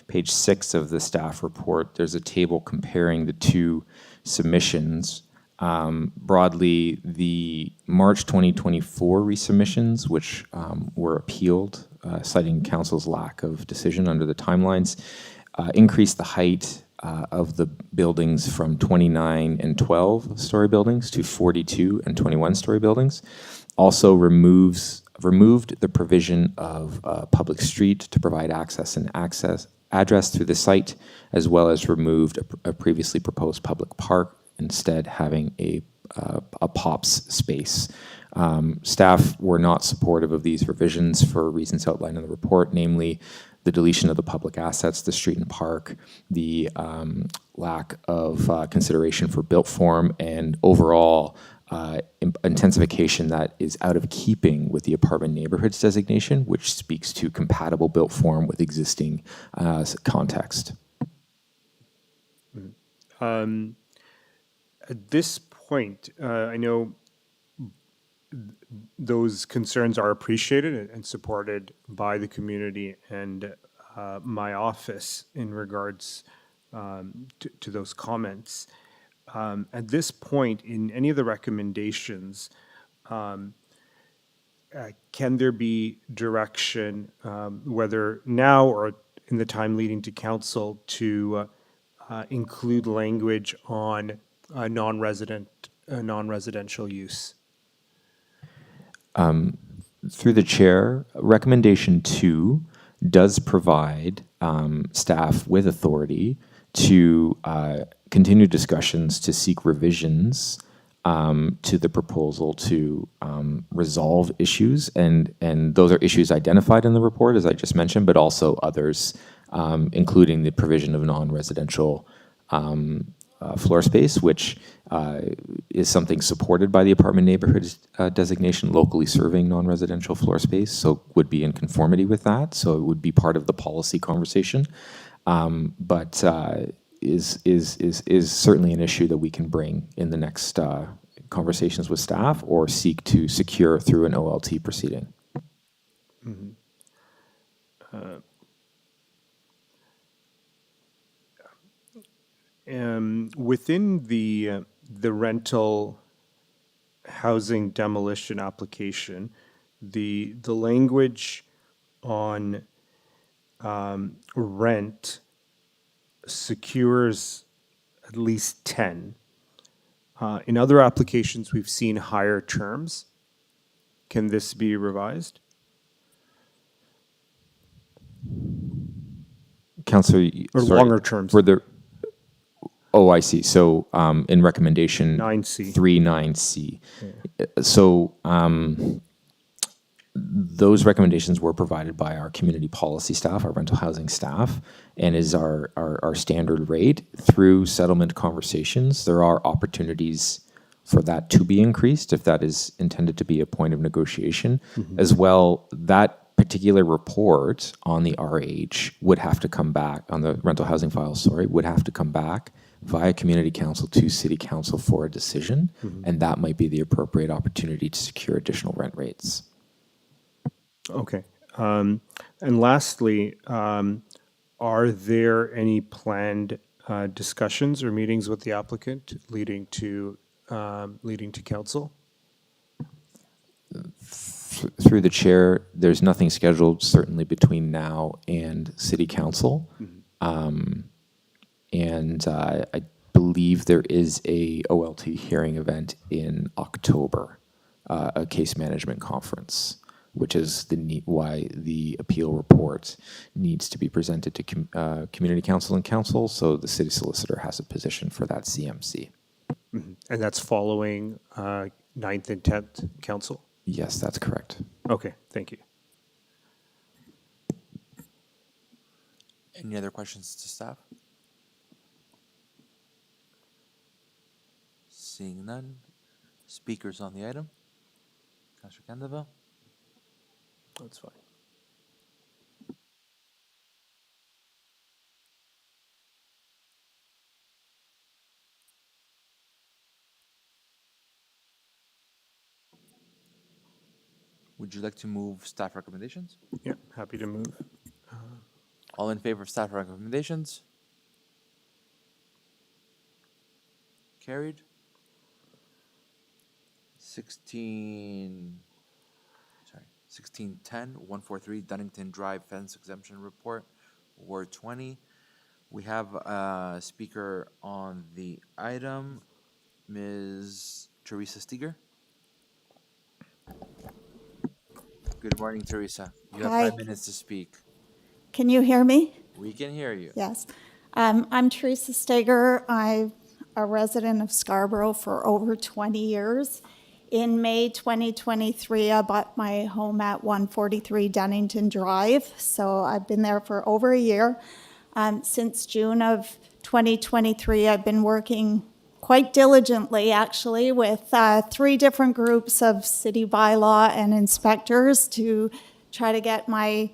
G: page 6 of the staff report, there's a table comparing the two submissions. Broadly, the March 2024 resubmissions, which were appealed, citing council's lack of decision under the timelines, increased the height of the buildings from 29 and 12-story buildings to 42 and 21-story buildings. Also removed the provision of a public street to provide access and address through the site, as well as removed a previously proposed public park, instead having a POPs space. Staff were not supportive of these revisions for reasons outlined in the report, namely the deletion of the public assets, the street and park, the lack of consideration for built form, and overall intensification that is out of keeping with the apartment neighborhoods designation, which speaks to compatible built form with existing context.
B: At this point, I know those concerns are appreciated and supported by the community and my office in regards to those comments. At this point, in any of the recommendations, can there be direction, whether now or in the time leading to council, to include language on non-residential use?
G: Through the chair, recommendation 2 does provide staff with authority to continue discussions to seek revisions to the proposal to resolve issues, and those are issues identified in the report, as I just mentioned, but also others, including the provision of non-residential floor space, which is something supported by the apartment neighborhood designation, locally serving non-residential floor space, so would be in conformity with that. So it would be part of the policy conversation, but is certainly an issue that we can bring in the next conversations with staff or seek to secure through an OLT proceeding.
B: Mm-hmm. Within the rental housing demolition application, the language on rent secures at least 10. In other applications, we've seen higher terms. Can this be revised?
G: Councillor,
B: or
G: sorry,
B: longer terms?
G: Were there? Oh, I see. So in recommendation
B: 9C.
G: 3.9C. So those recommendations were provided by our community policy staff, our rental housing staff, and is our standard rate. Through settlement conversations, there are opportunities for that to be increased if that is intended to be a point of negotiation.
B: Mm-hmm.
G: As well, that particular report on the RH would have to come back, on the rental housing files, sorry, would have to come back via community council to city council for a decision,
B: Mm-hmm.
G: and that might be the appropriate opportunity to secure additional rent rates.
B: Okay. And lastly, are there any planned discussions or meetings with the applicant leading to council?
G: Through the chair, there's nothing scheduled certainly between now and city council. And I believe there is a OLT hearing event in October, a case management conference, which is why the appeal report needs to be presented to community council and council, so the city solicitor has a position for that CMC.
B: And that's following 9th and 10th council?
G: Yes, that's correct.
B: Okay, thank you.
A: Any other questions to staff? Seeing none. Speakers on the item? Councillor Candeville?
B: That's fine.
A: Would you like to move staff recommendations?
B: Yeah, happy to move.
A: All in favor of staff recommendations? Carried. 1610, 143 Dunington Drive Fence Exemption Report, Ward 20. We have a speaker on the item, Ms. Teresa Steger. Good morning, Teresa. You have
E: Hi.
A: 5 minutes to speak.
E: Can you hear me?
A: We can hear you.
E: Yes. I'm Teresa Steger. I'm a resident of Scarborough for over 20 years. In May 2023, I bought my home at 143 Dunnington Drive, so I've been there for over a year. Since June of 2023, I've been working quite diligently, actually, with 3 different groups of city bylaw and inspectors to try to get my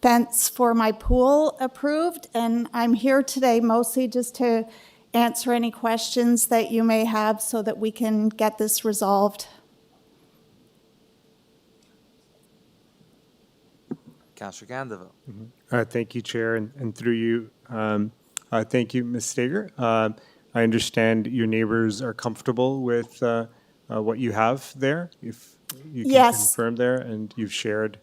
E: fence for my pool approved. And I'm here today mostly just to answer any questions that you may have so that we can get this resolved.
A: Councillor Candeville.
B: Thank you, Chair, and through you, thank you, Ms. Steger. I understand your neighbors are comfortable with what you have there, if you can
E: Yes.
B: confirm there, and you've shared.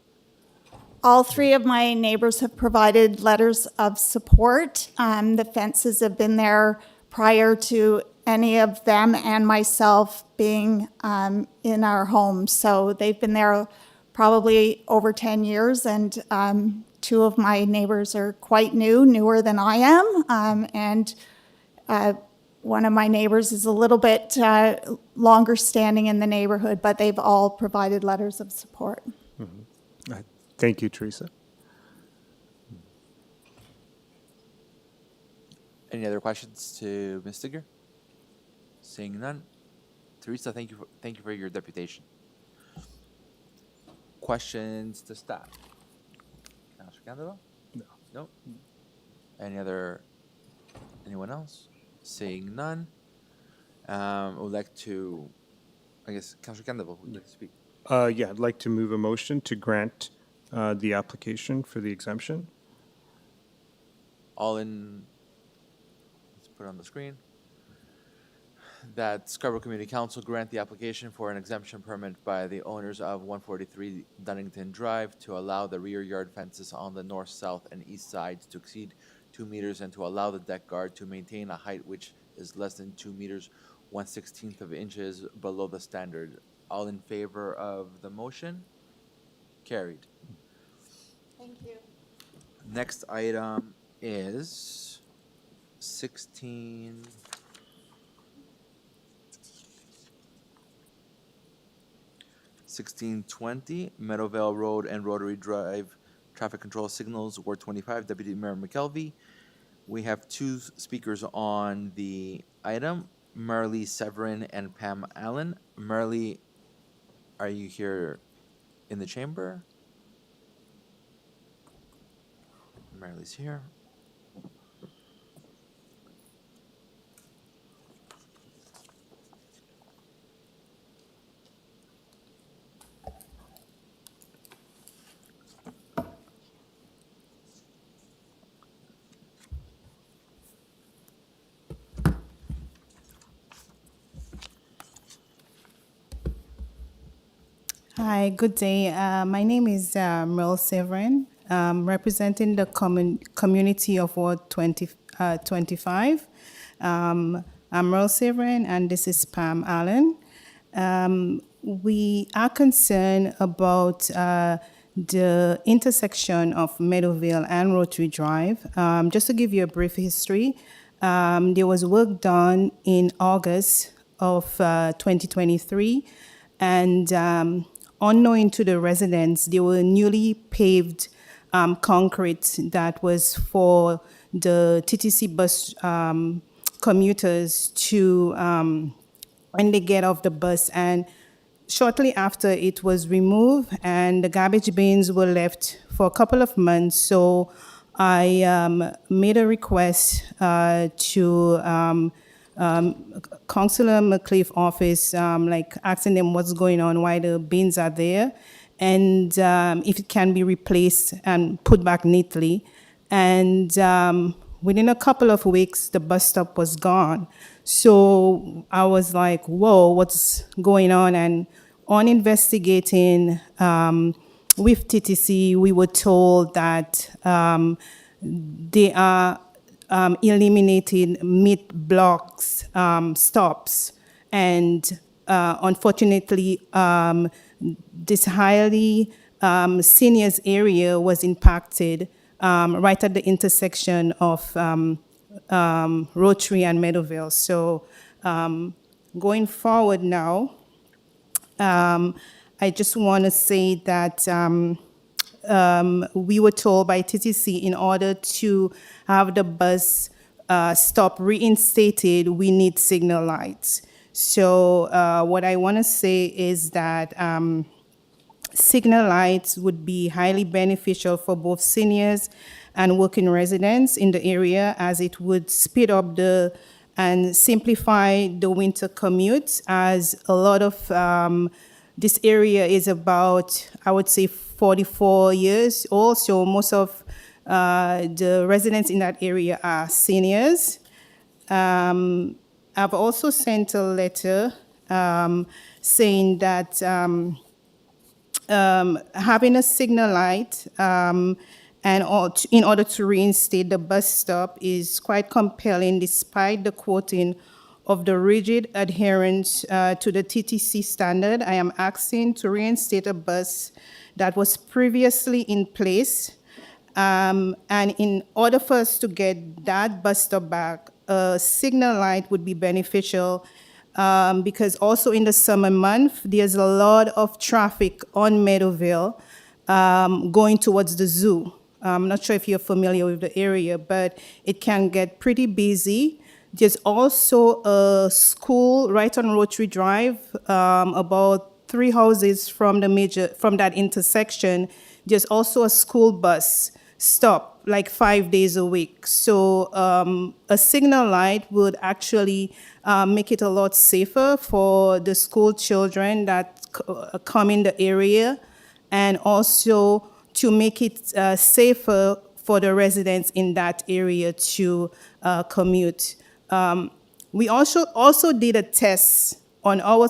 E: All 3 of my neighbors have provided letters of support. The fences have been there prior to any of them and myself being in our home. So they've been there probably over 10 years, and 2 of my neighbors are quite new, newer than I am. And one of my neighbors is a little bit longer standing in the neighborhood, but they've all provided letters of support.
B: Thank you, Teresa.
A: Any other questions to Ms. Steger? Seeing none. Teresa, thank you for your deputation. Questions to staff? Councillor Candeville? No. Anyone else? Seeing none. Would like to, I guess, Councillor Candeville would like to speak.
B: Yeah, I'd like to move a motion to grant the application for the exemption.
A: Let's put it on the screen. That Scarborough Community Council grant the application for an exemption permit by the owners of 143 Dunnington Drive to allow the rear yard fences on the north, south, and east sides to exceed 2 meters and to allow the deck guard to maintain a height which is less than 2 meters, 1/16 of inches below the standard. All in favor of the motion? Carried.
E: Thank you.
A: Next item is 1620 Meadowvale Road and Rotary Drive traffic control signals, Ward 25, Deputy Mayor McKelvey. We have 2 speakers on the item, Marley Severin and Pam Allen. Marley, are you here in the chamber? Marley's here.
F: Hi, good day. My name is Merle Severin, representing the community of Ward 25. I'm Merle Severin, and this is Pam Allen. We are concerned about the intersection of Meadowvale and Rotary Drive. Just to give you a brief history, there was work done in August of 2023, and unknown to the residents, there were newly paved concrete that was for the TTC bus commuters to, when they get off the bus, and shortly after it was removed and the garbage bins were left for a couple of months. So I made a request to Councillor McCleave's office, like asking them what's going on, why the bins are there, and if it can be replaced and put back neatly. And within a couple of weeks, the bus stop was gone. So I was like, whoa, what's going on? And on investigating with TTC, we were told that they are eliminating mid-blocks stops. And unfortunately, this highly seniors area was impacted right at the intersection of Rotary and Meadowvale. So going forward now, I just want to say that we were told by TTC in order to have the bus stop reinstated, we need signal lights. So what I want to say is that signal lights would be highly beneficial for both seniors and working residents in the area, as it would speed up and simplify the winter commute, as a lot of this area is about, I would say, 44 years old. So most of the residents in that area are seniors. I've also sent a letter saying that having a signal light in order to reinstate the bus stop is quite compelling, despite the quoting of the rigid adherence to the TTC standard. I am asking to reinstate a bus that was previously in place. And in order for us to get that bus stop back, a signal light would be beneficial, because also in the summer month, there's a lot of traffic on Meadowvale going towards the zoo. I'm not sure if you're familiar with the area, but it can get pretty busy. There's also a school right on Rotary Drive, about 3 houses from that intersection. There's also a school bus stop like 5 days a week. So a signal light would actually make it a lot safer for the school children that come in the area, and also to make it safer for the residents in that area to commute. We also did a test on our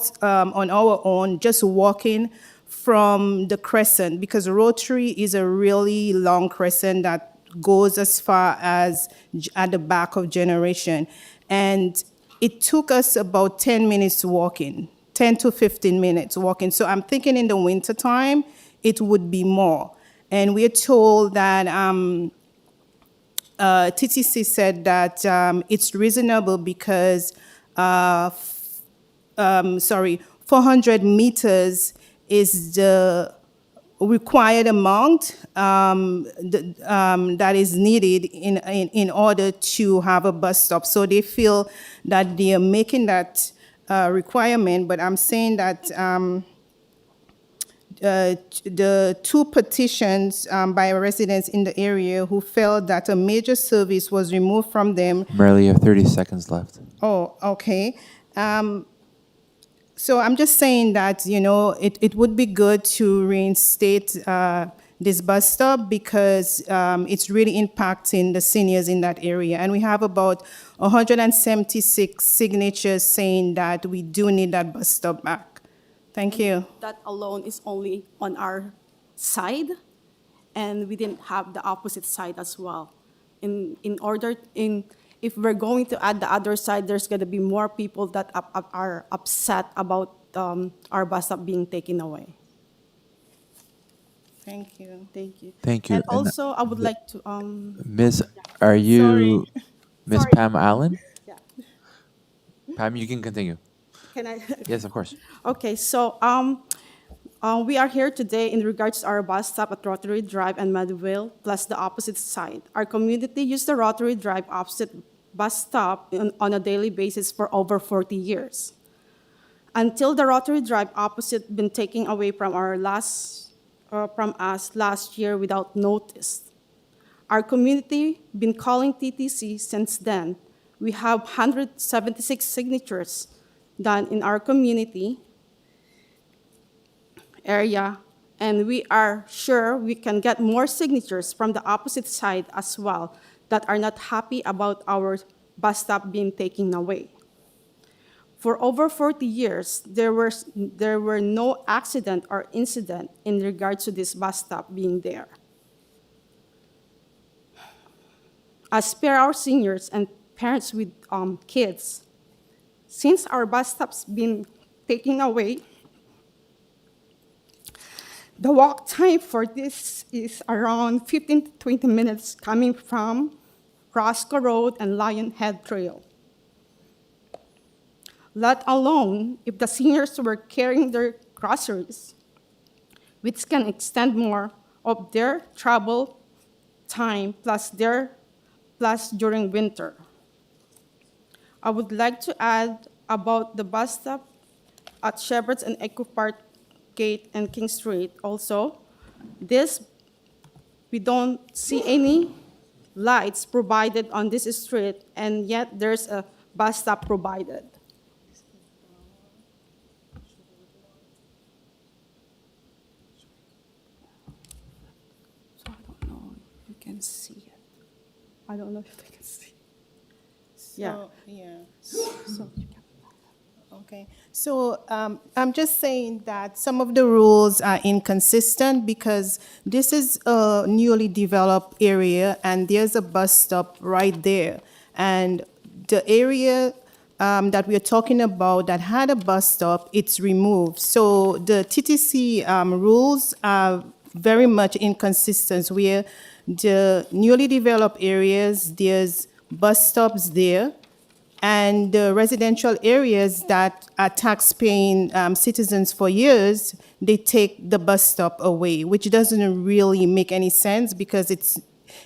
F: own, just walking from the Crescent, because Rotary is a really long crescent that goes as far as at the back of Generation. And it took us about 10 minutes walking, 10 to 15 minutes walking. So I'm thinking in the wintertime, it would be more. And we're told that TTC said that it's reasonable because 400 meters is the required amount that is needed in order to have a bus stop. So they feel that they are making that requirement, but I'm saying that the 2 petitions by residents in the area who felt that a major service was removed from them.
A: Merle, you have 30 seconds left.
F: Oh, okay. So I'm just saying that, it would be good to reinstate this bus stop, because it's really impacting the seniors in that area. And we have about 176 signatures saying that we do need that bus stop back. Thank you.
T: That alone is only on our side, and we didn't have the opposite side as well. If we're going to add the other side, there's going to be more people that are upset about our bus stop being taken away.
F: Thank you.
T: Thank you.
A: Thank you.
T: And
A: And,
T: also, I would like to.
A: Miss, are you Miss
T: Sorry.
A: Pam Allen?
T: Yeah.
A: Pam, you can continue.
T: Can I?
A: Yes, of course.
T: Okay, so we are here today in regards to our bus stop at Rotary Drive and Meadowvale, plus the opposite side. Our community used the Rotary Drive opposite bus stop on a daily basis for over 40 years. Until the Rotary Drive opposite been taken away from us last year without notice. Our community been calling TTC since then. We have 176 signatures done in our community area, and we are sure we can get more signatures from the opposite side as well that are not happy about our bus stop being taken away. For over 40 years, there were no accident or incident in regards to this bus stop being there. As per our seniors and parents with kids, since our bus stop's been taken away, the walk time for this is around 15 to 20 minutes coming from Roscoe Road and Lionhead Trail. Let alone if the seniors were carrying their groceries, which can extend more of their travel time plus during winter. I would like to add about the bus stop at Shepherd's and Echo Park Gate and King Street also. We don't see any lights provided on this street, and yet there's a bus stop provided. So I don't know if you can see it. I don't know if they can see. Yeah. So you can.
F: Okay, so I'm just saying that some of the rules are inconsistent because this is a newly developed area and there's a bus stop right there. And the area that we're talking about that had a bus stop, it's removed. So the TTC rules are very much inconsistent where the newly developed areas, there's bus stops there, and the residential areas that are tax-paying citizens for years, they take the bus stop away, which doesn't really make any sense because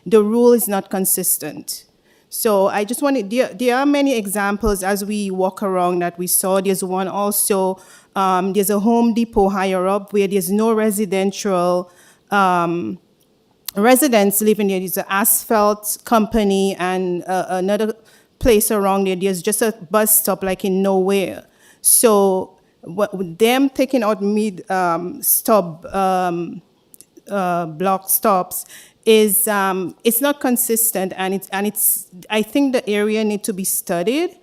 F: the rule is not consistent. So I just wanted, there are many examples as we walk around that we saw. There's one also, there's a Home Depot higher up where there's no residential residents living there. There's an asphalt company and another place around there, there's just a bus stop like in nowhere. So with them taking out block stops is it's not consistent, and it's I think the area need to be studied.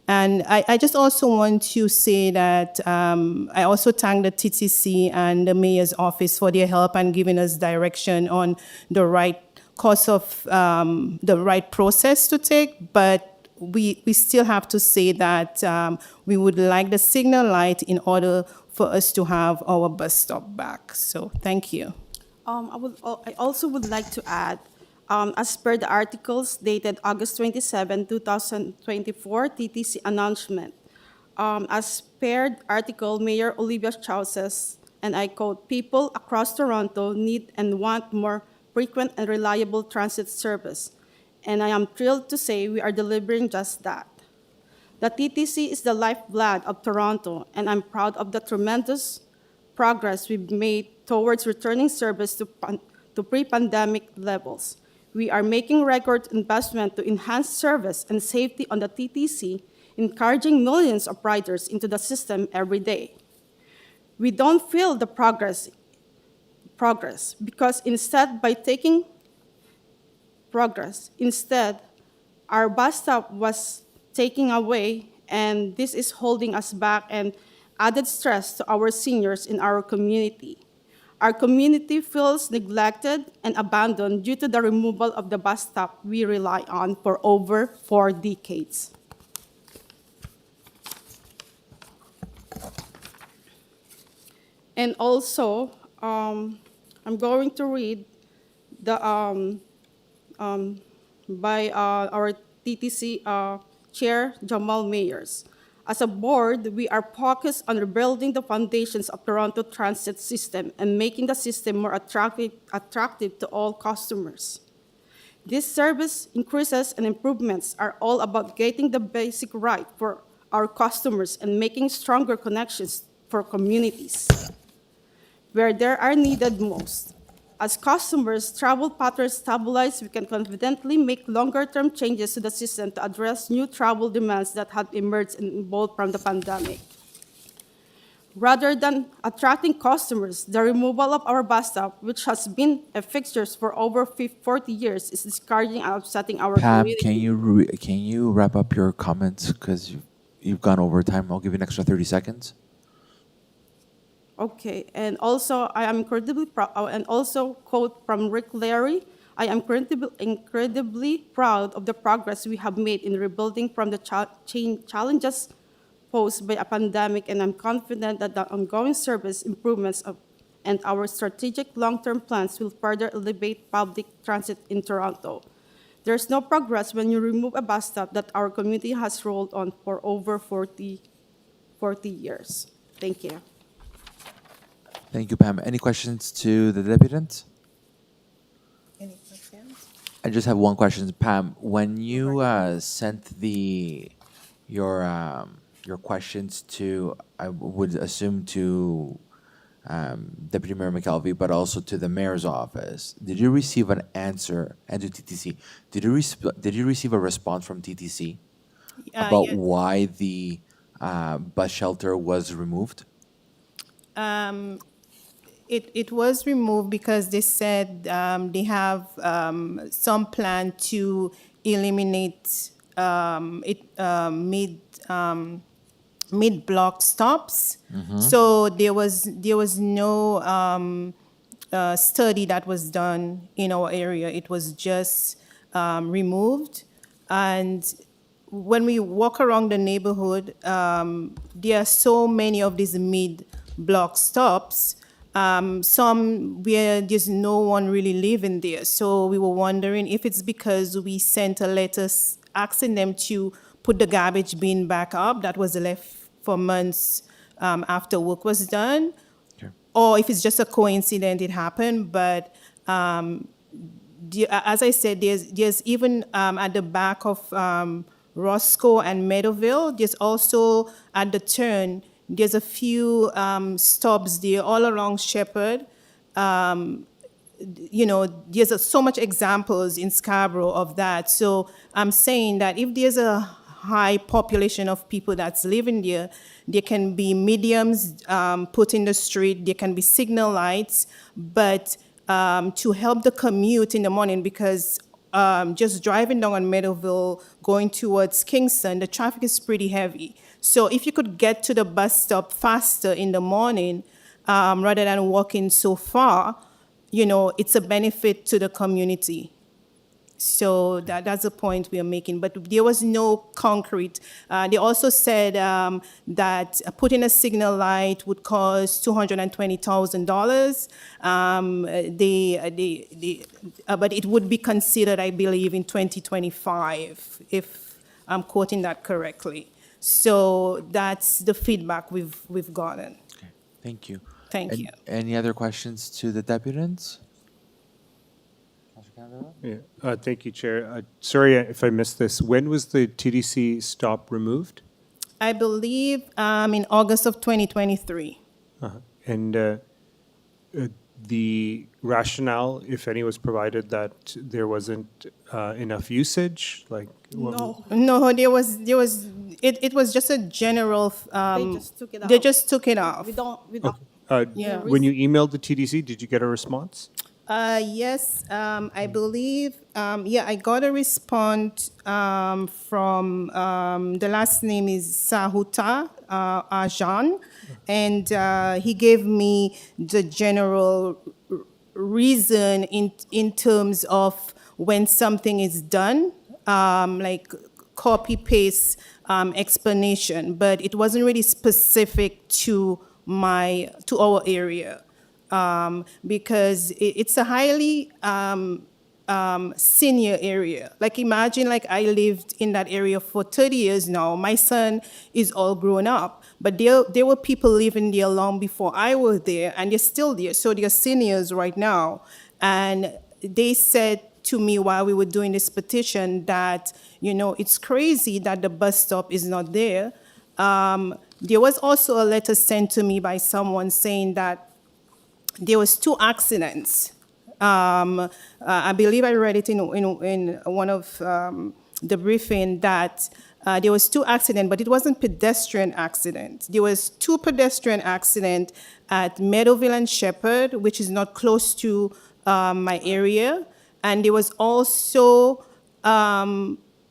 F: And I just also want to say that I also thank the TTC and the mayor's office for their help and giving us direction on the right course of the right process to take, but we still have to say that we would like the signal light in order for us to have our bus stop back. So thank you.
T: I also would like to add, as per the articles dated August 27, 2024, TTC announcement, as per the article, Mayor Olivia Chow says, and I quote, "People across Toronto need and want more frequent and reliable transit service. And I am thrilled to say we are delivering just that. The TTC is the lifeblood of Toronto, and I'm proud of the tremendous progress we've made towards returning service to pre-pandemic levels. We are making record investment to enhance service and safety on the TTC, encouraging millions of riders into the system every day. We don't feel the progress because instead our bus stop was taken away, and this is holding us back, and
F: added stress to our seniors in our community. Our community feels neglected and abandoned due to the removal of the bus stop we rely on for over 4 decades. And also, I'm going to read the by our TTC Chair Jamal Mayers. As a board, we are focused on rebuilding the foundations of Toronto transit system and making the system more attractive to all customers. These service increases and improvements are all about getting the basic right for our customers and making stronger connections for communities where there are needed most. As customers' travel patterns stabilize, we can confidently make longer-term changes to the system to address new travel demands that have emerged and evolved from the pandemic. Rather than attracting customers, the removal of our bus stop, which has been a fixture for over 40 years, is discouraging and upsetting our
A: Pam,
F: community.
A: can you wrap up your comments because you've gone over time? I'll give you an extra 30 seconds.
F: Okay, and also I am incredibly proud, and also quote from Rick Larry, I am incredibly proud of the progress we have made in rebuilding from the challenges posed by a pandemic, and I'm confident that the ongoing service improvements and our strategic long-term plans will further elevate public transit in Toronto. There's no progress when you remove a bus stop that our community has rolled on for over 40 years. Thank you.
A: Thank you, Pam. Any questions to the deputant?
F: Any questions?
A: I just have one question, Pam. When you sent your questions to, I would assume to Deputy Mayor McKelvey, but also to the mayor's office, did you receive an answer, and to TTC? Did you receive a response from TTC about why the bus shelter was removed?
F: It was removed because they said they have some plan to eliminate mid-block stops.
A: Mm-hmm.
F: So there was no study that was done in our area. It was just removed. And when we walk around the neighborhood, there are so many of these mid-block stops. Some where there's no one really living there. So we were wondering if it's because we sent a letter asking them to put the garbage bin back up that was left for months after work was done, or if it's just a coincidence it happened. But as I said, there's even at the back of Roscoe and Meadowvale, there's also at the turn, there's a few stops there all around Shepherd. There's so much examples in Scarborough of that. So I'm saying that if there's a high population of people that's living there, there can be mediums put in the street, there can be signal lights, but to help the commute in the morning, because just driving down on Meadowvale going towards Kingston, the traffic is pretty heavy. So if you could get to the bus stop faster in the morning, rather than walking so far, it's a benefit to the community. So that's the point we are making. But there was no concrete. They also said that putting a signal light would cost $220,000. But it would be considered, I believe, in 2025, if I'm quoting that correctly. So that's the feedback we've gotten.
A: Okay, thank you.
F: Thank you.
A: Any other questions to the deputants?
B: Yeah. Thank you, Chair. Sorry if I missed this. When was the TDC stop removed?
F: I believe in August of 2023.
B: And the rationale, if any, was provided that there wasn't enough usage?
F: No, there was. It was just a general.
E: They just took it off.
F: They just took it off.
E: We don't.
B: When you emailed the TDC, did you get a response?
F: Yes, I believe, yeah, I got a response from, the last name is Sahuta Ajan, and he gave me the general reason in terms of when something is done, like copy paste explanation, but it wasn't really specific to our area, because it's a highly senior area. Like imagine like I lived in that area for 30 years now. My son is all grown up, but there were people living there long before I was there, and they're still there. So they're seniors right now. And they said to me while we were doing this petition that, it's crazy that the bus stop is not there. There was also a letter sent to me by someone saying that there was 2 accidents. I believe I read it in one of the briefing that there was 2 accidents, but it wasn't pedestrian accident. There was 2 pedestrian accidents at Meadowvale and Shepherd, which is not close to my area. And there was also,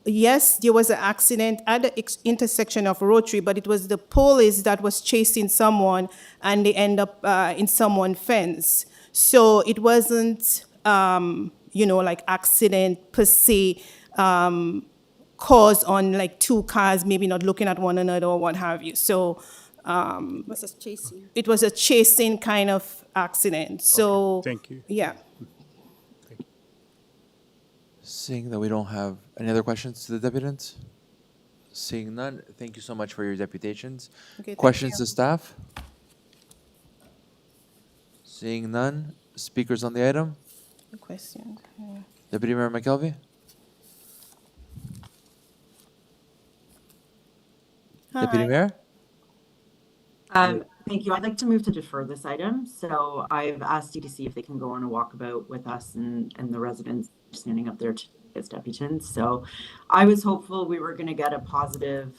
F: yes, there was an accident at the intersection of Rotary, but it was the police that was chasing someone and they end up in someone's fence. So it wasn't, like accident per se, caused on like 2 cars maybe not looking at one another or what have you. So it was a chasing kind of accident. So
B: Thank you.
F: yeah.
A: Seeing that we don't have any other questions to the deputants? Seeing none, thank you so much for your deputations.
F: Okay, thank
A: Questions
F: you.
A: to staff? Seeing none, speakers on the item?
F: Question.
A: Deputy Mayor McKelvey? Deputy
Q: Hi.
A: Mayor?
Q: Thank you. I'd like to move to defer this item. So I've asked TTC if they can go on a walkabout with us and the residents standing up there as deputants. So I was hopeful we were going to get a positive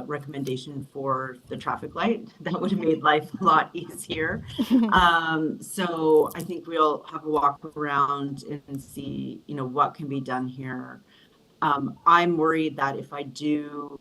Q: recommendation for the traffic light. That would have made life a lot easier. So I think we'll have a walk around and see, what can be done here. I'm worried that if I do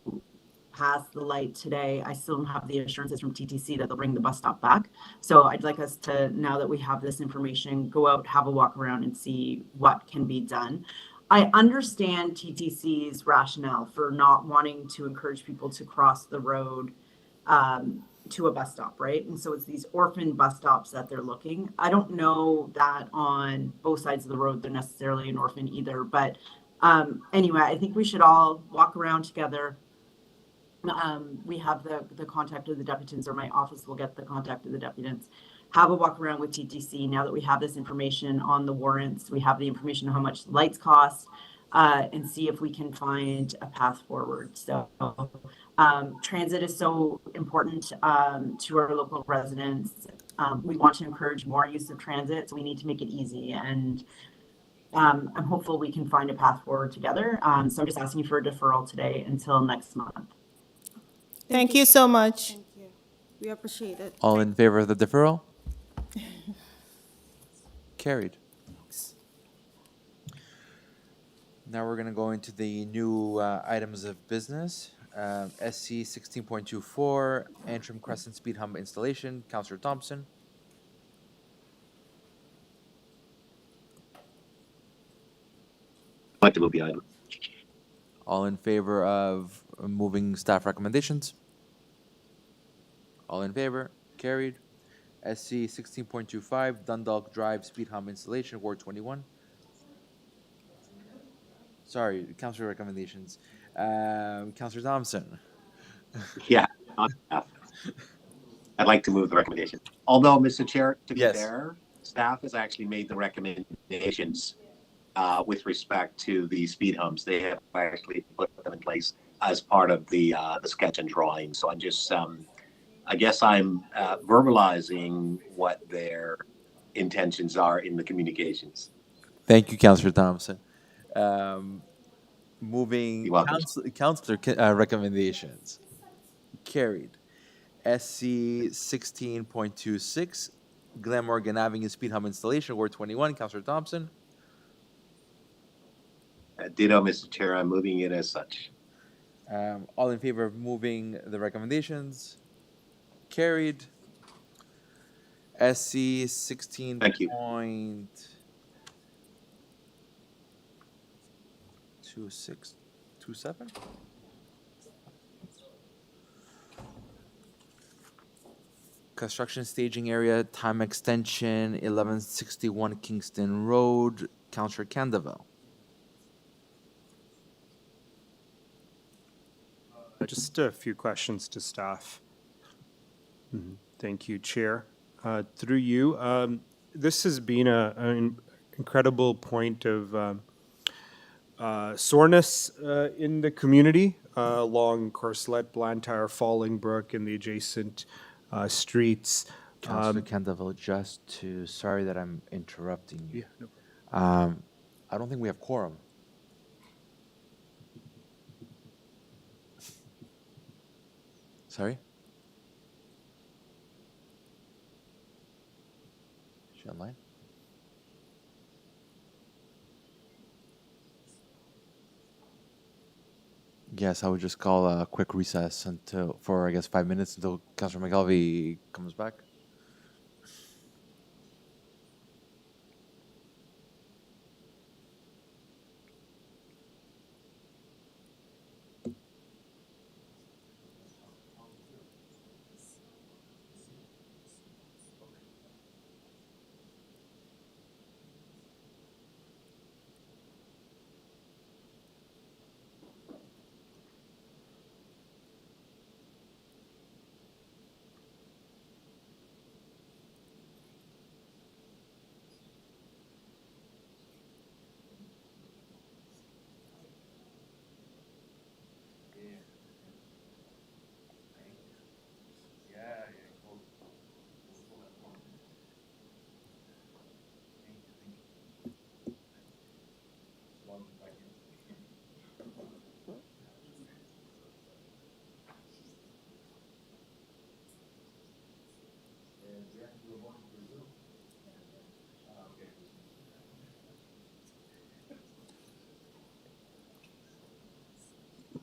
Q: pass the light today, I still don't have the assurances from TTC that they'll bring the bus stop back. So I'd like us to, now that we have this information, go out, have a walk around and see what can be done. I understand TTC's rationale for not wanting to encourage people to cross the road to a bus stop, right? And so it's these orphan bus stops that they're looking. I don't know that on both sides of the road they're necessarily an orphan either, but anyway, I think we should all walk around together. We have the contact of the deputants, or my office will get the contact of the deputants. Have a walk around with TTC now that we have this information on the warrants. We have the information on how much lights cost, and see if we can find a path forward. So transit is so important to our local residents. We want to encourage more use of transit, so we need to make it easy. And I'm hopeful we can find a path forward together. So I'm just asking for a deferral today until next month.
F: Thank you so much.
E: Thank you. We appreciate it.
A: All in favor of the deferral? Carried. Now we're going to go into the new items of business. SC 16.24, Antrim Crescent Speed Hump installation. Councillor Thompson.
C: I'd like to move the item.
A: All in favor of moving staff recommendations? All in favor? Carried. SC 16.25, Dundalk Drive Speed Hump installation, Ward 21. Sorry, councillor recommendations. Councillor Thompson.
C: Yeah, not enough. I'd like to move the recommendation. Although, Mr. Chair, to be fair, staff has actually made the recommendations with respect to the speed humps. They have actually put them in place as part of the sketch and drawing. So I'm just, I guess I'm verbalizing what their intentions are in the communications.
A: Thank you, Councillor Thompson. Moving councillor recommendations. Carried. SC 16.26, Glenmorgan Avenue Speed Hump Installation, Ward 21, Councillor Thompson.
C: Ditto, Mr. Chair. I'm moving it as such.
A: All in favor of moving the recommendations? Carried. SC 16.
C: Thank you.
A: 2627. Construction staging area, time extension, 1161 Kingston Road, Councillor Candaville.
B: Just a few questions to staff. Thank you, Chair. Through you, this has been an incredible point of soreness in the community along Corselet, Blantyre, Fallingbrook, and the adjacent streets.
A: Councillor Candaville, sorry that I'm interrupting you.
B: Yeah, no problem.
A: I don't think we have quorum. Sorry? Is she online? Yes, I would just call a quick recess for I guess 5 minutes until Councillor McGelvey comes back.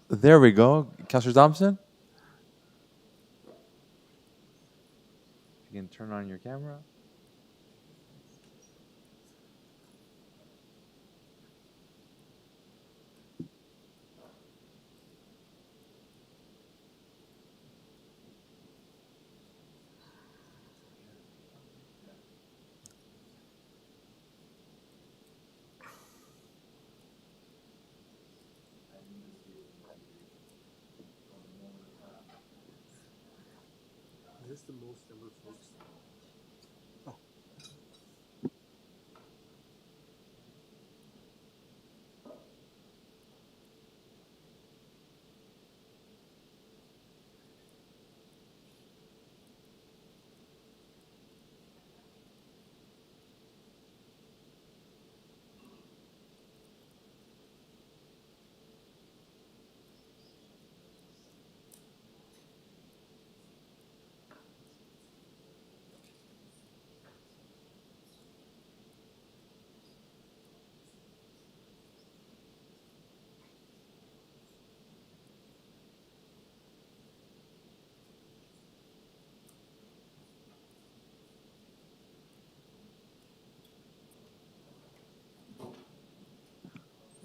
A: There we go. Councillor Thompson? You can turn on your camera.
B: Is this the most ever folks? Oh.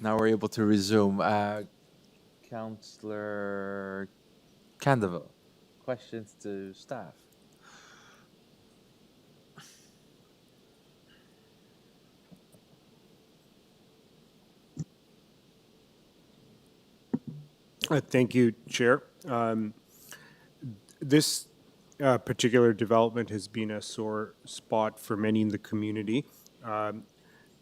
A: Now we're able to resume. Councillor Candaville, questions to staff?
B: Thank you, Chair. This particular development has been a sore spot for many in the community. There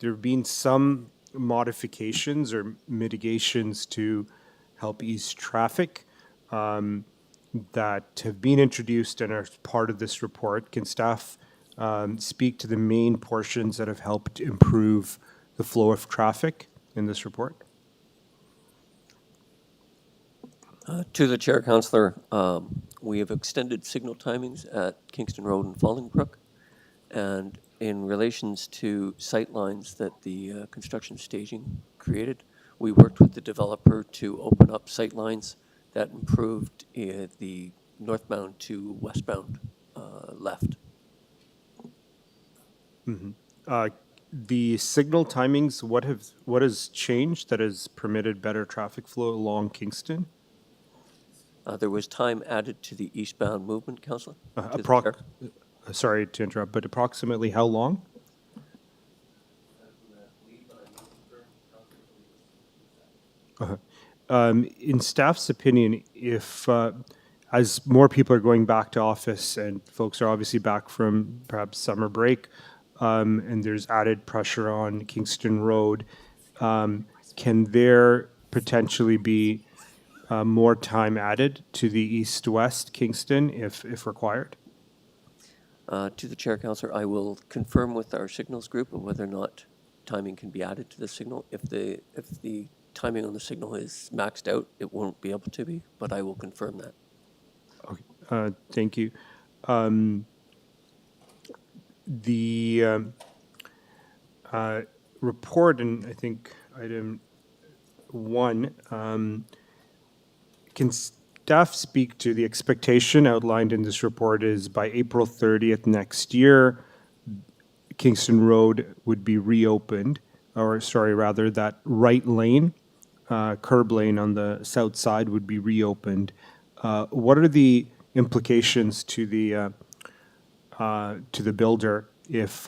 B: have been some modifications or mitigations to help ease traffic that have been introduced and are part of this report. Can staff speak to the main portions that have helped improve the flow of traffic in this report?
H: To the Chair, Councillor, we have extended signal timings at Kingston Road and Fallingbrook.
J: And in relations to sightlines that the construction staging created, we worked with the developer to open up sightlines that improved the northbound to westbound left.
B: The signal timings, what has changed that has permitted better traffic flow along Kingston?
J: There was time added to the eastbound movement, Councillor.
B: Sorry to interrupt, but approximately how long? In staff's opinion, if as more people are going back to office and folks are obviously back from perhaps summer break, and there's added pressure on Kingston Road, can there potentially be more time added to the east-west Kingston if required?
J: To the chair, Councillor, I will confirm with our signals group of whether or not timing can be added to the signal. If the timing on the signal is maxed out, it won't be able to be, but I will confirm that.
B: Okay, thank you. The report, and I think item 1, can staff speak to the expectation outlined in this report is by April 30th next year, Kingston Road would be reopened, or sorry, rather that right lane, curb lane on the south side would be reopened. What are the implications to the builder if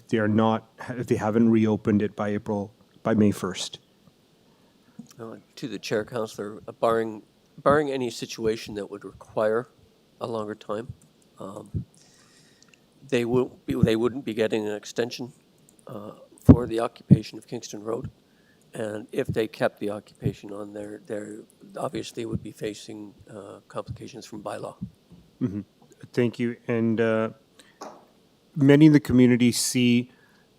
B: they haven't reopened it by May 1st?
J: To the chair, Councillor, barring any situation that would require a longer time, they wouldn't be getting an extension for the occupation of Kingston Road. And if they kept the occupation on there, obviously would be facing complications from bylaw.
B: Mm-hmm. Thank you. And many in the community see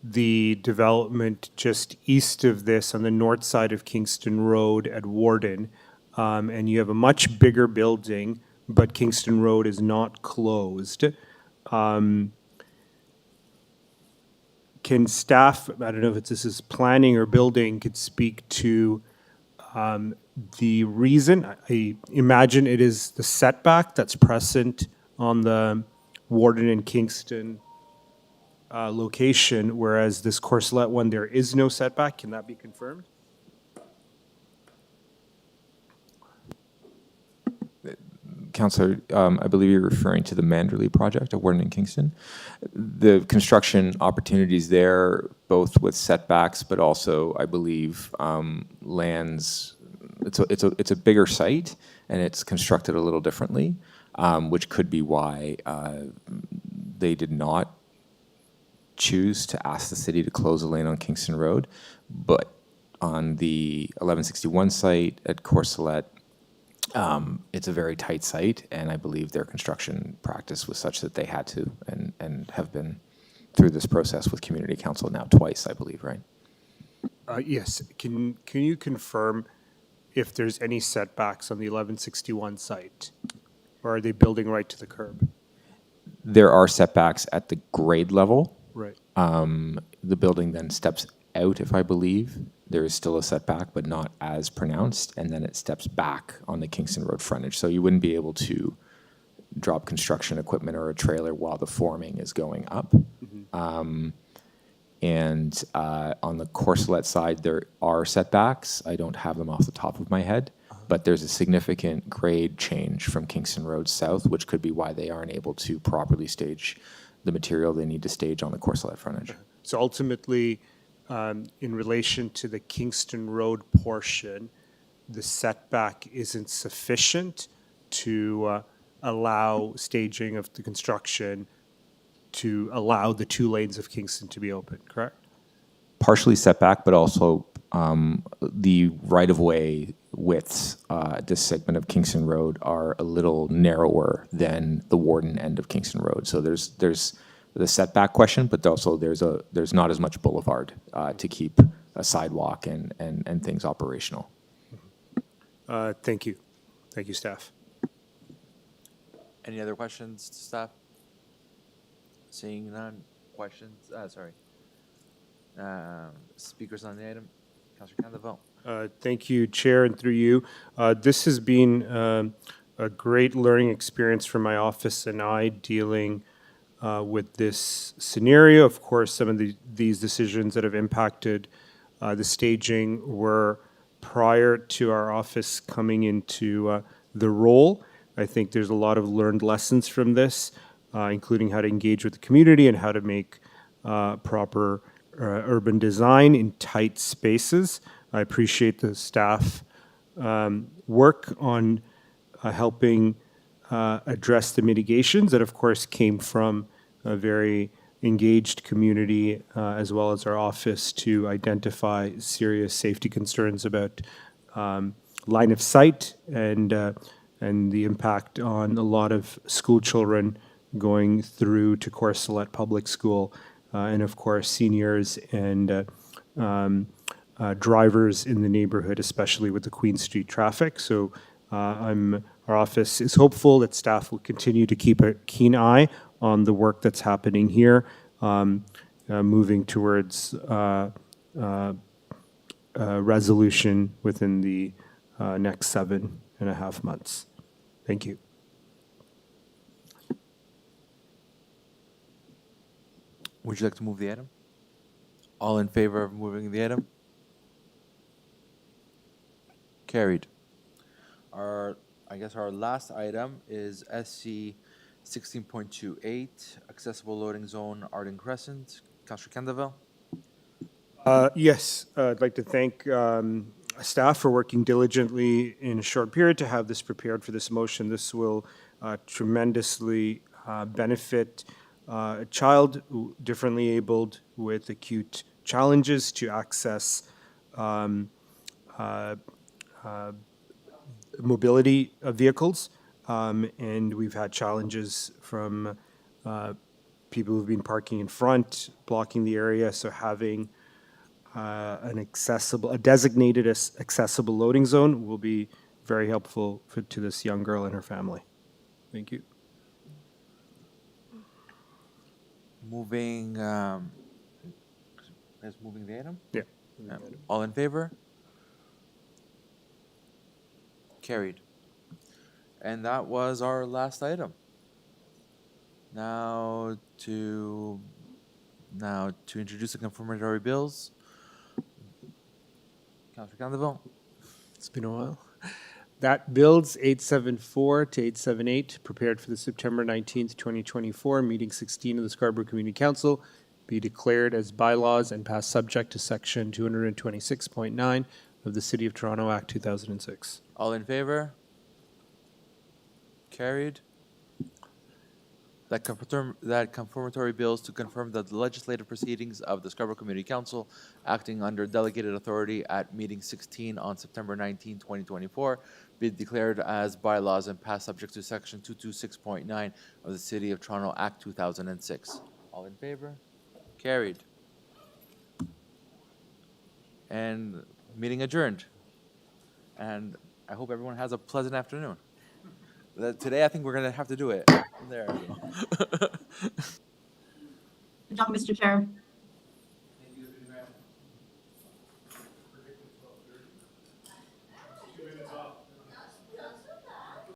B: the development just east of this on the north side of Kingston Road at Warden. And you have a much bigger building, but Kingston Road is not closed. Can staff, I don't know if this is planning or building, could speak to the reason? I imagine it is the setback that's present on the Warden and Kingston location, whereas this Courcelette one, there is no setback. Can that be confirmed?
G: Councillor, I believe you're referring to the Manderley project at Warden and Kingston. The construction opportunities there, both with setbacks, but also, I believe, lands. It's a bigger site, and it's constructed a little differently, which could be why they did not choose to ask the city to close a lane on Kingston Road. But on the 1161 site at Courcelette, it's a very tight site, and I believe their construction practice was such that they had to and have been through this process with community council now twice, I believe, right?
B: Yes. Can you confirm if there's any setbacks on the 1161 site, or are they building right to the curb?
G: There are setbacks at the grade level.
B: Right.
G: The building then steps out, if I believe. There is still a setback, but not as pronounced, and then it steps back on the Kingston Road frontage. So you wouldn't be able to drop construction equipment or a trailer while the forming is going up. Mm-hmm. And on the Courcelette side, there are setbacks. I don't have them off the top of my head, but there's a significant grade change from Kingston Road south, which could be why they aren't able to properly stage the material they need to stage on the Courcelette frontage.
B: So ultimately, in relation to the Kingston Road portion, the setback isn't sufficient to allow staging of the construction to allow the 2 lanes of Kingston to be open, correct?
G: Partially setback, but also the right-of-way widths at this segment of Kingston Road are a little narrower than the Warden end of Kingston Road. So there's the setback question, but also there's not as much boulevard to keep a sidewalk and things operational.
B: Thank you. Thank you, staff.
A: Any other questions to staff? Seeing none, questions, speakers on the item? Councillor Candeval.
B: Thank you, Chair, and through you. This has been a great learning experience for my office and I dealing with this scenario. Of course, some of these decisions that have impacted the staging were prior to our office coming into the role. I think there's a lot of learned lessons from this, including how to engage with the community and how to make proper urban design in tight spaces. I appreciate the staff work on helping address the mitigations that, of course, came from a very engaged community as well as our office to identify serious safety concerns about line of sight and the impact on a lot of school children going through to Courcelette Public School, and of course seniors and drivers in the neighborhood, especially with the Queen Street traffic. So our office is hopeful that staff will continue to keep a keen eye on the work that's happening here, moving towards resolution within the next 7.5 months. Thank you.
A: Would you like to move the item? All in favor of moving the item? Carried. I guess our last item is SC 16.28, accessible loading zone, Arden Crescent. Councillor Candeval.
B: Yes, I'd like to thank staff for working diligently in a short period to have this prepared for this motion. This will tremendously benefit a child differently abled with acute challenges to access mobility vehicles. And we've had challenges from people who've been parking in front, blocking the area. So having a designated accessible loading zone will be very helpful to this young girl and her family. Thank you.
A: Moving the item?
B: Yeah.
A: All in favor? Carried. And that was our last item. Now to introduce the confirmatory bills. Councillor Candeval.
B: It's been a while. That bills 874 to 878, prepared for the September 19th, 2024, meeting 16 of the Scarborough Community Council, be declared as bylaws and passed subject to section 226.9 of the City of Toronto Act 2006.
A: All in favor? Carried. That confirmatory bills to confirm that the legislative proceedings of the Scarborough Community Council, acting under delegated authority at meeting 16 on September 19, 2024, be declared as bylaws and passed subject to section 226.9 of the City of Toronto Act 2006. All in favor? Carried. And meeting adjourned. And I hope everyone has a pleasant afternoon. Today, I think we're going to have to do it. There we go.
Q: Good job, Mr. Chair.